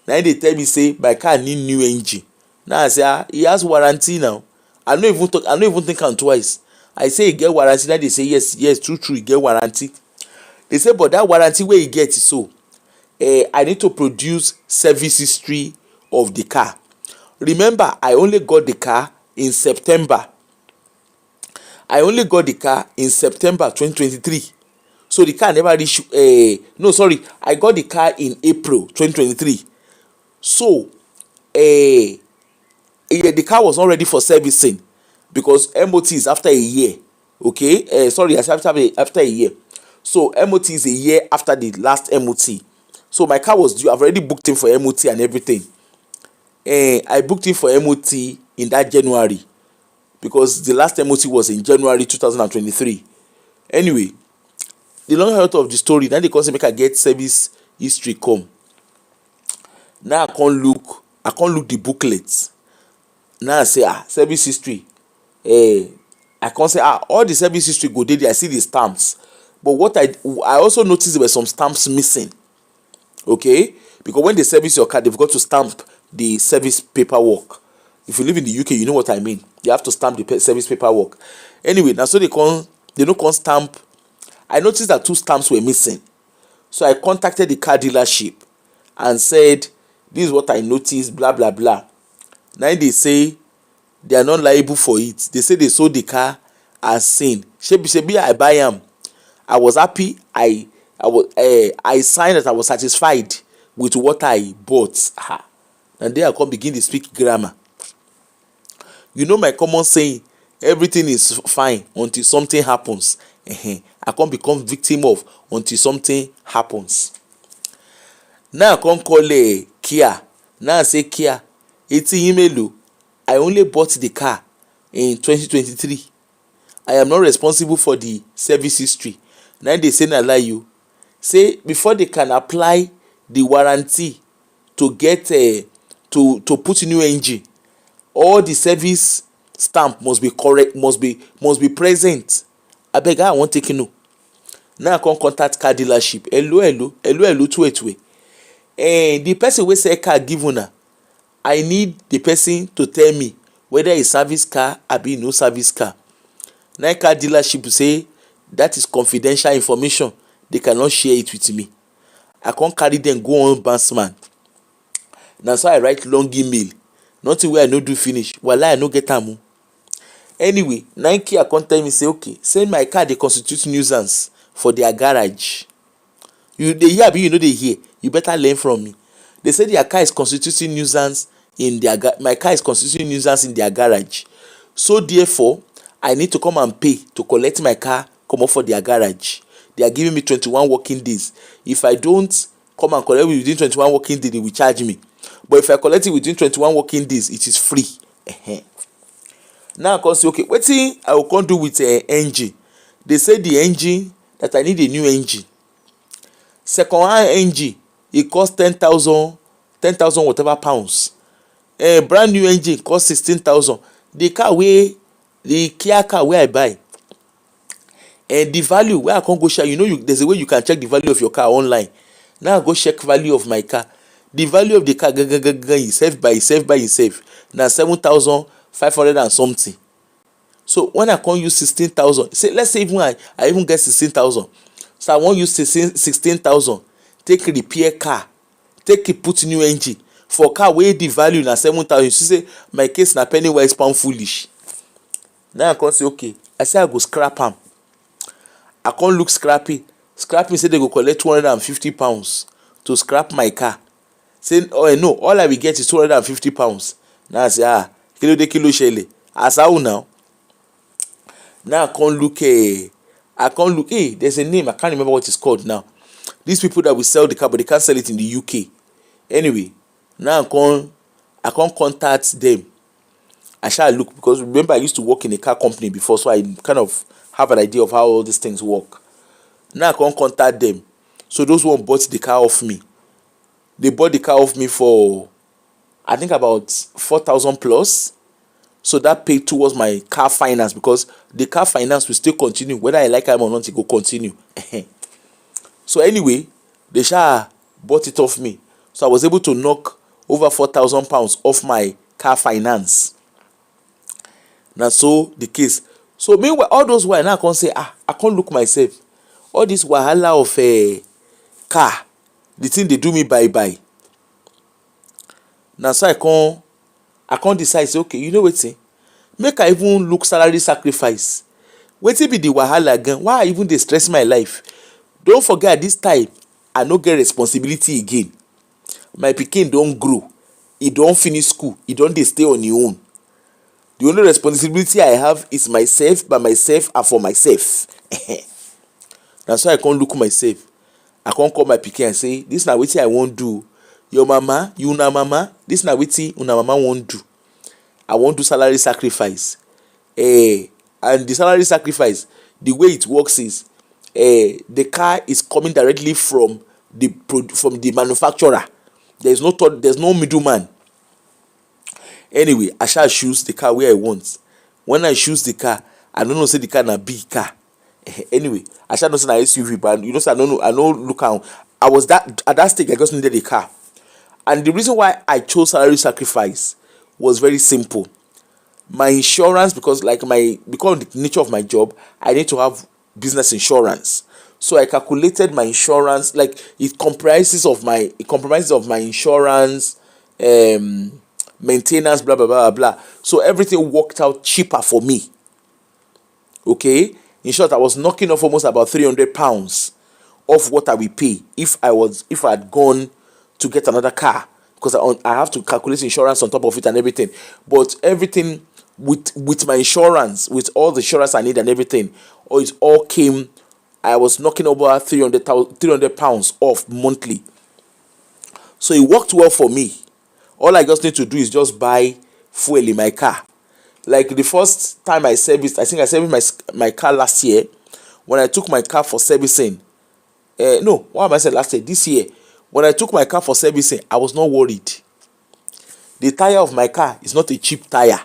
now they tell me say my car need new engine. Now I say he has warranty now. I no even think am twice. I say he get warranty. Now they say yes, true he get warranty. They say but that warranty wey he get is so I need to produce service history of the car. Remember, I only got the car in September. I only got the car in September 2023. So the car never reach I got the car in April 2023. So the car was not ready for servicing because MOT is after a year. Okay, after a year. So MOT is a year after the last MOT. So my car was due. I've already booked him for MOT and everything. I booked him for MOT in that January because the last MOT was in January 2023. Anyway, the long short of the story, then they come say make I get service history come. Now I can't look the booklets. Now I say service history. I can't say all the service history go there. I see the stamps. But what I also noticed, there were some stamps missing. Okay, because when they service your car, they've got to stamp the service paperwork. If you live in the UK, you know what I mean. You have to stamp the service paperwork. Anyway, now so they don't come stamp. I noticed that 2 stamps were missing. So I contacted the car dealership and said, this is what I noticed, blah blah blah. Now they say they are not liable for it. They say they sold the car as seen. Shebi I buy am. I was happy. I signed that I was satisfied with what I bought. And then I come begin to speak grammar. You know my common saying, everything is fine until something happens. I can't become victim of until something happens. Now I can't call Kia. Now I say Kia, 80 email. I only bought the car in 2023. I am not responsible for the service history. Now they say na lie you. Say before they can apply the warranty to get to put new engine, all the service stamp must be correct, must be present. Abeg, I wan take no. Now I come contact car dealership. Hello two. The person wey sell car give una, I need the person to tell me whether e service car abi no service car. Now car dealership say that is confidential information, they cannot share it with me. I can't carry them go on Banksman. Na so I write long email, nothing wey I no do finish, wallahi I no get am. Anyway, Nike come tell me say okay, send my car dey constitute nuisance for their garage. You dey hear abi you no dey hear? You better learn from me. They say their car is constituting nuisance in their my car is constituting nuisance in their garage. So therefore, I need to come and pay to collect my car comot for their garage. They are giving me 21 working days. If I don't come and collect it within 21 working days, they will charge me. But if I collect it within 21 working days, it is free. Now I can say, okay, wetin I will come do with engine? They say the engine, that I need a new engine. Second hand engine, it cost 10,000 whatever pounds. Brand new engine cost 16,000. The Kia car wey I buy, and the value where I can't go share, there's a way you can check the value of your car online. Now I go check value of my car. The value of the car is self by itself. Now 7,500 and something. So when I can't use 16,000, say let's say even I even get 16,000. So I won't use 16,000. Take repair car, take put new engine for car where the value na 7,000. You see say my case na penny wise pound foolish. Now I can't say okay. I say I go scrap am. I can't look scrappy. Scrapping say they go collect 250 pounds to scrap my car. Say, oh no, all I will get is 250 pounds. Now I say, kilo shele. As how now? Now I can't look, there's a name, I can't remember what it's called now. These people that will sell the car, but they can't sell it in the UK. Anyway, now I can't contact them. I shall look, because remember I used to work in a car company before, so I kind of have an idea of how all these things work. Now I can't contact them. So those one bought the car off me. They bought the car off me for, I think, about 4,000 plus. So that paid towards my car finance, because the car finance will still continue. Whether I like it or not, it will continue. So anyway, they bought it off me. So I was able to knock over 4,000 pounds off my car finance. Now so the case. So meanwhile, all those while now I can't say, I can't look myself. All this wahala of a car, the thing they do me bye. Now so I can't decide, say, okay, you know what, say, make I even look salary sacrifice. Wetin be the wahala again? Why I even dey stress my life? Don't forget, this time I no get responsibility again. My pikin don grow, he don finish school, he don dey stay on him own. The only responsibility I have is myself, by myself, and for myself. That's why I can't look myself. I can't call my pikin and say, this na wetin I wan do. Your mama, una mama, this na wetin una mama wan do. I wan do salary sacrifice. And the salary sacrifice, the way it works is, the car is coming directly from the manufacturer. There's no middleman. Anyway, I shall choose the car where I want. When I choose the car, I don't know say the car na big car. Anyway, I shall not say na SUV, but you know, say I know look out. I was that at that stage. I just needed a car, and the reason why I chose salary sacrifice was very simple. My insurance, because because of the nature of my job, I need to have business insurance. So I calculated my insurance, like it comprises of my insurance, maintenance, blah blah blah blah blah. So everything worked out cheaper for me. Okay, in short, I was knocking off almost about £300 off what I will pay if I had gone to get another car, because I have to calculate insurance on top of it and everything. But everything with my insurance, with all the insurance I need and everything, or it all came. I was knocking over £300 off monthly, so it worked well for me. All I just need to do is just buy fuel in my car. Like the first time I serviced, I think I serviced my car last year. When I took my car for servicing, no, what am I saying last year? This year, when I took my car for servicing, I was not worried. The tire of my car is not a cheap tire,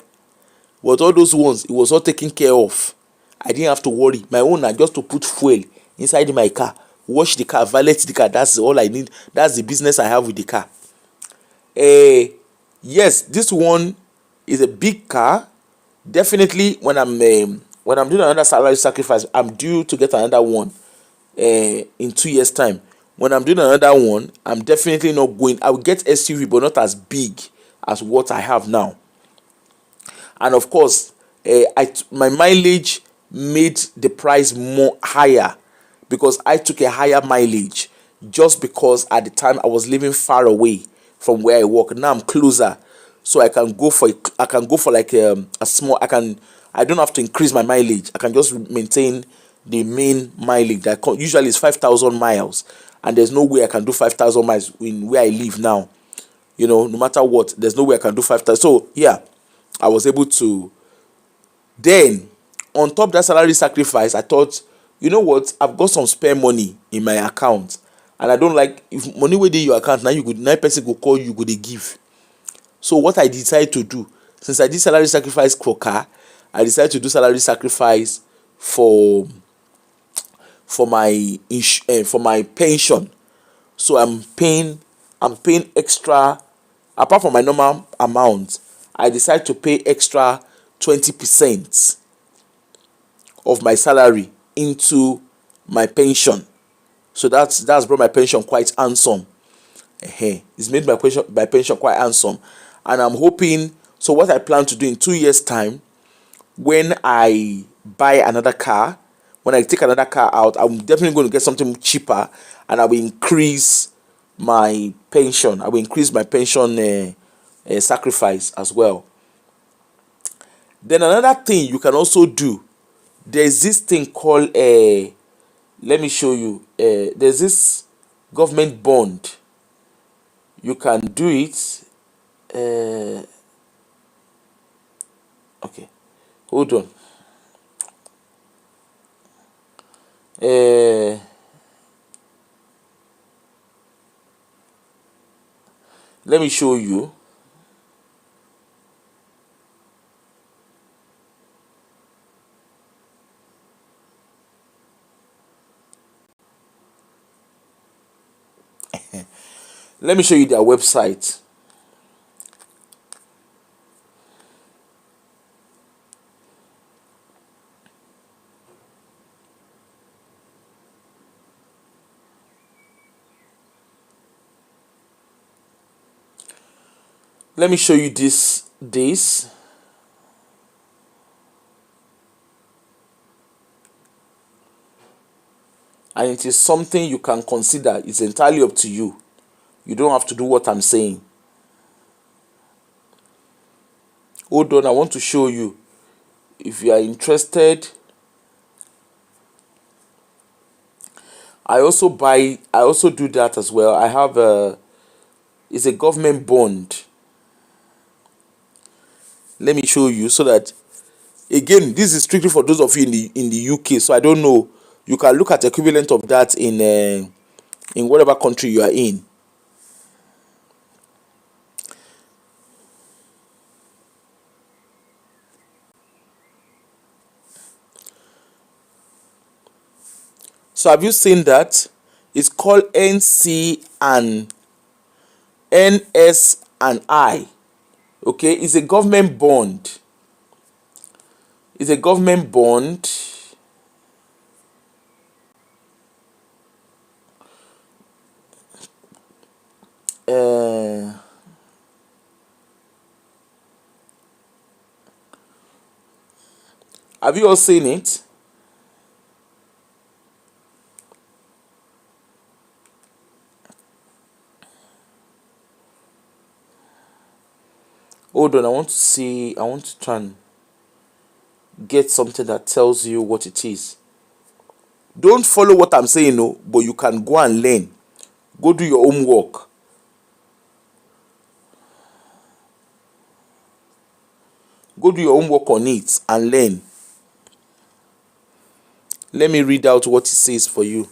but all those ones, it was all taken care of. I didn't have to worry. My own na just to put fuel inside my car, wash the car, valet the car. That's all I need. That's the business I have with the car. Yes, this one is a big car. Definitely, when I'm doing another salary sacrifice, I'm due to get another one in 2 years' time. When I'm doing another one, I'm definitely not going. I will get SUV, but not as big as what I have now. And of course, my mileage made the price more higher, because I took a higher mileage, just because at the time I was living far away from where I work. Now I'm closer, so I can go for like a small. I don't have to increase my mileage. I can just maintain the main mileage that usually is 5,000 miles, and there's no way I can do 5,000 miles in where I live now. No matter what, there's no way I can do 5,000. So yeah, I was able to. Then, on top that salary sacrifice, I thought, you know what, I've got some spare money in my account, and I don't like if money wey dey your account, now person go call you, go dey give. So what I decided to do, since I did salary sacrifice for car, I decided to do salary sacrifice for for my pension. So I'm paying extra. Apart from my normal amount, I decide to pay extra 20% of my salary into my pension. So that's brought my pension quite handsome. It's made my pension quite handsome, and I'm hoping. So what I plan to do in 2 years' time, when I buy another car, when I take another car out, I'm definitely going to get something cheaper, and I will increase my pension. I will increase my pension sacrifice as well. Then another thing you can also do, there's this thing called let me show you. There's this government bond. You can do it. Okay, hold on. Let me show you. Let me show you their website. Let me show you this. And it is something you can consider. It's entirely up to you. You don't have to do what I'm saying. Hold on, I want to show you. If you are interested, I also do that as well. I have it's a government bond. Let me show you, so that, again, this is strictly for those of you in the UK. So I don't know. You can look at equivalent of that in whatever country you are in. So have you seen that? It's called NC and NS and I. Okay, it's a government bond. It's a government bond. Uh, have you all seen it? Hold on, I want to see. I want to try and get something that tells you what it is. Don't follow what I'm saying, no, but you can go and learn. Go do your homework. Go do your homework on it and learn. Let me read out what it says for you.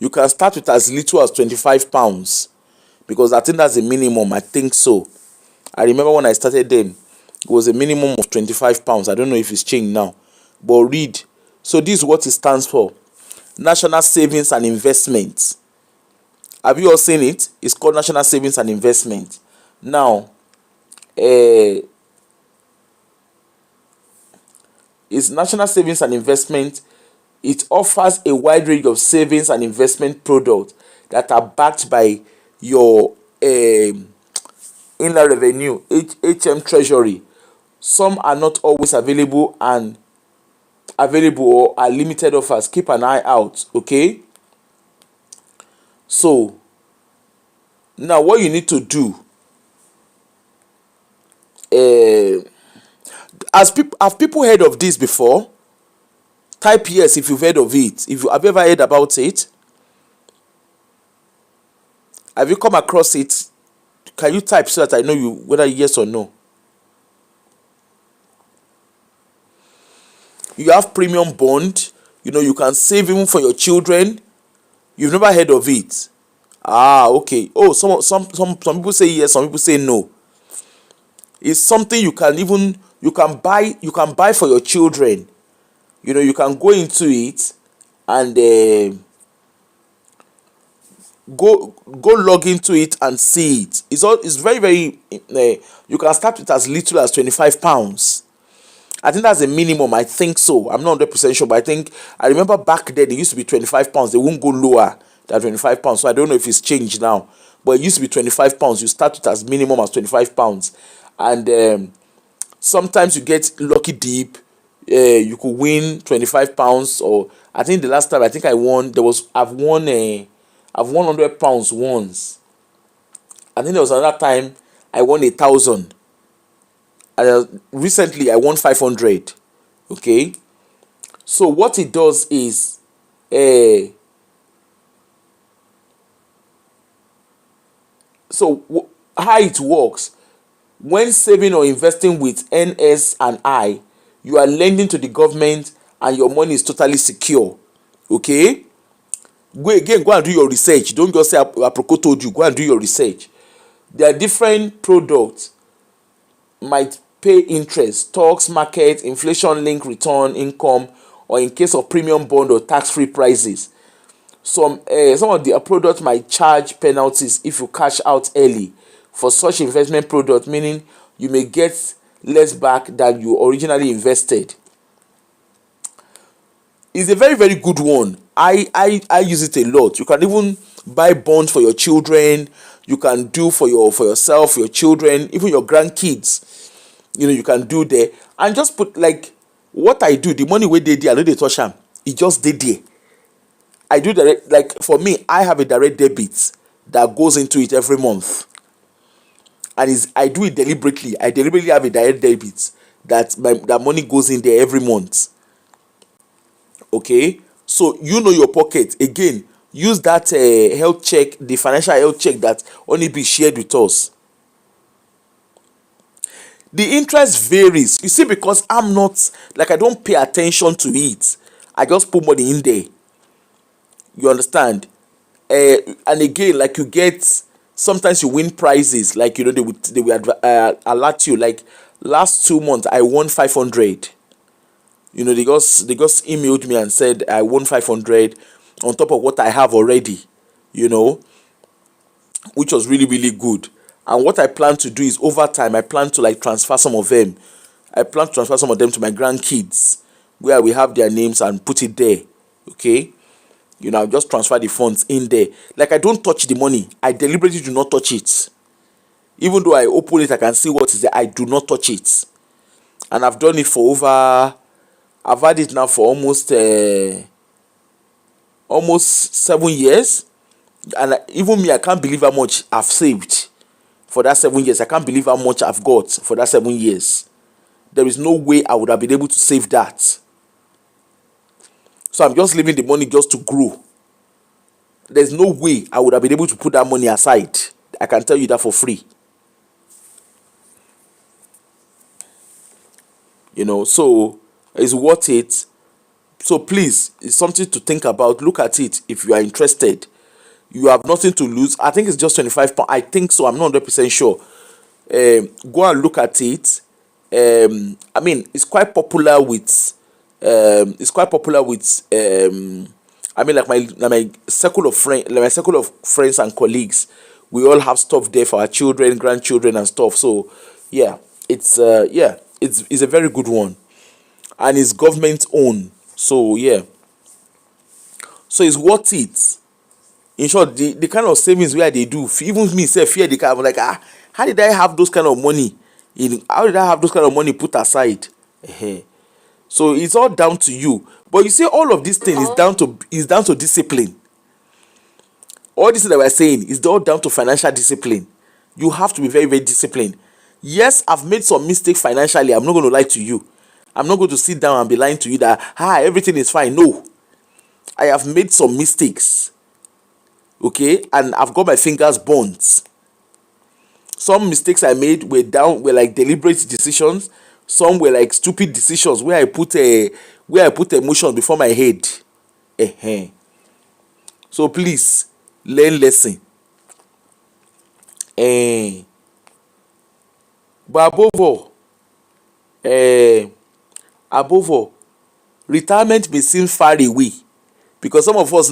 You can start with as little as £25 because I think that's the minimum. I think so. I remember when I started then, it was a minimum of £25. I don't know if it's changed now. But read. So this is what it stands for. National Savings and Investment. Have you all seen it? It's called National Savings and Investment. Now, it's National Savings and Investment. It offers a wide range of savings and investment products that are backed by your inland revenue, HM Treasury. Some are not always available or are limited offers. Keep an eye out, okay? So now what you need to do, have people heard of this before? Type yes if you've heard of it. Have you ever heard about it? Have you come across it? Can you type so that I know you whether yes or no? You have premium bond. You can save even for your children. You've never heard of it. Okay. Oh, some people say yes, some people say no. It's something you can buy for your children. You can go into it and go log into it and see it. It's very, very you can start with as little as £25. I think that's the minimum. I think so. I'm not 100% sure, but I remember back then it used to be £25. They won't go lower than £25. So I don't know if it's changed now. But it used to be £25. You start with as minimum as £25. And sometimes you get lucky deep. You could win £25, or I think the last time I won, I've won £100 once. I think there was another time I won 1,000. And recently I won 500. Okay, so what it does is how it works: when saving or investing with NS and I, you are lending to the government and your money is totally secure. Okay, go and do your research. Don't just say Aproko told you. Go and do your research. There are different products. Might pay interest, stocks, market, inflation link return income, or in case of premium bond or tax-free prices. Some of the products might charge penalties if you cash out early for such investment product, meaning you may get less back than you originally invested. It's a very, very good one. I use it a lot. You can even buy bonds for your children. You can do for yourself, your children, even your grandkids. You can do there and just put, like what I do. The money wey dey there, I no dey touch am. E just dey there. I do direct, like for me, I have a direct debit that goes into it every month, and I do it deliberately. I deliberately have a direct debit that money goes in there every month. Okay, so your pocket again. Use that health check, the financial health check that only be shared with us. The interest varies, you see, because I'm not, like, I don't pay attention to it. I just put money in there. You understand? And again, like, you get, sometimes you win prizes, like, they will alert you. Like last 2 months I won 500. They just emailed me and said I won 500 on top of what I have already, you know, which was really, really good. And what I plan to do is over time, I plan to like transfer some of them. I plan to transfer some of them to my grandkids, where we have their names and put it there. Okay. I'll just transfer the funds in there. Like, I don't touch the money. I deliberately do not touch it. Even though I open it, I can see what is there. I do not touch it. And I've done it for I've had it now for almost 7 years. And even me, I can't believe how much I've saved for that 7 years. I can't believe how much I've got for that 7 years. There is no way I would have been able to save that. So I'm just leaving the money just to grow. There's no way I would have been able to put that money aside. I can tell you that for free. So it's worth it. So please, it's something to think about. Look at it if you are interested. You have nothing to lose. I think it's just 25 pounds. I think so. I'm not 100% sure. Go and look at it. I mean, it's quite popular with. I mean, like my circle of friends and colleagues. We all have stuff there for our children, grandchildren, and stuff. So, yeah, it's a very good one, and it's government owned. So yeah, so it's worth it. In short, the kind of savings where they do, even me say fear the kind of like, how did I have those kind of money? How did I have those kind of money put aside? So it's all down to you. But you see, all of these things is down to discipline. All this that we're saying is all down to financial discipline. You have to be very, very disciplined. Yes, I've made some mistakes financially. I'm not going to lie to you. I'm not going to sit down and be lying to you that everything is fine. No, I have made some mistakes. Okay, and I've got my fingers burnt. Some mistakes I made were like deliberate decisions. Some were like stupid decisions where I put emotion before my head. So please learn lesson. But above all, retirement may seem far away, because some of us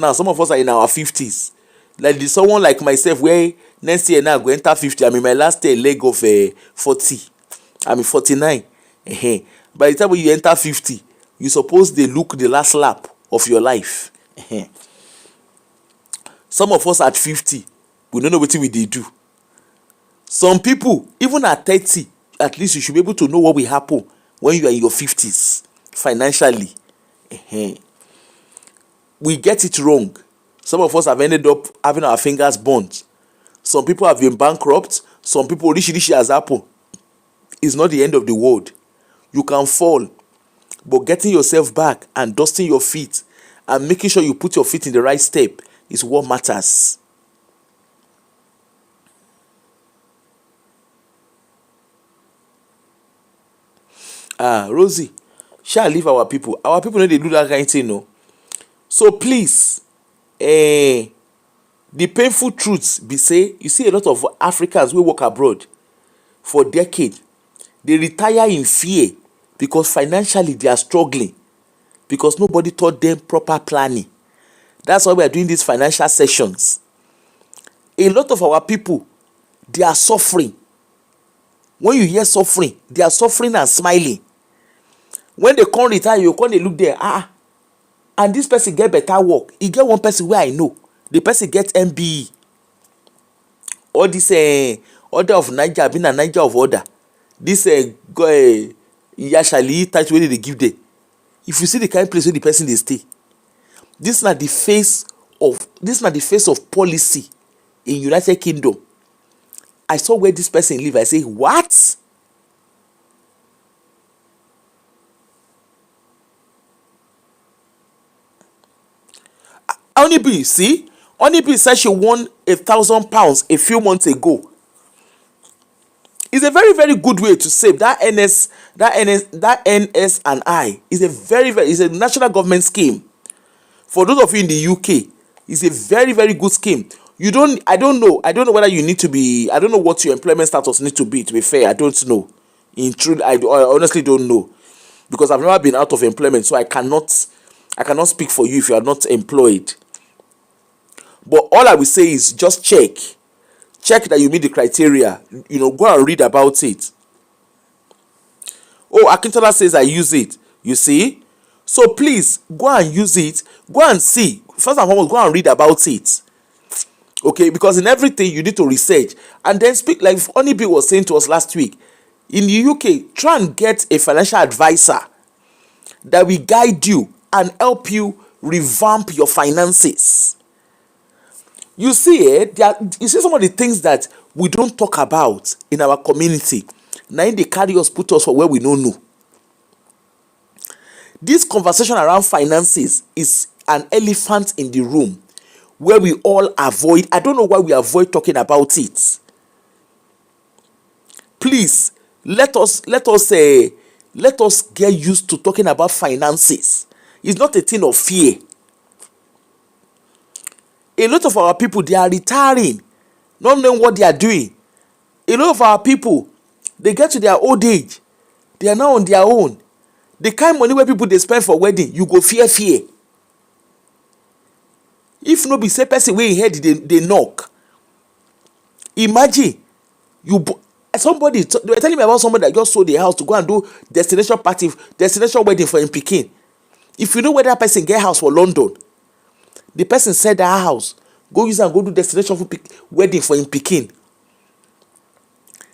are in our 50s. Like there's someone like myself where next year now I go enter 50. I'm in my last leg of 40. I'm in 49. By the time when you enter 50, you suppose they look the last lap of your life. Some of us at 50, we don't know what we do. Some people, even at 30, at least you should be able to know what will happen when you are in your 50s financially. We get it wrong. Some of us have ended up having our fingers burnt. Some people have been bankrupt. Some people, rishi has happened. It's not the end of the world. You can fall, but getting yourself back and dusting your feet and making sure you put your feet in the right step is what matters. Rosie, shall leave our people. Our people know they do that kind of thing, no? So please, the painful truths be say, you see a lot of Africans who work abroad for decades. They retire in fear because financially they are struggling, because nobody taught them proper planning. That's why we are doing these financial sessions. A lot of our people, they are suffering. When you hear suffering, they are suffering and smiling. When they come retire, you come, they look there, and this person get better work. He get one person where I know, the person get MBE. All this order of Niger, being a Niger of order. This Yashali type way they give them. If you see the kind of place where the person they stay, this is not the face of policy in United Kingdom. I saw where this person live. I say, what? Onibi, see? Onibi said she won £1,000 a few months ago. It's a very, very good way to save. That NS and I is a it's a national government scheme. For those of you in the UK, it's a very, very good scheme. I don't know whether you need to be, I don't know what your employment status needs to be fair. I don't know. In truth, I honestly don't know. because I've never been out of employment, so I cannot speak for you if you are not employed. But all I will say is just check that you meet the criteria. Go and read about it. Oh, Akintola says I use it. You see? So please go and use it. Go and see. First and foremost, go and read about it. Okay, because in everything you need to research and then speak. Like Onibi was saying to us last week, in the UK, try and get a financial advisor that will guide you and help you revamp your finances. You see, you see some of the things that we don't talk about in our community. Now they carry us, put us for where we don't know. This conversation around finances is an elephant in the room where we all avoid. I don't know why we avoid talking about it. Please, let us get used to talking about finances. It's not a thing of fear. A lot of our people, they are retiring, not knowing what they are doing. A lot of our people, they get to their old age, they are now on their own. The kind of money where people they spend for wedding, you go fear. If no be say person wey head they knock. Imagine they were telling me about somebody that just sold their house to go and do destination wedding for him pikin. If you know where that person get house for London, the person sell that house, go use and go do destination wedding for him pikin.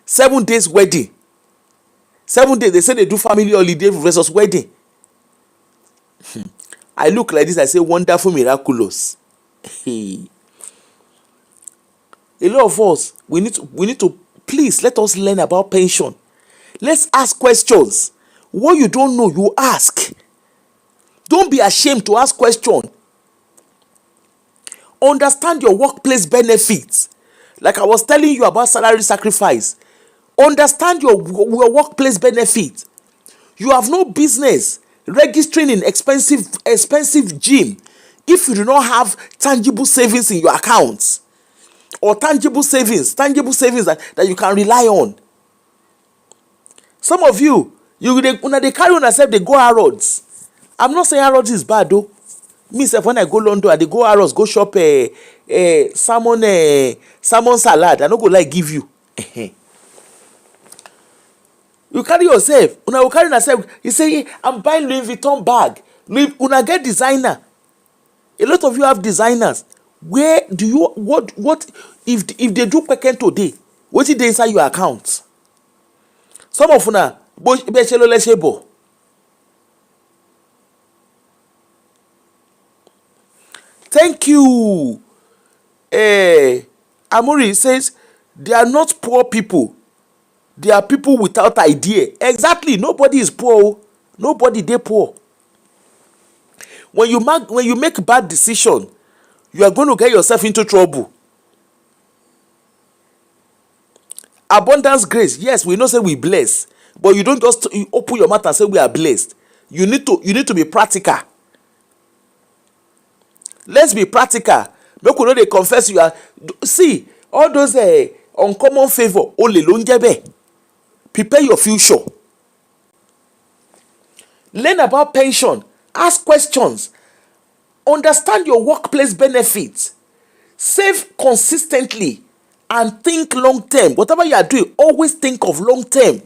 7 days wedding. 7 days, they say they do family holiday versus wedding. I look like this, I say wonderful, miraculous. A lot of us, we need to please let us learn about pension. Let's ask questions. What you don't know, you ask. Don't be ashamed to ask questions. Understand your workplace benefits. Like I was telling you about salary sacrifice. Understand your workplace benefits. You have no business registering in expensive gym if you do not have tangible savings in your accounts, or tangible savings that you can rely on. Some of you they carry on yourself, they go Harrods. I'm not saying Harrods is bad though. Me sef, when I go London, I dey go Harrods go shop salmon salad. I no go like give you. You carry yourself. Una go carry yourself. You say, I'm buying Louis Vuitton bag. Una get designer. A lot of you have designers. Where do you what if they do peken today? What is inside your account? Some of una bechelo leshebo. Thank you. Amuri says they are not poor people. They are people without idea. Exactly. Nobody is poor. Nobody they poor. When you make bad decision, you are going to get yourself into trouble. Abundance grace. Yes, we know say we bless, but you don't just open your mouth and say we are blessed. You need to be practical. Let's be practical. Make we know they confess you are. See all those uncommon favor. Only longebe. Prepare your future. Learn about pension. Ask questions. Understand your workplace benefits. Save consistently and think long term. Whatever you are doing, always think of long term.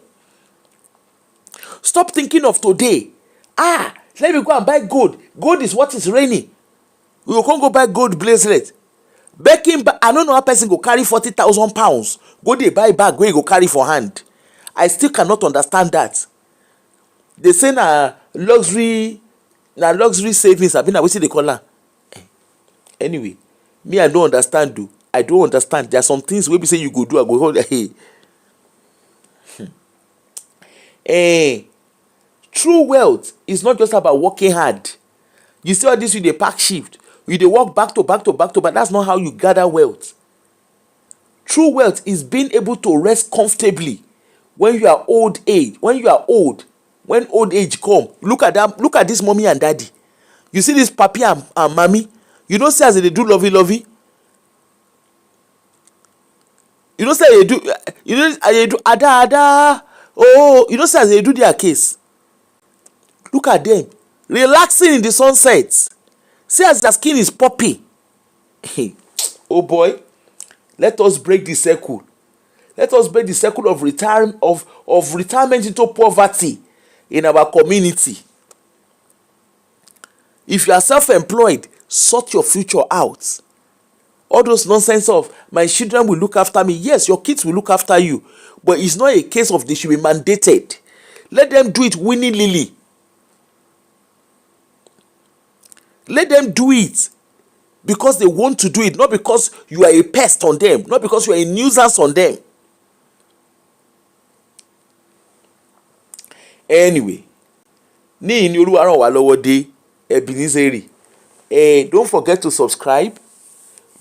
Stop thinking of today. Let me go and buy gold. Gold is what is raining. You can't go buy gold bracelet. I don't know how person go carry 40,000 pounds. Go dey buy bag where you go carry for hand. I still cannot understand that. They say na luxury savings. I mean, na wetin they call am. Anyway, me I don't understand. I don't understand. There are some things wey be say you go do. I go hold. True wealth is not just about working hard. You see all this with the pack shift. You dey work back to back. That's not how you gather wealth. True wealth is being able to rest comfortably when you are old age. When old age come, look at this mommy and daddy. You see this papi and mommy. You don't say as they do lovey. You don't say they do. You know as they do ada. Oh, you don't say as they do their case. Look at them, relaxing in the sunset. See as their skin is popping. Oh boy, let us break the circle. Let us break the circle of retirement into poverty in our community. If you are self-employed, sort your future out. All those nonsense of my children will look after me. Yes, your kids will look after you, but it's not a case of they should be mandated. Let them do it willy-nilly. Let them do it because they want to do it, not because you are a pest on them, not because you are a nuisance on them. Anyway, ní ìní Olúwa ràn wá lọ́wọ́ dé Ebenezer. Don't forget to subscribe.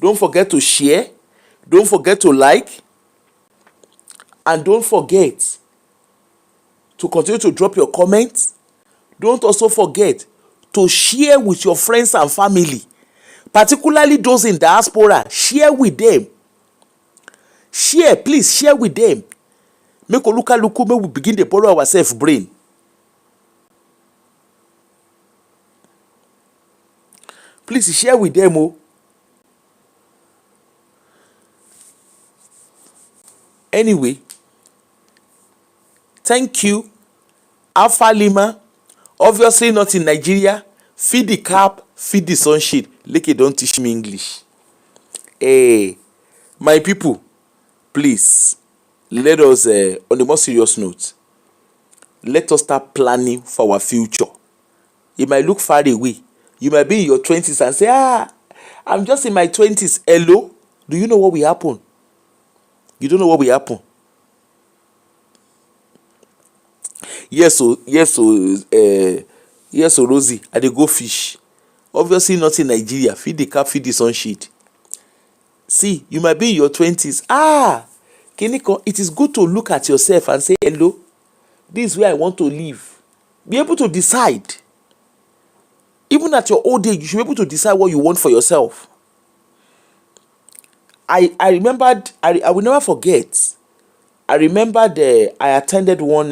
Don't forget to share. Don't forget to like. And don't forget to continue to drop your comments. Don't also forget to share with your friends and family, particularly those in diaspora. Share with them. Share, please share with them. Make Olukaluku, make we begin to borrow ourselves brain. Please share with them. Oh. Anyway, thank you. Alpha Lima, obviously not in Nigeria. Feed the cap, feed the sunshade. Leke don't teach me English. My people, please, let us, on a more serious note, let us start planning for our future. It might look far away. You might be in your 20s and say, I'm just in my 20s. Hello? Do you know what will happen? You don't know what will happen. Yes, Rosie, I dey go fish. Obviously not in Nigeria. Feed the cap, feed the sunshade. See, you might be in your 20s. Kiniko, it is good to look at yourself and say, hello, this is where I want to live. Be able to decide. Even at your old age, you should be able to decide what you want for yourself. I remembered, I will never forget. I remembered I attended one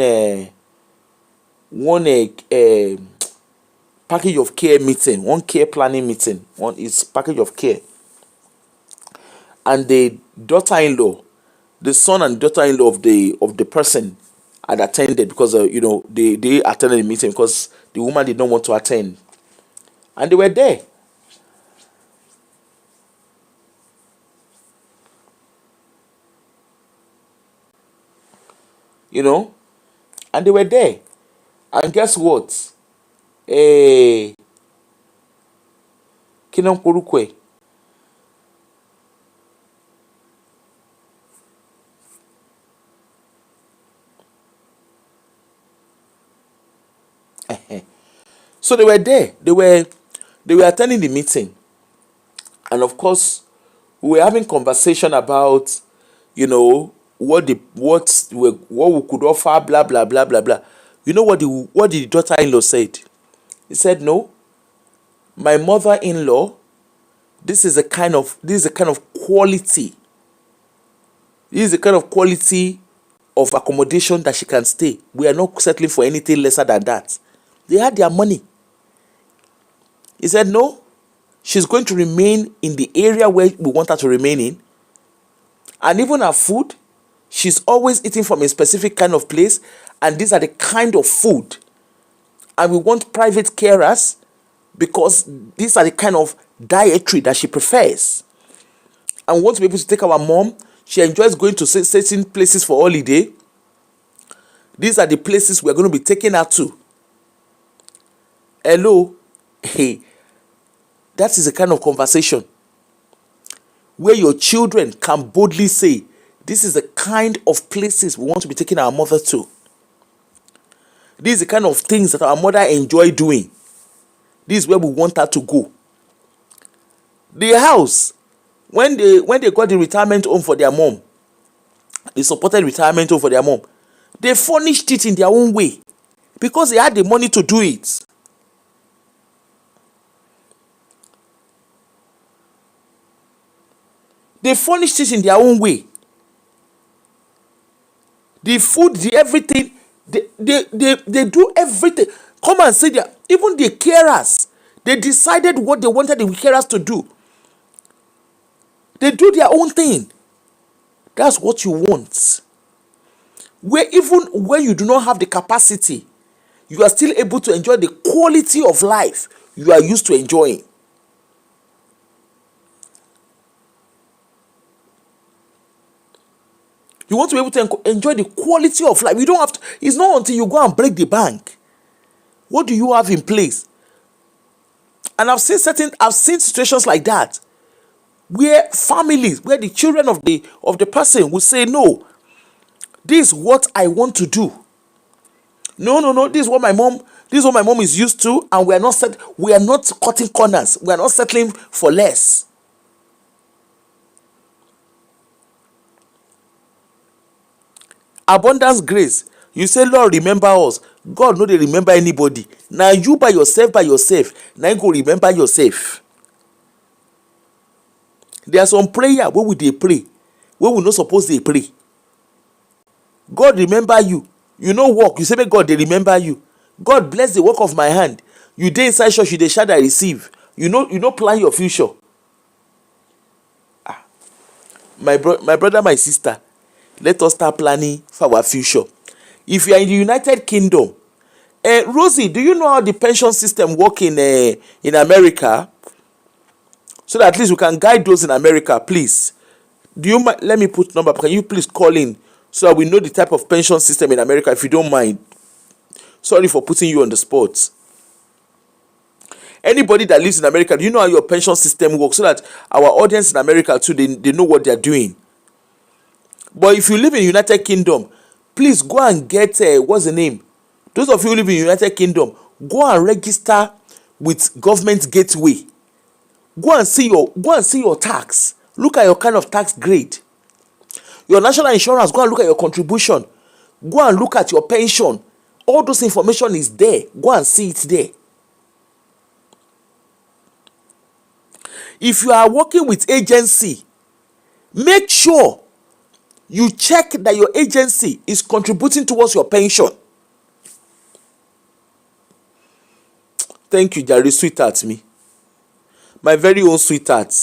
package of care meeting, one care planning meeting, one is package of care. And the daughter-in-law, the son and daughter-in-law of the person had attended because they attended the meeting because the woman did not want to attend. And they were there. And they were there. And guess what? Kinam Porukwe. So they were there. They were attending the meeting. And of course, we were having conversation about, what we could offer, blah blah blah blah blah. You know what the daughter-in-law said? He said, "No, my mother-in-law, this is a kind of quality. This is the kind of quality of accommodation that she can stay. We are not settling for anything lesser than that." They had their money. He said, "No, she's going to remain in the area where we want her to remain in. And even her food, she's always eating from a specific kind of place. And these are the kind of food. And we want private carers because these are the kind of dietary that she prefers. And we want to be able to take our mom. She enjoys going to certain places for holiday. These are the places we're going to be taking her to." Hello? Hey, that is a kind of conversation where your children can boldly say, this is the kind of places we want to be taking our mother to. This is the kind of things that our mother enjoy doing. This is where we want her to go. The house, when they got the retirement home for their mom, the supported retirement home for their mom, they furnished it in their own way because they had the money to do it. They furnished it in their own way. The food, the everything, they do everything. Come and say that even the carers, they decided what they wanted the carers to do. They do their own thing. That's what you want. Where even when you do not have the capacity, you are still able to enjoy the quality of life you are used to enjoying. You want to be able to enjoy the quality of life. You don't have to, it's not until you go and break the bank. What do you have in place? And I've seen situations like that, where families, where the children of the person will say, no, this is what I want to do. No, this is what my mom is used to, and we are not cutting corners. We are not settling for less. Abundance grace. You say, Lord, remember us. God no dey remember anybody. Now you by yourself, now you go remember yourself. There are some prayer where we dey pray, where we not suppose dey pray. God remember you. You no work, you say make God dey remember you. God bless the work of my hand. You dey inside church, you dey shout I receive. You no plan your future. My brother, my sister, let us start planning for our future. If you are in the United Kingdom, Rosie, do you know how the pension system work in America? So that at least we can guide those in America, please. Do you mind? Let me put number. Can you please call in so that we know the type of pension system in America, if you don't mind? Sorry for putting you on the spot. Anybody that lives in America, do you know how your pension system works, so that our audience in America too, they know what they're doing? But if you live in United Kingdom, please go and get what's the name? Those of you who live in United Kingdom, go and register with Government Gateway. Go and see your tax. Look at your kind of tax grade. Your national insurance, go and look at your contribution. Go and look at your pension. All those information is there. Go and see it there. If you are working with agency, make sure you check that your agency is contributing towards your pension. Thank you, Jerry, sweetheart me. My very own sweetheart.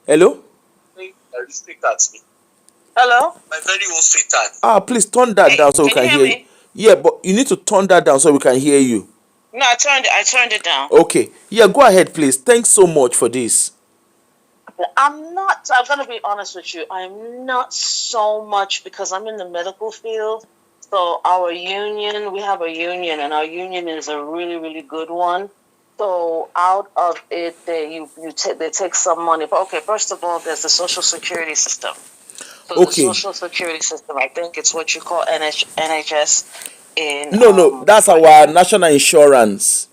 Hello? Sweetheart me. Hello? My very own sweetheart. Please turn that down so we can hear you. Yeah, but you need to turn that down so we can hear you. No, I turned it down. Okay. Yeah, go ahead, please. Thanks so much for this. I'm going to be honest with you. I'm not so much, because I'm in the medical field. So we have a union, and our union is a really, really good one. So out of it, they take some money. But okay, first of all, there's the Social Security system. So Okay. the Social Security system, I think it's what you call NHS in... No, that's our national insurance.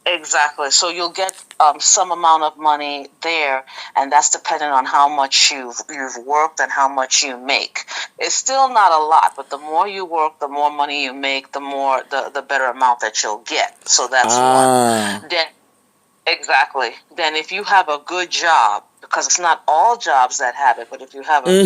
Exactly. So you'll get some amount of money there, and that's dependent on how much you've worked and how much you make. It's still not a lot, but the more you work, the more money you make, the better amount that you'll get. So that's one. Then exactly. Then if you have a good job, because it's not all jobs that have it, but if you have a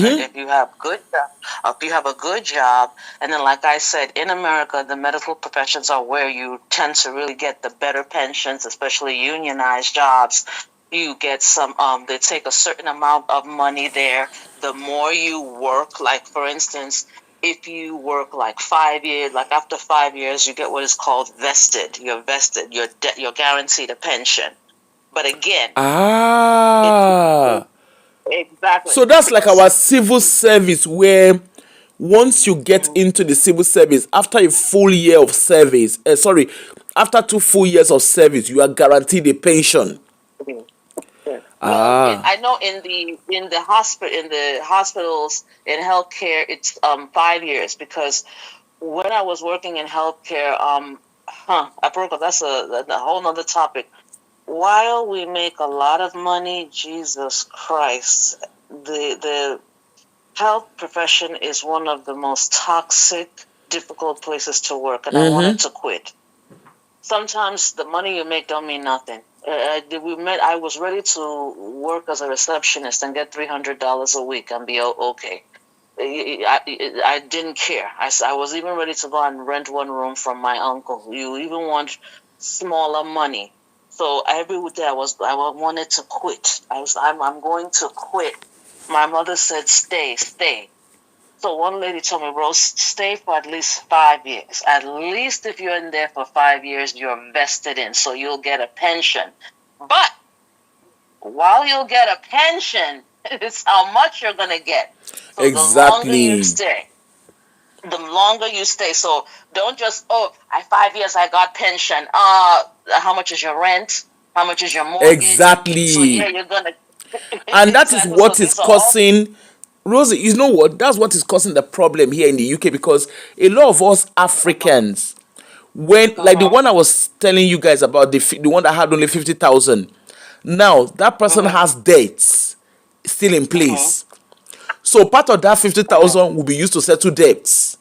good job, and then like I said, in America, the medical professions are where you tend to really get the better pensions, especially unionized jobs. You get some, they take a certain amount of money there. The more you work, like for instance, if you work like 5 years, like after 5 years, you get what is called vested. You're vested. You're guaranteed a pension. But again, exactly. So that's like our civil service, where once you get into the civil service, after a full year of service, after 2 full years of service, you are guaranteed a pension. Well, I know in the hospitals, in healthcare, it's 5 years, because when I was working in healthcare, I broke up. That's a whole nother topic. While we make a lot of money, Jesus Christ, the health profession is one of the most toxic, difficult places to work, and I wanted to quit. Sometimes the money you make don't mean nothing. I was ready to work as a receptionist and get $300 a week and be okay. I didn't care. I was even ready to go and rent one room from my uncle. You even want smaller money. So every day I wanted to quit. I'm going to quit. My mother said, stay, stay. So one lady told me, Rose, stay for at least 5 years. At least if you're in there for 5 years, you're vested in, so you'll get a pension. But while you'll get a pension, it's how much you're going to get. So the longer you Exactly. stay, the longer you stay. So don't just, 5 years I got pension. How much is your rent? How much is your mortgage? So yeah, Exactly. you're gonna And that is exactly. So what is these are all. causing, Rosie, you know what? That's what is causing the problem here in the UK, because a lot of us Mhm, Africans, when, like the mhm, one I was telling you guys about, the one that had only 50,000, now that person mhm, has debts still in mhm, place. So part of that mhm, 50,000 will be used to settle debts.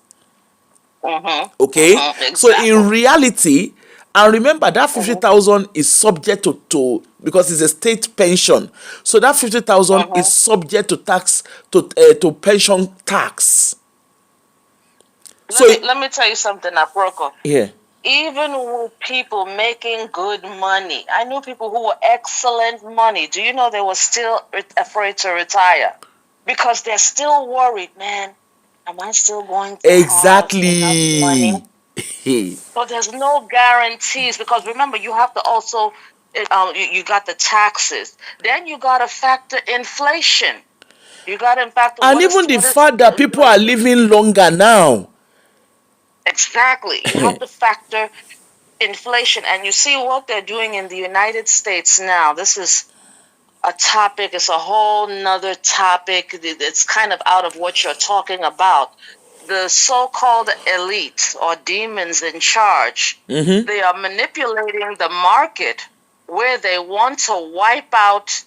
mhm, Okay, mhm. so in Exactly. reality, and remember that fifty Mhm, thousand is subject to because it's a state pension, so that 50,000 is mhm. subject to tax, to pension tax. So Let me tell you something, Aproko. yeah, Even with people making good money, I knew people who were excellent money. Do you know they were still afraid to retire because they're still worried, man? Am I still going to have enough money? exactly. So there's no guarantees because remember, you have to also, you got the taxes. Then you got to factor inflation. You got to factor And even the what is fact that people are inflation. living longer now. Exactly. You have to factor inflation. And you see what they're doing in the United States now. This is a topic, it's a whole nother topic. It's kind of out of what you're talking about. The so-called elite or demons in charge, they are manipulating the market where they want to wipe out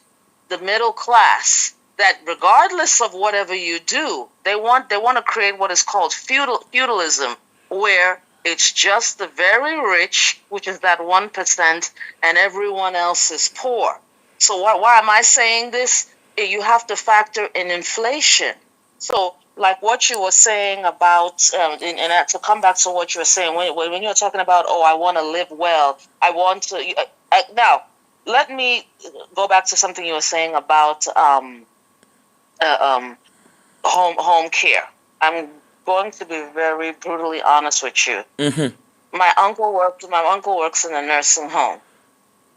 the middle class. That regardless of whatever you do, they want to create what is called feudalism, where it's just the very rich, which is that 1%, and everyone else is poor. So why am I saying this? You have to factor in inflation. So like what you were saying about, to come back to what you were saying, when you were talking about, I want to live well, I want to, now, let me go back to something you were saying about uh, um, home care. I'm going to be very brutally honest with you. My uncle works in a nursing home.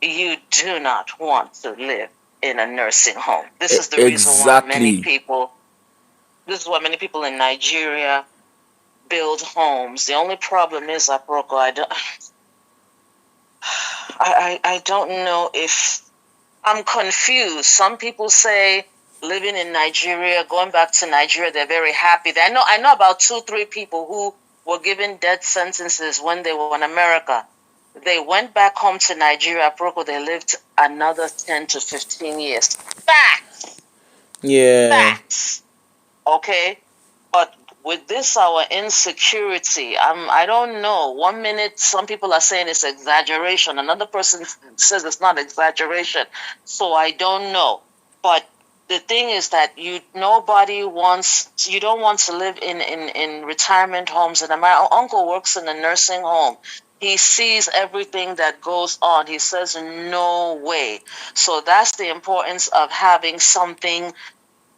You do not want to live in a nursing home. This is the reason why Exactly. this is why many people in Nigeria build homes. The only problem is, Aproko, I don't know if I'm confused. Some people say living in Nigeria, going back to Nigeria, they're very happy. I know about 2-3 people who were given death sentences when they were in America. They went back home to Nigeria, Aproko, they lived another 10 to 15 years. Facts. Yeah. Facts. Okay? But with this, our insecurity, I don't know. 1 minute, some people are saying it's exaggeration. Another person says it's not exaggeration. So I don't know. But the thing is that you don't want to live in retirement homes. And my uncle works in a nursing home. He sees everything that goes on. He says, no way. So that's the importance of having something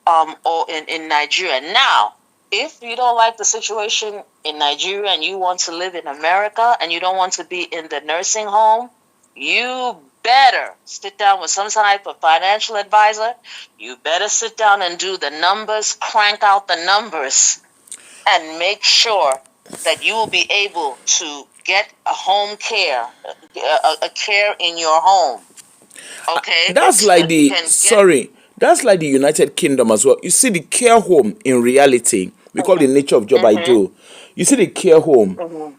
or in Nigeria. Now, if you don't like the situation in Nigeria and you want to live in America and you don't want to be in the nursing home, you better sit down with some type of financial advisor. You better sit down and do the numbers, crank out the numbers, and make sure that you will be able to get a home care, a care in your home. Okay, That's like that you the, can get. sorry, that's like the United Kingdom as well. You see the care home in reality, because the nature of job I Mm-hmm, do. You see the care home, mm-hmm,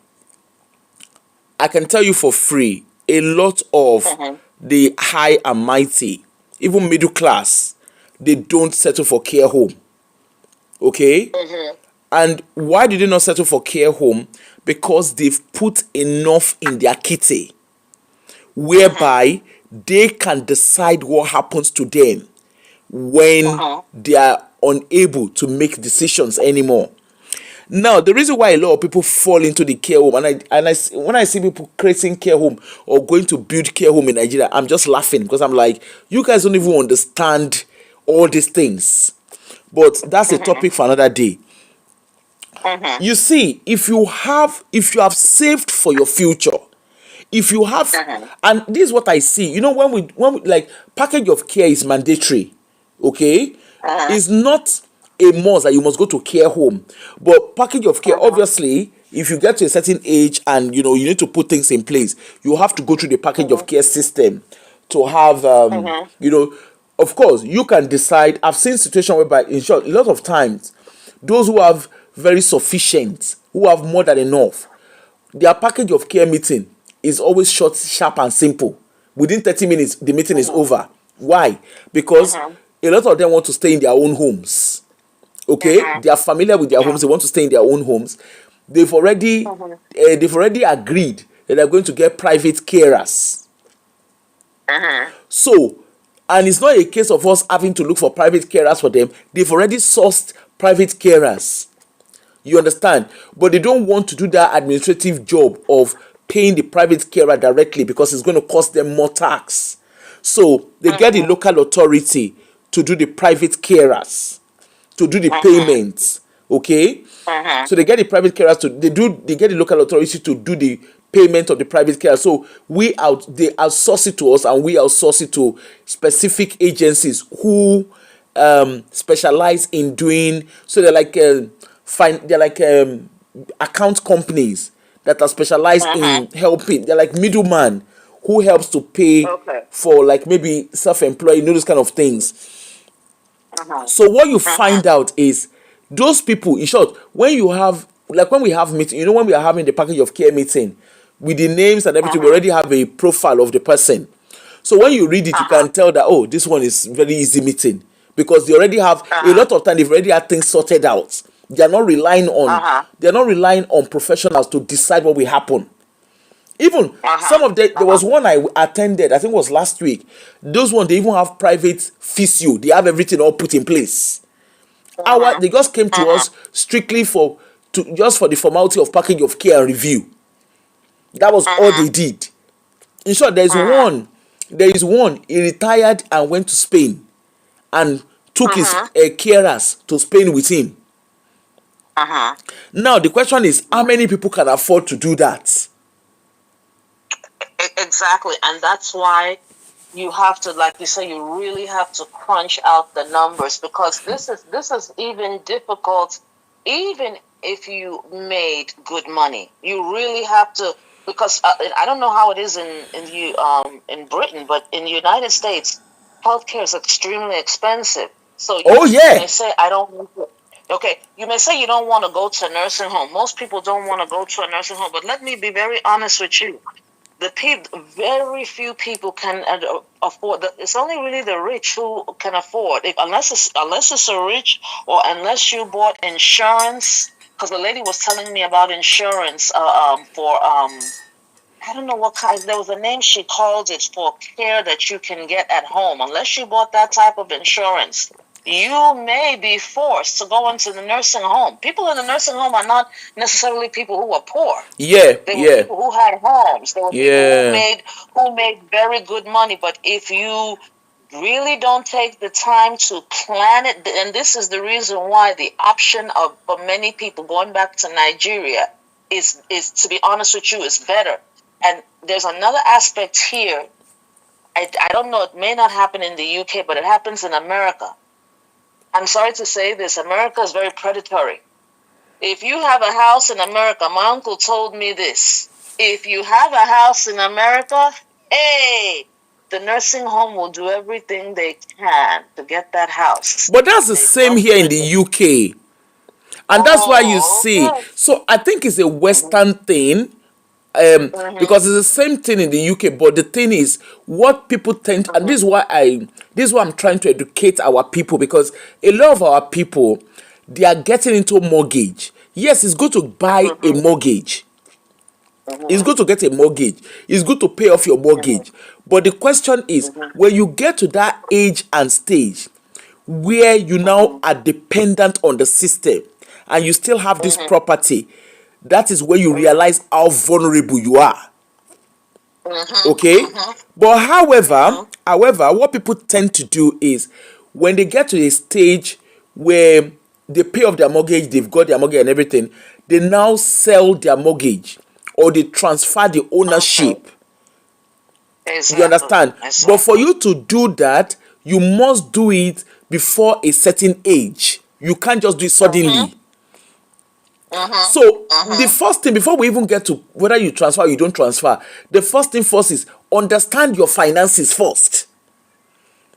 I can tell you for free, a lot of mm-hmm. the high and mighty, even middle class, they don't settle for care home. Okay? Mm-hmm. And why did they not settle for care home? Because they've put enough in their kitty, Mhm. whereby they can decide what happens to them when Mhm. they are unable to make decisions anymore. Now, the reason why a lot of people fall into the care home, when I see people creating care home or going to build care home in Nigeria, I'm just laughing, because I'm like, you guys don't even understand all these things. But that's a topic for another day. You see, if you have saved for your future, if you have, and this is what I see, when we like, package of care is mandatory, okay? It's not a must that you must go to care home, but package of care, obviously, if you get to a certain age and you need to put things in place, you have to go through the package of care system to have, of course, you can decide. I've seen situations whereby, in short, a lot of times, those who have very sufficient, who have more than enough, their package of care meeting is always short, sharp, and simple. Within 30 minutes, the meeting is over. Why? Because a lot of them want to stay in their own homes. Okay, they are familiar with their homes. They want to stay in their own homes. They've already agreed that they're going to get private carers. So, and it's not a case of us having to look for private carers for them. They've already sourced private carers. You understand? But they don't want to do that administrative job of paying the private carer directly, because it's going to cost them more tax. So they get the local authority to do the private carers, to do the payments. Okay? So they get the private carers they get the local authority to do the payment of the private care. So they outsource it to us, and we outsource it to specific agencies who specialize in doing. So they're like account companies that are specialized in helping. They're like middleman who helps to pay for, like, maybe self-employed, those kind of things. So what you find out is, those people, in short, when we have meeting, when we are having the package of care meeting with the names and everything, we already have a profile of the person. So when you read it, you can tell that, oh, this one is very easy meeting, because they already have a lot of time. They've already had things sorted out. They are not relying on professionals to decide what will happen. Even some of there was one I attended, I think it was last week. Those ones, they even have private physio. They have everything all put in place. They just came to us strictly for the formality of package of care and review. That was all they did. In short, there is one. He retired and went to Spain and took his carers to Spain with him. Now the question is, how many people can afford to do that? Exactly, and that's why you have to, like you say, you really have to crunch out the numbers, because this is even difficult, even if you made good money. You really have to, because I don't know how it is in Britain, but in the United States, healthcare is extremely expensive. So you may say, I don't want to. Okay, you may say you don't want to go to a nursing home. Most people don't want to go to a nursing home, but let me be very honest with you. Very few people can afford. It's only really the rich who can afford. Unless it's a rich, or unless you bought insurance. Because the lady was telling me about insurance for I don't know what kind. There was a name she called it, for care that you can get at home. Unless you bought that type of insurance, you may be forced to go into the nursing home. People in the nursing home are not necessarily people who are poor. They were people who had homes. They were people who made very good money. But if you really don't take the time to plan it, and this is the reason why the option for many people going back to Nigeria is, to be honest with you, is better. And there's another aspect here. I don't know, it may not happen in the UK, but it happens in America. I'm sorry to say this, America is very predatory. If you have a house in America, my uncle told me this. If you have a house in America, hey, the nursing home will do everything they can to get that house. But that's the same here in the UK. And that's why you see. So I think it's a Western thing. Because it's the same thing in the UK, but the thing is, what people tend, and this is why I'm trying to educate our people, because a lot of our people, they are getting into mortgage. Yes, it's good to buy a mortgage. It's good to get a mortgage. It's good to pay off your mortgage. But the question is, when you get to that age and stage, where you now are dependent on the system and you still have this property, that is where you realize how vulnerable you are. Okay? But however, what people tend to do is when they get to a stage where they pay off their mortgage, they've got their mortgage and everything, they now sell their mortgage or they transfer the ownership. You understand? But for you to do that, you must do it before a certain age. You can't just do it suddenly. So the first thing, before we even get to whether you transfer or you don't transfer, the first thing first is understand your finances first.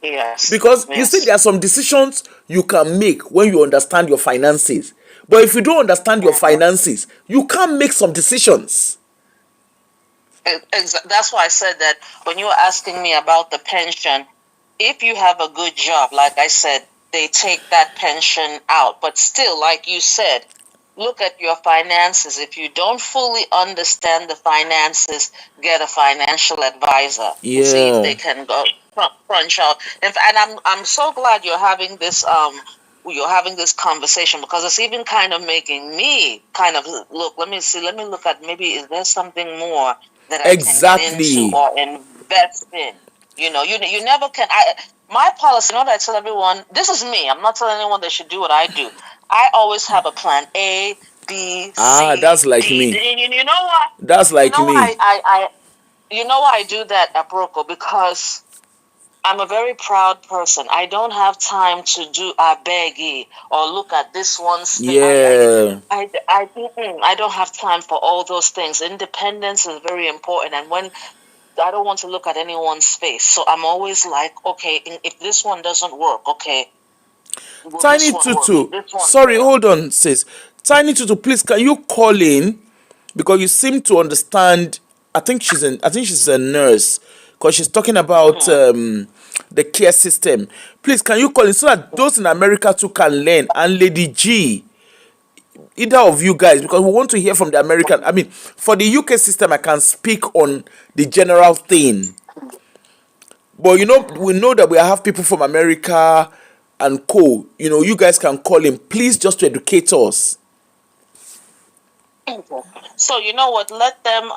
Yes. Because you see, there are some decisions you can make when you understand your finances. But if you don't understand your finances, you can't make some decisions. That's why I said that when you were asking me about the pension, if you have a good job, like I said, they take that pension out. But still, like you said, look at your finances. If you don't fully understand the finances, get a financial advisor and see if they can go crunch out. And I'm so glad you're having this conversation, because it's even kind of making me kind of look. Let me look at, maybe is there something more that I can get into or invest in. You never can. My policy, that I tell everyone, this is me. I'm not telling anyone they should do what I do. I always have a plan A, B, C, that's like D. me. You know why? That's like me. You know why I do that, Aproko? Because I'm a very proud person. I don't have time to do a beggy or look at this one's thing. Yeah. I don't have time for all those things. Independence is very important, and when I don't want to look at anyone's face, so I'm always like, okay, if this one doesn't work, okay. Tiny Tutu, sorry, hold on, sis. Tiny Tutu, please, can you call in, because you seem to understand. I think she's a nurse, because she's talking about the care system. Please, can you call in so that those in America too can learn? And Lady G, either of you guys, because we want to hear from the American. I mean, for the UK system, I can speak on the general thing. But we know that we have people from America and co. You guys can call in, please, just to educate us. So you know what? Let them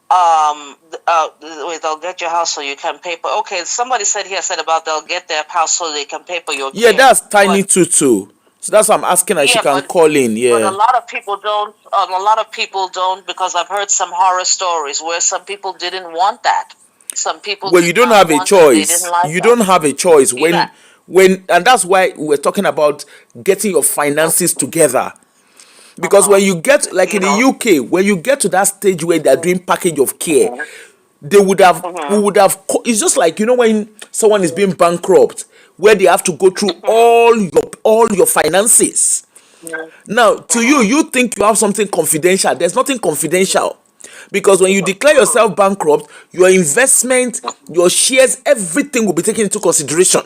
wait, they'll get your house so you can pay for. Okay, somebody said about they'll get their house so they can pay for your care. Yeah, that's Tiny Tutu. So that's why I'm asking her, she can call in. Yeah. But a lot of people don't. A lot of people don't, because I've heard some horror stories where some people didn't want that. Some people. Well, you don't have a choice. You don't have a choice when, and that's why we're talking about getting your finances together. Because when you get, like in the UK, when you get to that stage where they're doing package of care, they would have, we would have. It's just like when someone is being bankrupt, where they have to go through all your finances. Now, to you think you have something confidential. There's nothing confidential. Because when you declare yourself bankrupt, your investment, your shares, everything will be taken into consideration.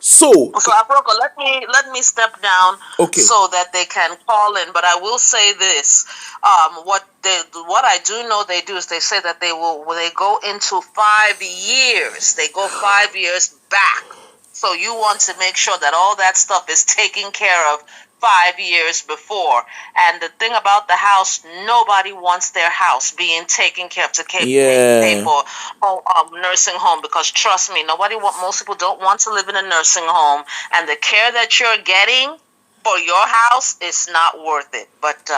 So Aproko, let me step down, okay, so that they can call in. But I will say this: what I do know they do is they say that they go into 5 years. They go 5 years back. So you want to make sure that all that stuff is taken care of 5 years before. And the thing about the house, nobody wants their house being taken care of to pay for nursing home, because trust me, most people don't want to live in a nursing home, and the care that you're getting for your house is not worth it. But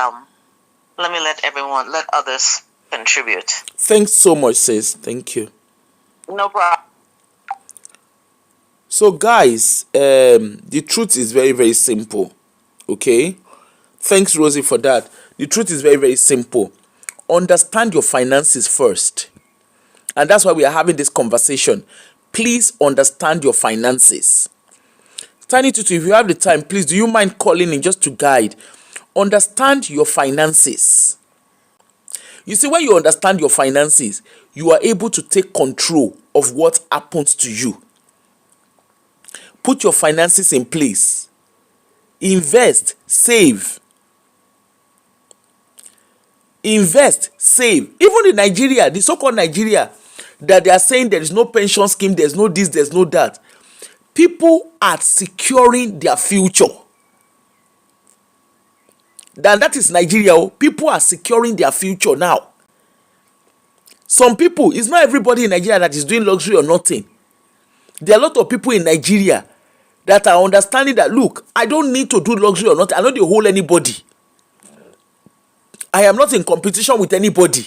let me let others contribute. Thanks so much, sis. Thank you. No problem. So guys, the truth is very, very simple. Okay, thanks Rosie for that. The truth is very, very simple. Understand your finances first, and that's why we are having this conversation. Please understand your finances. Tiny Tutu, if you have the time, please, do you mind calling in just to guide? Understand your finances. You see, when you understand your finances, you are able to take control of what happens to you. Put your finances in place. Invest, save. Invest, save. Even in Nigeria, the so-called Nigeria, that they are saying there is no pension scheme, there's no this, there's no that. People are securing their future. That is Nigeria. People are securing their future now. Some people, it's not everybody in Nigeria that is doing luxury or nothing. There are a lot of people in Nigeria that are understanding that, look, I don't need to do luxury or nothing. I don't hold anybody. I am not in competition with anybody.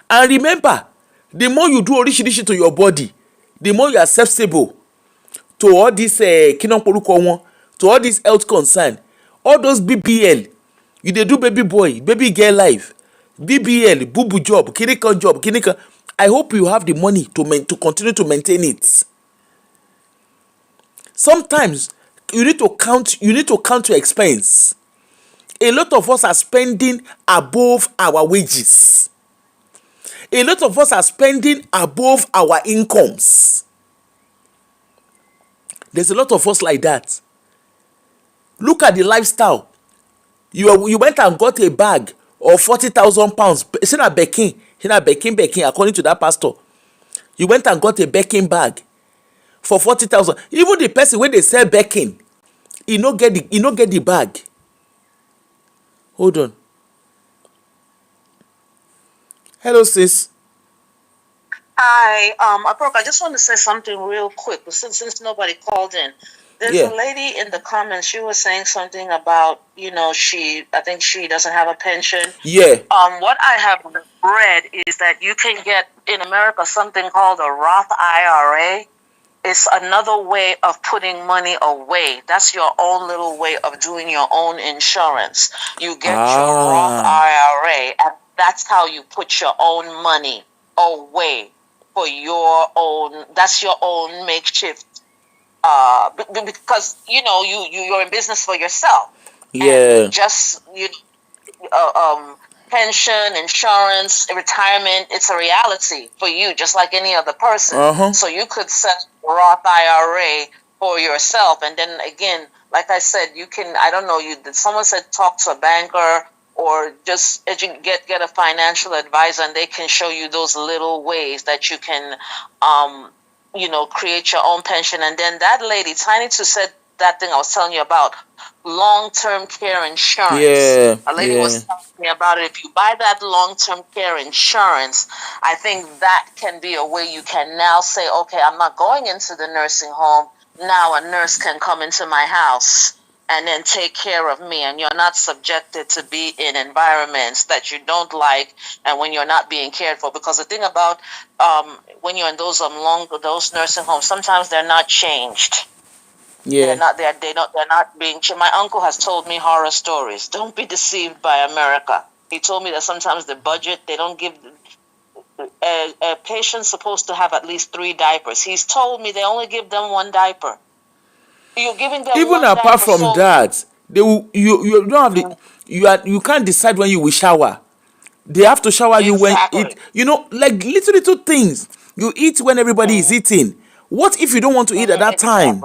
And remember, the more you do oríṣiríṣi to your body, the more you are susceptible to all this to all this health concern. All those BBL, you dey do baby boy, baby girl life, BBL, boo job, kinika. I hope you have the money to continue to maintain it. Sometimes you need to count your expense. A lot of us are spending above our wages. A lot of us are spending above our incomes. There's a lot of us like that. Look at the lifestyle. You went and got a bag of 40,000 pounds. Say na Bekin, according to that pastor. You went and got a Bekin bag for 40,000. Even the person wey dey sell Bekin, he no get the bag. Hold on. Hello, sis. Hi, Aprok, I just want to say something real quick, since nobody called in. There's a lady in the comments, she was saying something about, I think she doesn't have a pension. Yeah. What I have read is that you can get, in America, something called a Roth IRA. It's another way of putting money away. That's your own little way of doing your own insurance. You get your Roth IRA, and that's how you put your own money away for your own. That's your own makeshift. Because you're in business for yourself. Yeah. And pension, insurance, retirement, it's a reality for you, just like any other person. So you could set a Roth IRA for yourself. And then again, like I said, you can, I don't know, someone said talk to a banker or just get a financial advisor, and they can show you those little ways that you can, create your own pension. And then that lady, Tiny Two, said that thing I was telling you about, long-term care insurance. Yeah. A lady was telling me about it. If you buy that long-term care insurance, I think that can be a way you can now say, okay, I'm not going into the nursing home. Now a nurse can come into my house and then take care of me, and you're not subjected to be in environments that you don't like, and when you're not being cared for. Because the thing about when you're in those nursing homes, sometimes they're not changed. Yeah. They're not being. My uncle has told me horror stories. Don't be deceived by America. He told me that sometimes the budget, they don't give a patient's supposed to have at least 3 diapers. He's told me they only give them 1 diaper. You're giving them Even one apart diaper, from that, they will, you don't have you can't decide when you will shower. They have to shower you when it, like little things. You eat when everybody is eating. What if you don't want to eat at that time?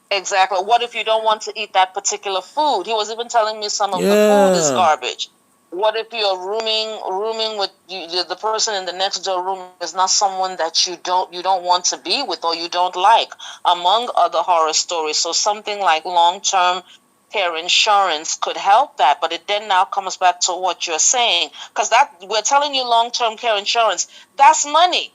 Exactly. What if you don't want to eat that particular food? He was even telling me some of the food is Yeah. garbage. What if you're rooming with the person in the next door room is not someone that you don't want to be with or you don't like, among other horror stories. So something like long-term care insurance could help that. But it then now comes back to what you're saying, because that we're telling you long-term care insurance, that's money.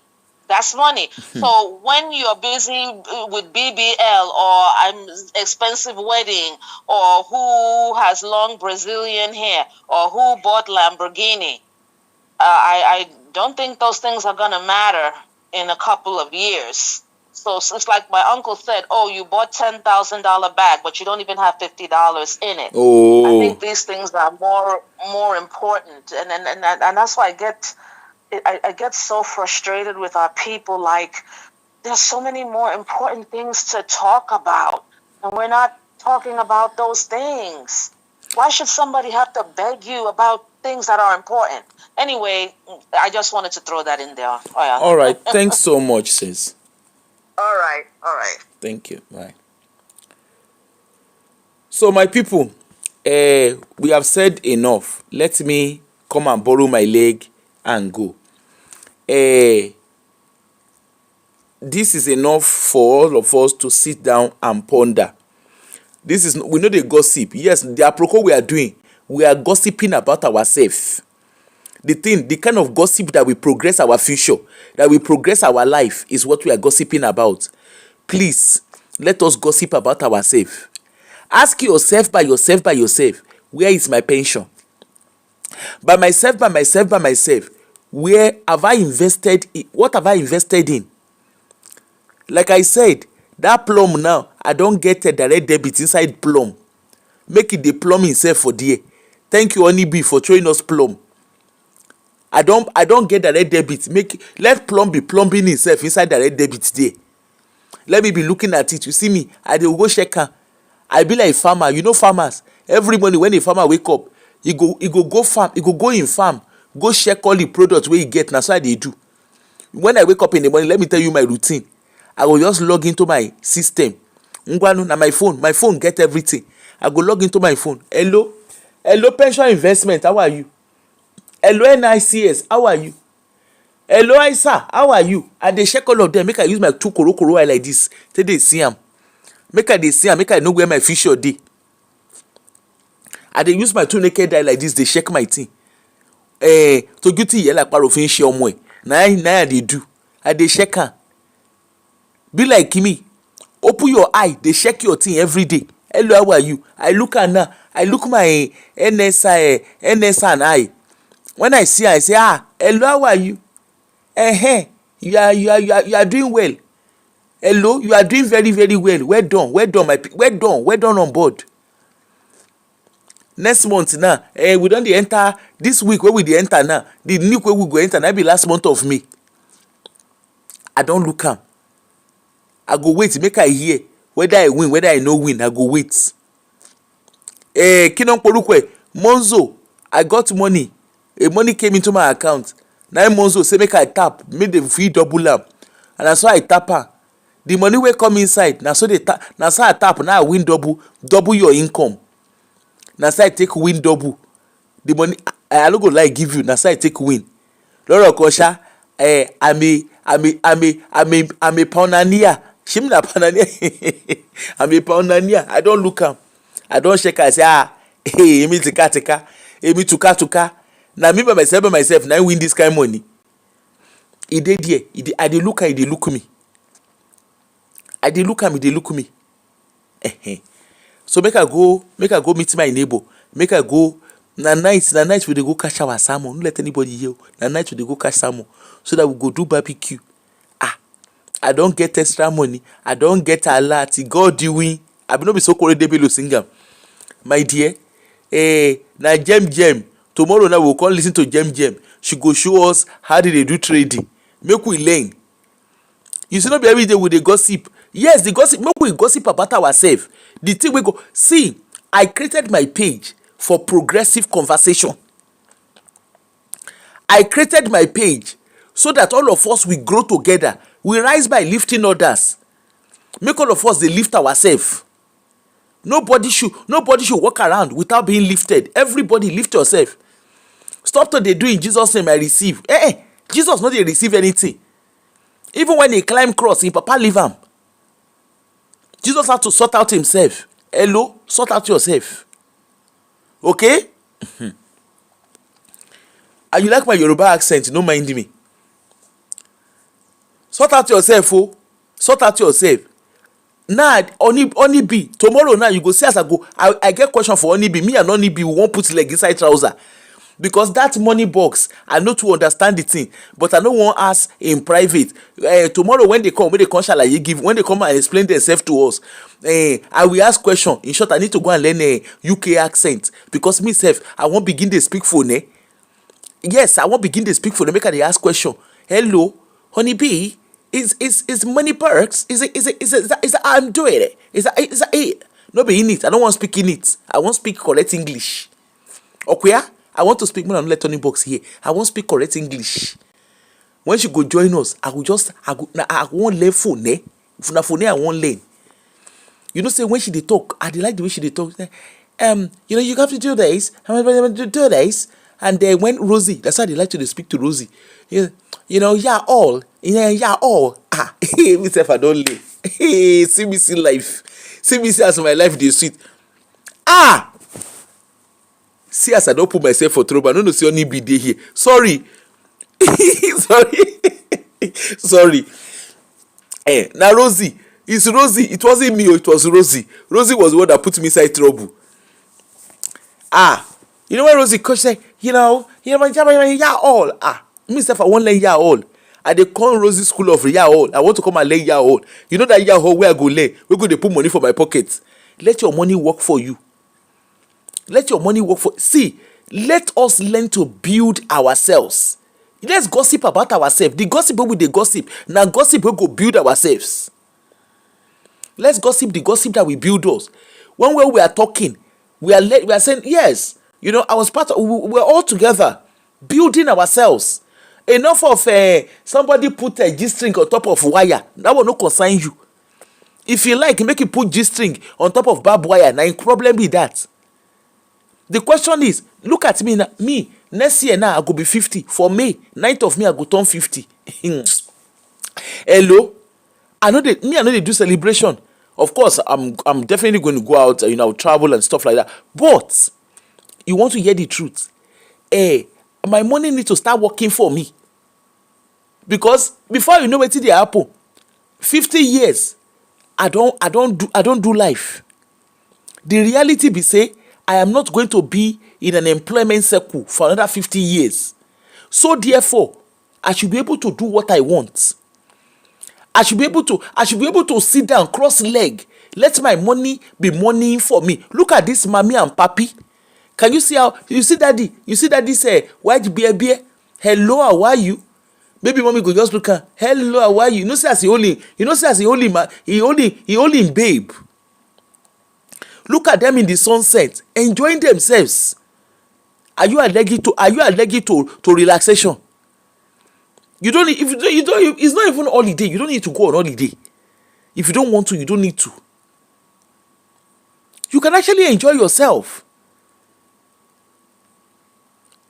That's money. So when you're busy with BBL or I'm expensive wedding or who has long Brazilian hair or who bought Lamborghini, I don't think those things are going to matter in a couple of years. So it's like my uncle said, oh, you bought $10,000 bag, but you don't even have $50 in it. Oh. I think these things are more important. And that's why I get so frustrated with our people. Like, there's so many more important things to talk about, and we're not talking about those things. Why should somebody have to beg you about things that are important? Anyway, I just wanted to throw that in there. Oh, yeah. All right. Thanks so much, sis. All right. Thank you. Bye. So, my people, we have said enough. Let me come and borrow my leg and go. This is enough for all of us to sit down and ponder. We know the gossip. Yes, the apropos we are doing, we are gossiping about ourselves. The kind of gossip that will progress our future, that will progress our life, is what we are gossiping about. Please, let us gossip about ourselves. Ask yourself, where is my pension? By myself, where have I invested in? What have I invested in? Like I said, that plum now, I don't get a direct debit inside plum. Make it the plum himself for there. Thank you, Honeybee, for showing us plum. I don't get direct debit. Let plum be plumbing himself inside direct debit there. Let me be looking at it. You see me, I dey go check am. I be like farmer. You know farmers. Every morning when a farmer wake up, he go farm. He go in farm, go check all the products wey he get. Na so I dey do. When I wake up in the morning, let me tell you my routine. I go just log into my system. Ngwanu na my phone get everything. I go log into my phone. Hello pension investment, how are you? Hello NICS, how are you? Hello ISA, how are you? I dey check all of them. Make I use my two koro eye like this take dey see am. Make I dey see am, make I know where my future dey. I dey use my two naked eye like this dey check my thing. Tójú tí ìyá lápárò fi ń ṣe ọmọ ẹ̀ na I dey do. I dey check am. Be like me, open your eye dey check your thing every day. Hello, how are you? I look am now. I look my NSI and I. When I see am, I say, hello, how are you? You are doing well. Hello, you are doing very, very well. Well done well done on board. Next month now, we don dey enter this week wey we dey enter now. The new week wey we go enter na be last month of May. I don look am. I go wait make I hear whether I win, whether I no win. I go wait. Kinon porukwe Monzo, I got money. Money came into my account. Now Monzo say make I tap, make dem fit double am. And na so I tap am. The money wey come inside, na so I tap. Now I win double your income. Na so I take win double. The money I no go lie give you. Na so I take win. Lọ́rọ̀ kan ṣá, I'm a pioneer. Shim na pioneer. I'm a pioneer. I don look am. I don check am. I say emi tika. Emi tuka. Na me by myself na I win this kind money. E dey there. I dey look am, e dey look me. I dey look am, e dey look me. So make I go meet my neighbor. Make I go na night we dey go catch our salmon. No let anybody hear. Na night we dey go catch salmon so that we go do barbecue. I don get extra money. I don get alert. God doing. I be no be so Kore Debelo sing am. My dear, na Gem. Tomorrow now we will come listen to Gem. She go show us how they do trading. Make we learn. You see, not be every day we dey gossip. Yes, the gossip. Make we gossip about ourselves. The thing we go see. I created my page for progressive conversation. I created my page so that all of us will grow together. We rise by lifting others. Make all of us dey lift ourselves. Nobody should walk around without being lifted. Everybody lift yourself. Stop to dey do in Jesus' name I receive. Jesus no dey receive anything. Even when he climb cross, him papa leave am. Jesus had to sort out himself. Hello, sort out yourself. Okay? And you like my Yoruba accent, no mind me. Sort out yourself, oh. Sort out yourself. Now, Honeybee, tomorrow now you go see as I go. I get question for Honeybee. Me and Honeybee, we won't put leg inside trouser. Because that money box, I know to understand the thing, but I don't want ask in private. Tomorrow when they come shall when they come and explain themselves to us, I will ask question. In short, I need to go and learn a UK accent because myself, I won't begin to speak phone. Yes, I won't begin to speak phone. Make they ask question. Hello, Honeybee, is money perks? Is it I'm doing it? Is that it? No be in it. I don't want to speak in it. I want to speak correct English. Okay? I want to speak more than Letony box here. I want to speak correct English. When she go join us, I won't learn phone. If na phone, I won't learn. You know, say when she dey talk, I dey like the way she dey talk. You have to do this. Do this. And when Rosie, that's how they like to speak to Rosie. You know, yeah, all. Yeah, all. Myself, I don't live. See me see life. See me see as my life dey sweet. See as I don't put myself for trouble. I don't know see any be dey here. Sorry. Sorry. Sorry. Now Rosie. It's Rosie. It wasn't me, it was Rosie. Rosie was the one that put me inside trouble. You know when Rosie coach say, yeah, all. Myself, I won't learn yeah all. I dey call Rosie school of yeah all. I want to come and learn yeah all. You know that yeah all where I go learn. We go dey put money for my pocket. Let your money work for you. Let your money work for. See, let us learn to build ourselves. Let's gossip about ourselves. The gossip wey we dey gossip, na gossip wey go build ourselves. Let's gossip the gossip that will build us. When we are talking, we are saying yes. You know, I was part of. We're all together, building ourselves. Enough of somebody put a G-string on top of wire. That will not concern you. If you like, make you put G-string on top of barbed wire. Now, problem be that. The question is, look at me now. Me next year now I go be 50. For May 9th of May I go turn 50. Hello, I know they do celebration. Of course, I'm definitely going to go out. You know, travel and stuff like that. But you want to hear the truth? My money need to start working for me. Because before you know wetin dey happen, 50 years I don't do life. The reality be say I am not going to be in an employment circle for another 50 years. So therefore, I should be able to do what I want. I should be able to sit down, cross leg, let my money be money for me. Look at this mommy and papi. Can you see how you see daddy? You see that this white bear? Hello, how are you? Maybe mommy go just look at, hello, how are you? You know, say as he only man, he only babe. Look at them in the sunset, enjoying themselves. Are you allergic to relaxation? You don't need, if you don't, it's not even holiday. You don't need to go on holiday. If you don't want to, you don't need to. You can actually enjoy yourself.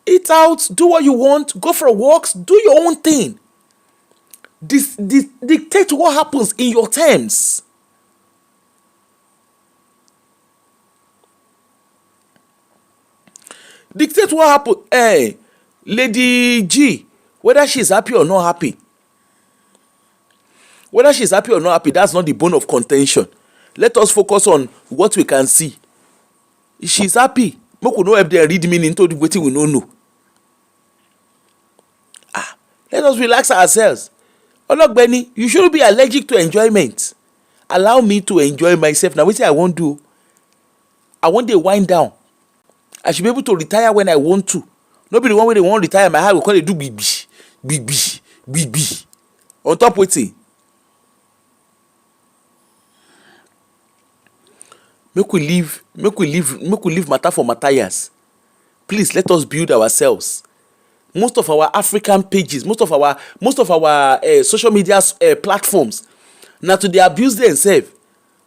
Eat out, do what you want, go for walks, do your own thing. Dictate what happens in your terms. Dictate what happens. Lady G, whether she's happy or not happy. Whether she's happy or not happy, that's not the bone of contention. Let us focus on what we can see. She's happy. Make we no help them read meaning into wetin we no know. Let us relax ourselves. Ologbeni, you shouldn't be allergic to enjoyment. Allow me to enjoy myself. Now wetin I wan do? I want to wind down. I should be able to retire when I want to. No be the one wey dey wan retire, my heart go come dey do gbigbi. On top wetin? Make we leave matter for Matthias. Please let us build ourselves. Most of our African pages, most of our social media platforms, now to dey abuse themselves,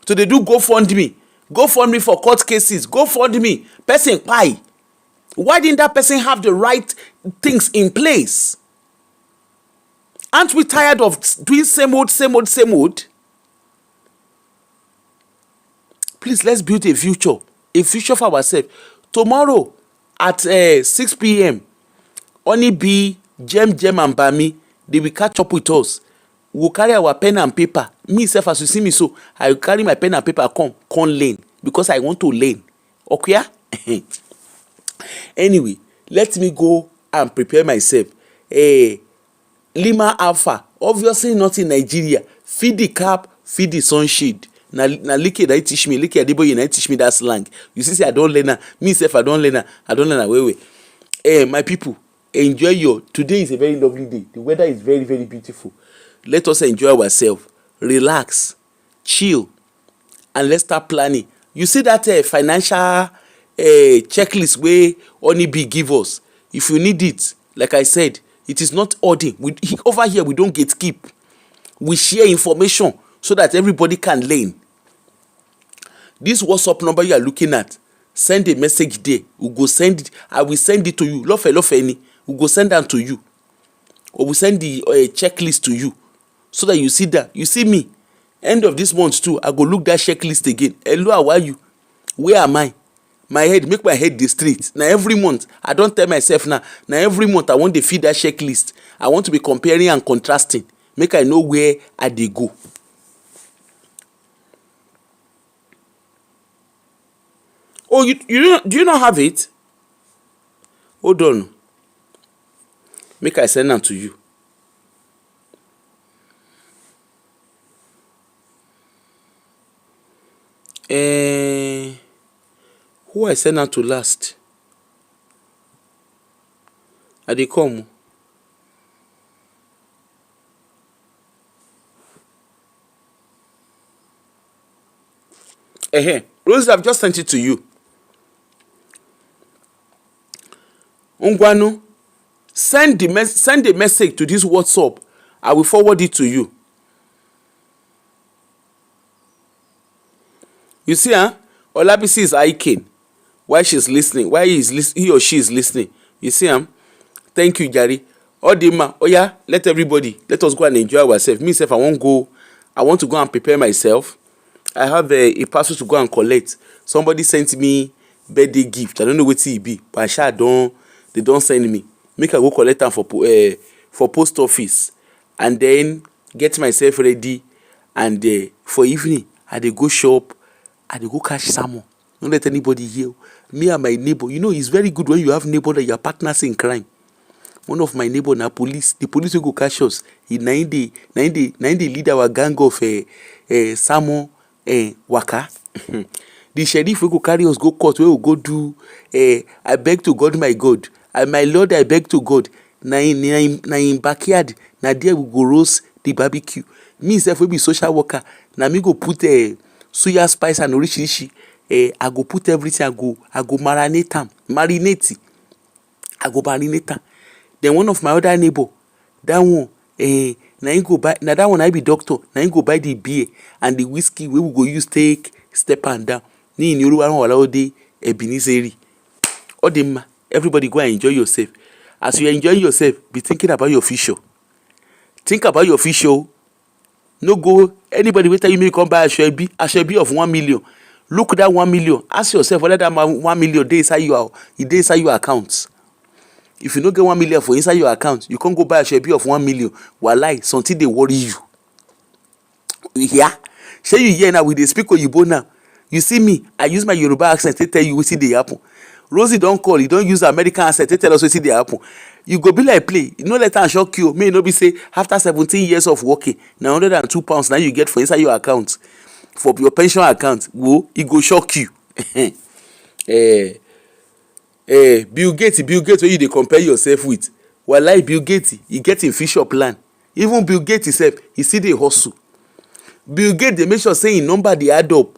to dey do GoFundMe for court cases, GoFundMe, person kpai. Why didn't that person have the right things in place? Aren't we tired of doing same old? Please, let's build a future for ourselves. Tomorrow at 6 p.m. Only be Jem and Bami, they will catch up with us. We'll carry our pen and paper. Me self, as you see me, so I will carry my pen and paper, come learn, because I want to learn. Okay? Anyway, let me go and prepare myself. Lima Alpha, obviously not in Nigeria. Feed the cap, feed the sunshade. Na Liki that teach me, Liki Adeboye that teach me that slang. You see, I don't learn that. Me self, I don't learn that. My people, enjoy today is a very lovely day. The weather is very, very beautiful. Let us enjoy ourselves, relax, chill, and let's start planning. You see that financial checklist where Onibi give us. If you need it, like I said, it is not hoarding. Over here, we don't gatekeep. We share information so that everybody can learn. This WhatsApp number you are looking at, send a message there. We go send it. I will send it to you. Love any. We go send them to you. Or we send the checklist to you. So that you see that. You see me. End of this month too. I go look that checklist again. Hello, how are you? Where am I? My head, make my head dey straight. Now every month, I don tell myself now every month I want to feed that checklist. I want to be comparing and contrasting. Make I know where I dey go. Oh, do you not have it? Hold on. Make I send am to you. Who I send am to last? I dey come. Rose, I've just sent it to you. Ungwanu, send a message to this WhatsApp. I will forward it to you. You see, Olabisi is hiking while she's listening. While he or she is listening. You see, thank you, Jari. Odima, yeah, let us go and enjoy ourselves. Me, self, I want to go and prepare myself. I have a parcel to go and collect. Somebody sent me birthday gift. I don't know what it be, but they don't send me. Make I go collect them for post office, and then get myself ready. And for evening, I dey go shop. I dey go catch salmon. Don't let anybody hear. Me and my neighbor. You know, it's very good when you have neighbor that you are partners in crime. One of my neighbor na police. The police will go catch us. Na him dey lead our gang of salmon waka. The sheriff will go carry us go court. We will go do. I beg to God, my God, and my Lord, I beg to God. Na in backyard. Na there we go roast the barbecue. Me self will be social worker. Na me go put suya spice and orishirishi. I go put everything. I go marinate am. I go marinate am. Then one of my other neighbor, that one, na him go buy. Na that one I be doctor. Na him go buy the beer and the whiskey we will go use take step and down. Ni in Yoruba wala ode Ebenezeri. Odema, everybody go and enjoy yourself. As you enjoy yourself, be thinking about your future. Think about your future. No go anybody wait till you may come buy a shebi of 1 million. Look that 1 million. Ask yourself whether that 1 million dey inside your account. If you no get 1 million for inside your account, you can't go buy a shebi of 1 million. Walai, something they worry you. Yeah. Say you hear now with the speak Oyibo now. You see me, I use my Yoruba accent to tell you what dey happen. Rosie don't call, you don't use American accent to tell us what dey happen. You go be like play. You no let am shock you. May no be say after 17 years of working, na £102 now you get for inside your account. For your pension account, it go shock you. Bill Gates wey you dey compare yourself with. Walai, Bill Gates, he get him future plan. Even Bill Gates himself, he still dey hustle. Bill Gates dey make sure say him number dey add up.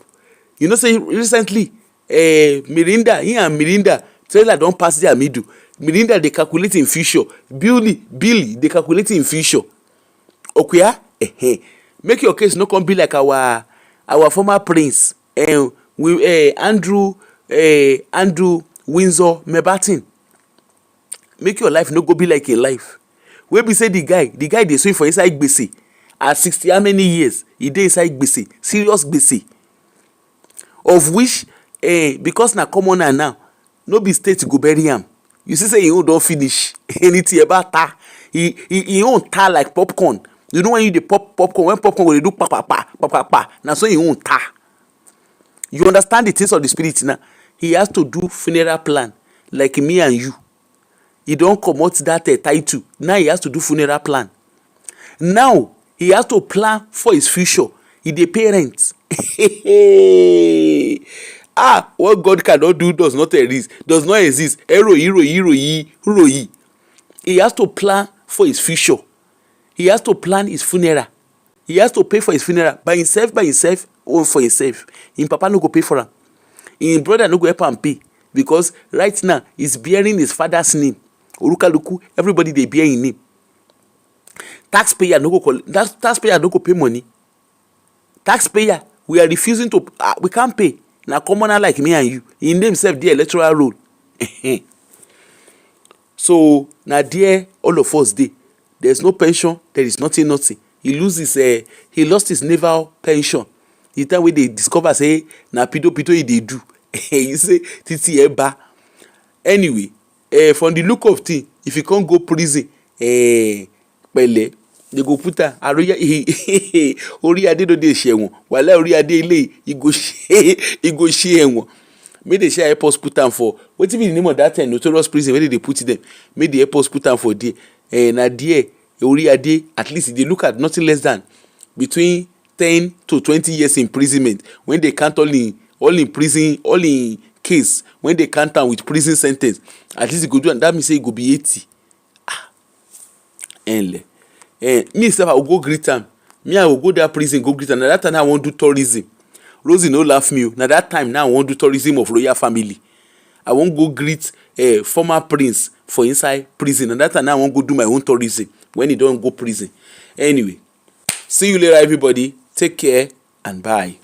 You know say recently Mirinda trailer don pass their middle. Mirinda dey calculate in future. Billy dey calculate in future. Okuya, make your case no come be like our former prince, Andrew Windsor Mebatin. Make your life no go be like a life. Wey be say the guy dey swim for inside gbese. At 60 how many years he dey inside gbese, serious gbese. Of which because na commoner now, no be state go bury am. You see say him own don finish. Anything about tar, he own tar like popcorn. You know when you dey pop popcorn, when popcorn go dey do pa pa pa pa pa pa, na so him own tar. You understand the things of the spirit now. He has to do funeral plan like me and you. He don comot that title. Now he has to do funeral plan. Now he has to plan for his future. He dey pay rent. What God cannot do does not exist. Eroyi. He has to plan for his future. He has to plan his funeral. He has to pay for his funeral by himself, or for himself. Him papa no go pay for am. Him brother no go help am pay because right now he's bearing his father's name. Orukaluku, everybody dey bear him name. Taxpayer no go pay money. Taxpayer, we are refusing to. We can't pay. na commoner like me and you. Him name sef dey electoral roll. So na there all of us dey. There is no pension, there is nothing. He lost his naval pension the time wey they discover say na pito he dey do. You say titi eba. Anyway, from the look of thing, if you can't go prison, pẹ̀lẹ́, they go put am orí adé no dey ṣẹ̀wọ̀n, wàhálà orí adé ilé e go ṣe ẹ̀wọ̀n. Make they share help us put am for wetin be the name of that notorious prison wey dey put them. Make they help us put am for there. Na there orí adé at least they look at nothing less than between 10 to 20 years imprisonment when they count all in case when they count am with prison sen ten ce. At least e go do am. That mean say e go be 80. Me sef I go greet am. Me I go that prison go greet am. Na that time I wan do tourism. Rosie no laugh me o. Na that time now I wan do tourism of royal family. I wan go greet former prince for inside prison. Na that time now I wan go do my own tourism when he don go prison. Anyway, see you later everybody. Take care and bye.